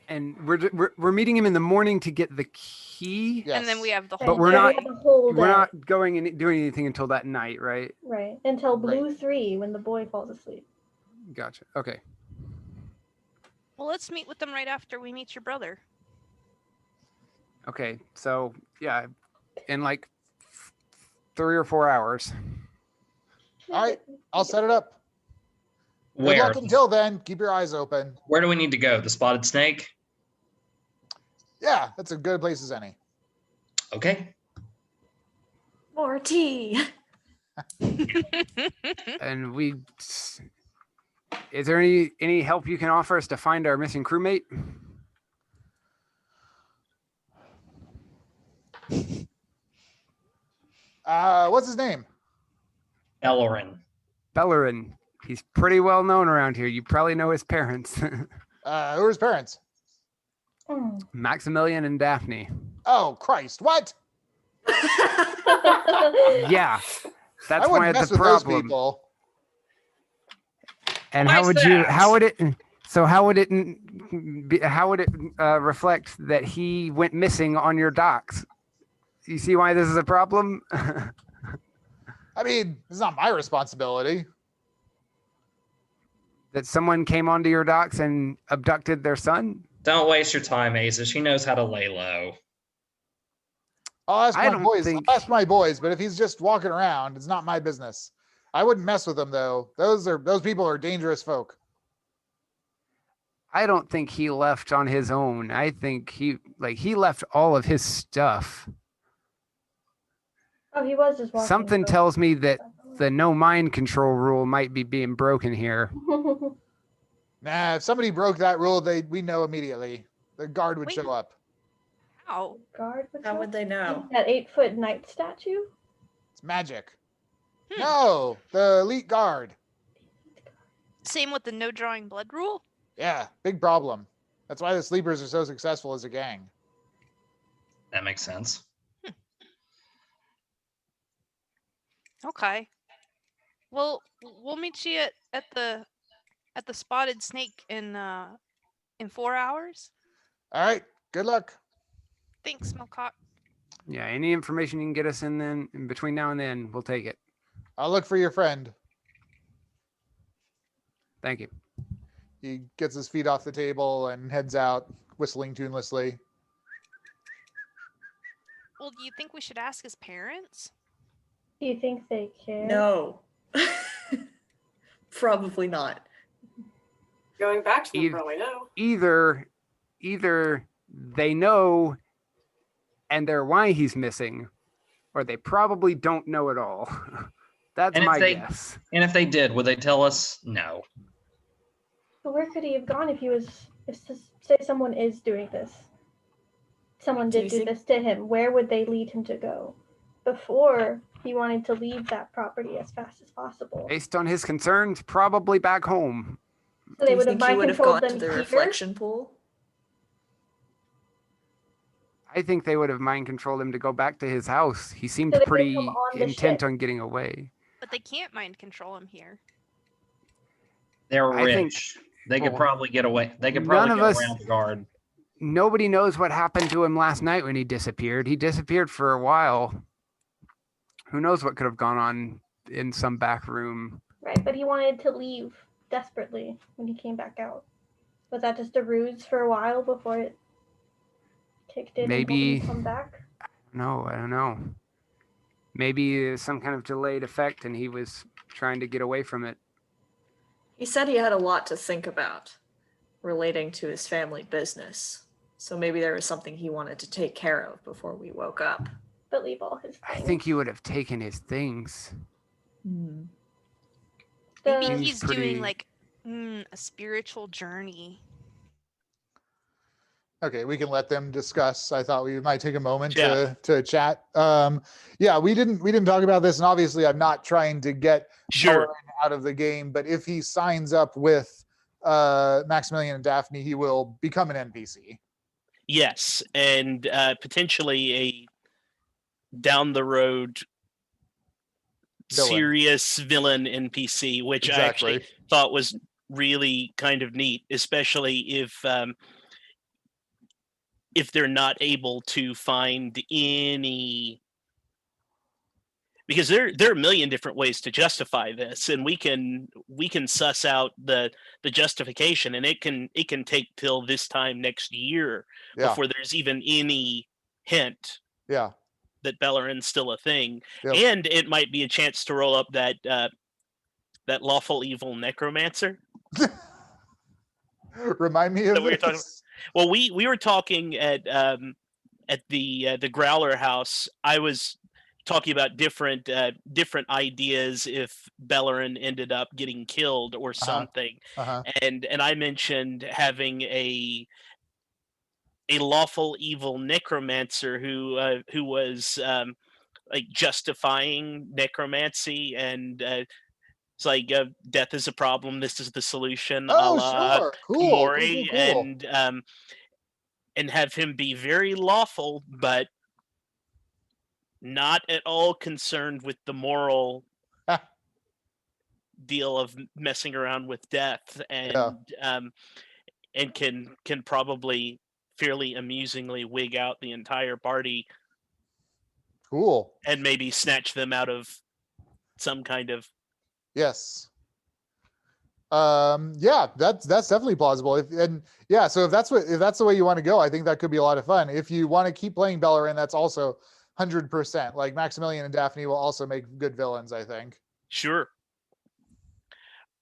And we're meeting him in the morning to get the key. Yes. And then we have the whole But we're day. not- We have a whole We're day. not going and doing anything until that night, right? Right. Until blue Right. 3 when the boy falls asleep. Gotcha. Okay. Well, let's meet with them right after we meet your brother. Okay. So yeah, in like 3 or 4 hours. All right, I'll set it up. Good Where? luck until then. Keep your eyes open. Where do we need to go? The Spotted Snake? Yeah, that's as good a place as any. Okay. More tea. And is there any help you can offer us to find our missing crewmate? What's his name? Belloryn. Belloryn. He's pretty well known around here. You probably know his parents. Who are his parents? Maximilian and Daphne. Oh, Christ. What? Yeah. That's I why wouldn't it's mess a with those problem. people. And Why how is would that? how would it reflect that he went missing on your docks? You see why this is a problem? I mean, it's not my responsibility. That someone came onto your docks and abducted their son? Don't waste your time, Aezsh. He knows how to lay low. I'll ask I my don't boys. think- I'll ask my boys, but if he's just walking around, it's not my business. I wouldn't mess with them though. Those people are dangerous folk. I don't think he left on his own. I think he left all of his stuff. Oh, he was just walking. Something tells me that the no mind control rule might be being broken here. Nah, if somebody broke that rule, we know immediately. The guard would Wait. show up. Ow. Guard. How would they know? That 8-foot knight statue? It's magic. No, the elite guard. Same with the no drawing blood rule? Yeah, big problem. That's why the sleepers are so successful as a gang. That makes sense. Okay. Well, we'll meet you at the Spotted Snake in 4 hours. All right, good luck. Thanks, Milcock. Yeah, any information you can get us in between now and then, we'll take it. I'll look for your friend. Thank you. He gets his feet off the table and heads out, whistling tunelessly. Well, do you think we should ask his parents? Do you think they care? No. Probably not. Going back to them, probably no. Either they know and they're why he's missing, or they probably don't know at all. That's my guess. And if they did, would they tell us? No. But where could he have gone if he was, say someone is doing this? Someone did do this to him. Where would they lead him to go? Before he wanted to leave that property as fast as possible. Based on his concerns, probably back home. So they would have mind controlled them to the here? reflection pool? I think they would have mind controlled him to go back to his house. He seemed pretty intent on getting away. But they can't mind control him here. They're rich. They could probably get away. They could probably get around the guard. Nobody knows what happened to him last night when he disappeared. He disappeared for a while. Who knows what could have gone on in some back room. Right, but he wanted to leave desperately when he came back out. Was that just a ruse for a while before it kicked in? Maybe. And come back? No, I don't know. Maybe some kind of delayed effect and he was trying to get away from it. He said he had a lot to think about relating to his family business. So maybe there was something he wanted to take care of before we woke up. But leave all his things. I think he would have taken his things. Maybe he's doing like a spiritual journey. Okay, we can let them discuss. I thought we might take a moment to chat. Yeah, we didn't talk about this, and obviously I'm not trying to get Belloryn out of the game, but if he signs up with Maximilian and Daphne, he will become an NPC. Yes, and potentially a down the road serious villain NPC, which I actually thought was really kind of neat, especially if they're not able to find any, because there are a million different ways to justify this, and we can suss out the justification, and it can take till this time next year before there's even any hint that Belloryn's still a thing. And it might be a chance to roll up that lawful evil necromancer. Remind me of this. Well, we were talking at the Growler House. I was talking about different ideas if Belloryn ended up getting killed or something, and I mentioned having a lawful evil necromancer who was like justifying necromancy, and it's like death is a problem, this is the solution. Oh, sure, cool. And have him be very lawful, but not at all concerned with the moral deal of messing around with death, and can probably fairly amusingly wig out the entire party. Cool. And maybe snatch them out of some kind of. Yes. Yeah, that's definitely plausible. So if that's the way you want to go, I think that could be a lot of fun. If you want to keep playing Belloryn, that's also 100%. Like Maximilian and Daphne will also make good villains, I think. Sure.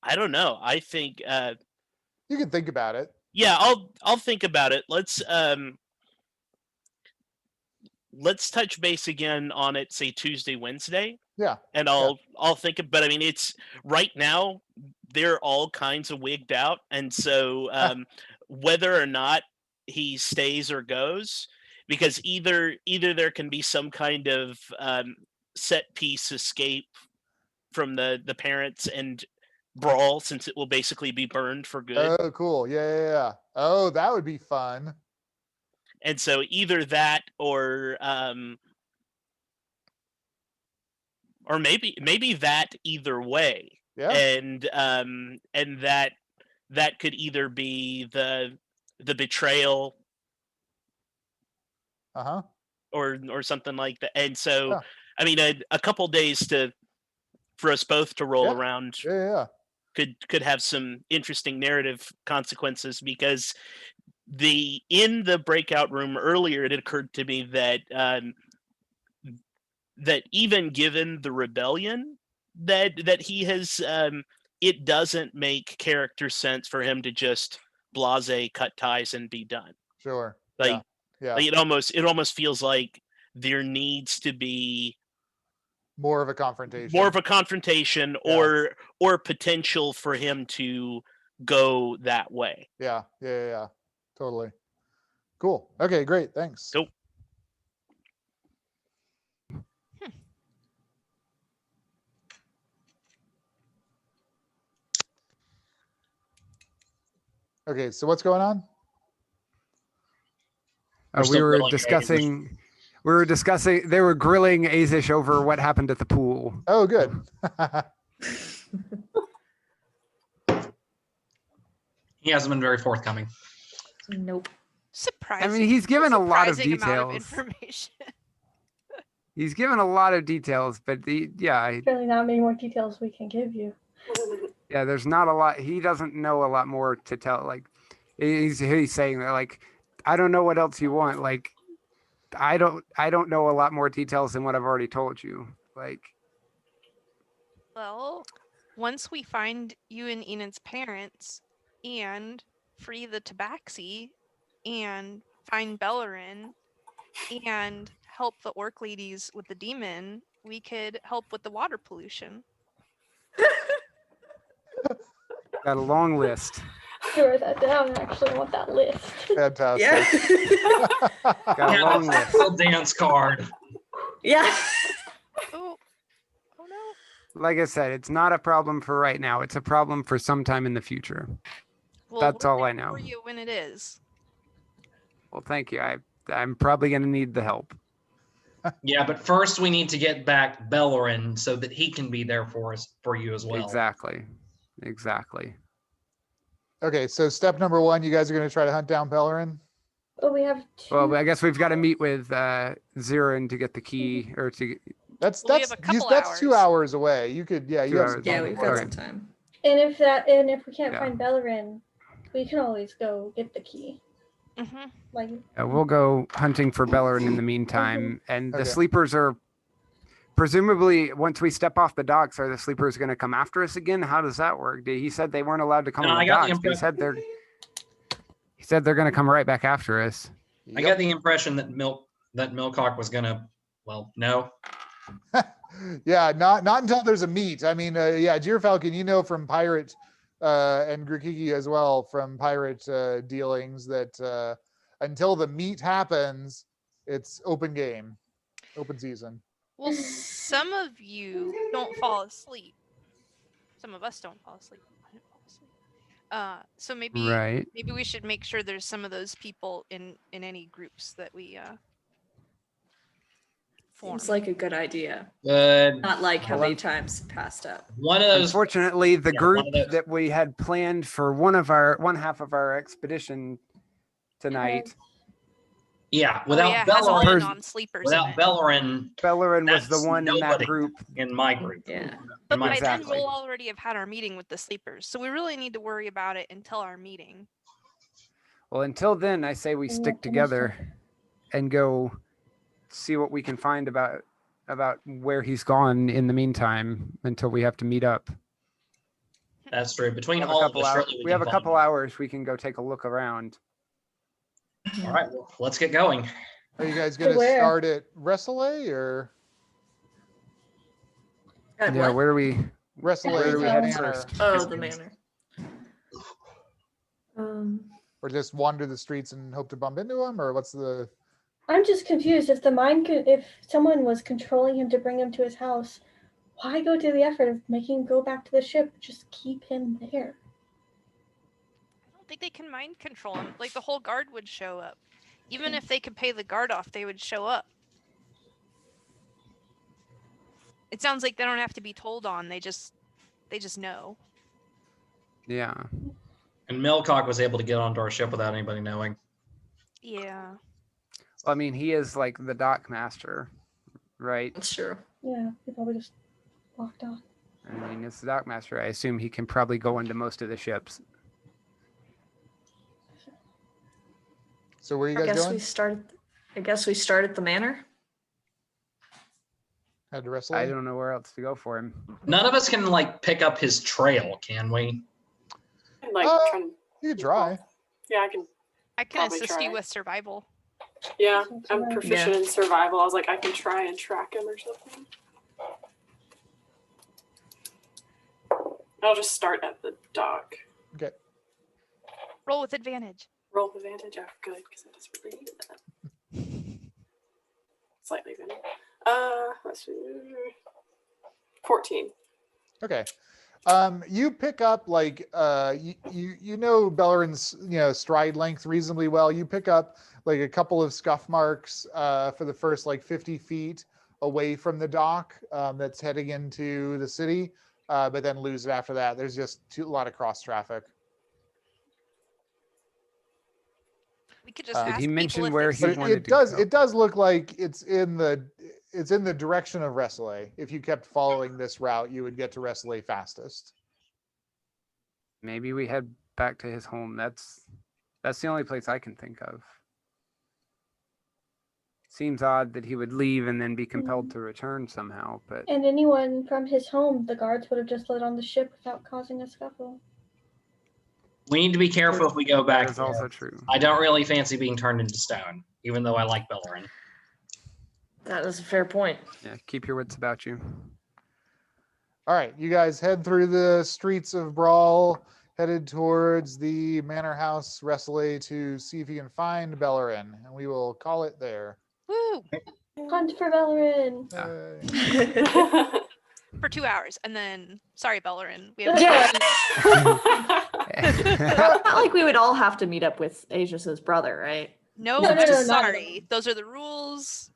I don't know. I think you can think about it. Yeah, I'll think about it. Let's touch base again on it, say Tuesday, Wednesday. Yeah. And I'll think of, but I mean, it's right now they're all kinds of wigged out, and so whether or not he stays or goes, because either there can be some kind of set piece escape from the parents and brawl, since it will basically be burned for good. Oh, cool. Yeah. Oh, that would be fun. And so either that or maybe that either way. Yeah. And that could either be the betrayal or something like that. And so I mean a couple days for us both to roll around. Yeah. could have some interesting narrative consequences, because in the breakout room earlier, it occurred to me that that even given the rebellion that he has, it doesn't make character sense for him to just blase cut ties and be done. Sure. Like, yeah. like it almost feels like there needs to be More of a confrontation. Yeah. or potential for him to go that way. Yeah. Totally. Cool. Okay, great. Thanks. Cool. Okay, so what's going on? We were discussing. They were grilling Aezsh over what happened at the pool. Oh, good. He hasn't been very forthcoming. Nope. Surprising. I mean, he's given a lot of surprising amount of details. information. He's given a lot of details, but Really not many more details we can give you. yeah, there's not a lot. He doesn't know a lot more to tell. Like, he's saying that, like, I don't know what else you want. Like, I don't know a lot more details than what I've already told you. Like, Well, once we find you and Enid's parents and free the Tabaxi and find Belloryn and help the orc ladies with the demon, we could help with the water pollution. got a long list. Write that down. I actually want that list. Fantastic. Yeah. Got a long list. Little dance card. Yeah. Oh no. Like I said, it's not a problem for right now. It's a problem for sometime in the future. Well, That's we're all I there know. for you when it is. Well, thank you. I'm probably going to need the help. Yeah, but first we need to get back Belloryn so that he can be there for you as well. Exactly. Okay, so step number 1, you guys are going to try to hunt down Belloryn? Oh, we have two. Well, I guess we've got to meet with Zyrun to get the key, or to. That's Well, we have a couple that's 2 hours. hours away. You could, you 2 have some hours. Yeah, time we've to got work. some time. And if we can't Yeah. find Belloryn, we can always go get the key. Mm-hmm. Like, We'll go hunting for Belloryn in the meantime, and the Okay. sleepers are presumably, once we step off the docks, are the sleepers going to come after us again? How does that work? He said they weren't allowed to come No, on I the got the docks. But impression- he said they're going to come right back after us. I got the impression that Milcock was gonna, no. Yeah, not until there's a meet. I mean, Deer Falcon, you know from pirate and Grikiki as well from pirate dealings that until the meet happens, it's open game, open season. Well, some of you don't fall asleep. Some of us don't fall asleep. I don't fall asleep. So maybe Right. maybe we should make sure there's some of those people in any groups that we form. Seems like a good idea. Good. Not like how many times passed up. One of those. Unfortunately, the Yeah, group one of those. that we had planned for one half of our expedition tonight, Yeah, Oh, without yeah, it has all Belloryn, the non-sleepers in without it. Belloryn Belloryn was the That's one in that nobody. group. in my group. Yeah. But my- by Exactly. then we'll already have had our meeting with the sleepers, so we really need to worry about it until our meeting. Well, until then, I say we Yeah, stick finish together and go see what we can find about where he's gone in the meantime until we have to meet up. That's true. We Between have a all of couple us, hours. surely We have a can couple find- hours. We can go take a look around. All right, well, let's get going. Are you guys going to where? start at Wrestley or God, Yeah, what? where do we? Wrestley Where do we head Manor, first? Oh, the manor. or just wander the streets and hope to bump into him, or what's the? I'm just confused. If someone was controlling him to bring him to his house, why go to the effort of making him go back to the ship? Just keep him there. I don't think they can mind control him. Like the whole guard would show up. Even if they could pay the guard off, they would show up. It sounds like they don't have to be told on. They just know. Yeah. And Milcock was able to get onto our ship without anybody knowing. Yeah. I mean, he is like the dock master, right? That's true. Yeah, he probably just walked on. I mean, it's the dockmaster. I assume he can probably go into most of the ships. So where are you I guys guess going? we start at the manor. Head to wrestle. I don't know where else to go for him. None of us can like pick up his trail, can we? I'm like trying. You could try. Yeah, I can. I can Probably assist try. you with survival. Yeah, I'm proficient Yeah. in survival. I was like, I can try and track him or something. I'll just start at the dock. Okay. Roll with advantage. Roll with advantage. Oh, good, because I desperately needed that. Slightly advantage. Let's see. 14. Okay. You pick up like you know Belloryn's stride length reasonably well. You pick up like a couple of scuff marks for the first like 50 feet away from the dock that's heading into the city, but then lose it after that. There's just a lot of cross traffic. We could just Did ask he people mention if where they've he But seen wanted it to does go? it does look like it's in the direction of Resselet. If you kept following this route, you would get to Resselet fastest. Maybe we head back to his home. That's the only place I can think of. Seems odd that he would leave and then be compelled to return somehow, but And anyone from his home, the guards would have just let on the ship without causing a scuffle. We need to be careful if we go back. that is there. also true. I don't really fancy being turned into stone, even though I like Belloryn. That is a fair point. Yeah, keep your wits about you. All right, you guys head through the streets of Brawl, headed towards the manor house Resselet to see if you can find Belloryn, and we will call it there. Woo! Hunt for Belloryn. Yay. For 2 hours, and then sorry, Belloryn. We have Yeah. Yeah. Not like we would all have to meet up with Aezsh's brother, right? no. No, I'm not at sorry. all. Those are the rules.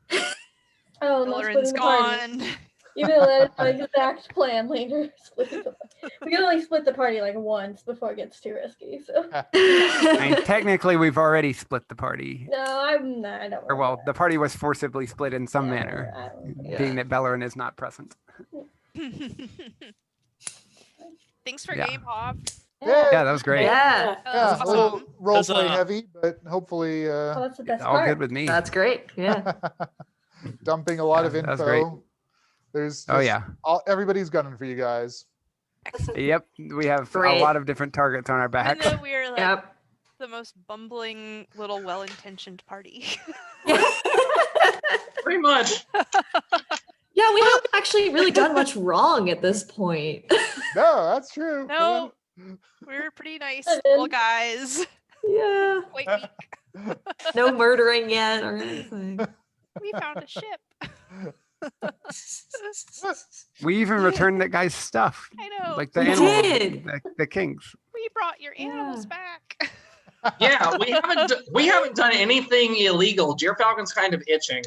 Oh, no, Belloryn's splitting the party. gone. Even though that is my exact plan later. We can only split the party like once before it gets too risky. So I mean, technically, we've already split the party. no, I'm not. I don't. Or well, the party was forcibly split in some Yeah, manner, Yeah. being that Belloryn is not present. Thanks for Yeah. game hop. Yeah, that was great. Yeah, That Yeah, was a little awesome. role play Huzzah. heavy, but hopefully Oh, that's the best All part. good with me. that's great. Yeah. dumping a lot of Yeah, that was info. great. There's Oh just yeah. everybody's gunning for you guys. Excellent. Yep. We have Great. a lot of different targets on our Even back. though we're like Yep. the most bumbling little well-intentioned party. Pretty much. Yeah, we haven't actually really done much wrong at this point. No, that's true. No. We're pretty nice And little then- guys. Yeah. Quite weak. No murdering yet or anything. We found a ship. We even returned that guy's stuff, I know. like the We animals, did. the kings. We brought your animals back. Yeah, we haven't done anything illegal. Falcon's kind of itching.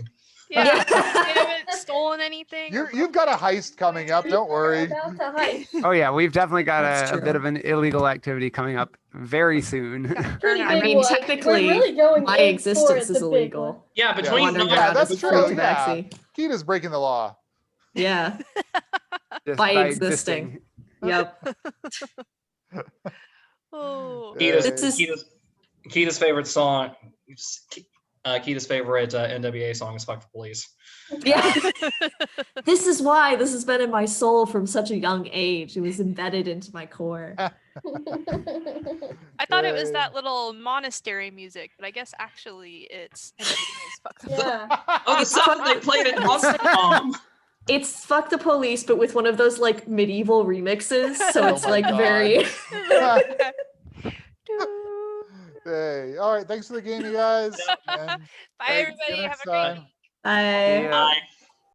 Yeah. Yeah. We haven't stolen anything. or You've got a heist coming up. Don't worry. About to heist. Oh yeah, we've definitely got That's a bit true. of an illegal activity coming up very soon. Pretty I big mean, one. technically, We're really going My in for existence the is big illegal. one. Yeah, between Wandering Yeah, around that's with true, Phil yeah. Tabaxi. Kita's breaking the law. Yeah. Just By existing. Yep. Oh. Yeah. This is Kita's favorite song. Kita's favorite NWA song is "Fuck the Police." Yeah. This is why this has been in my soul from such a young age. It was embedded into my core. I thought it was Yay. that little monastery music, but I guess actually it's fuck the Yeah. Oh, the song they played at Monster Bomb. It's Fuck the Police, but with one of those like medieval remixes. So Oh it's my like God. very Hey, all right. Thanks for the game, you guys. And Bye see you everybody. Have next a great time. week. I Yeah. Bye.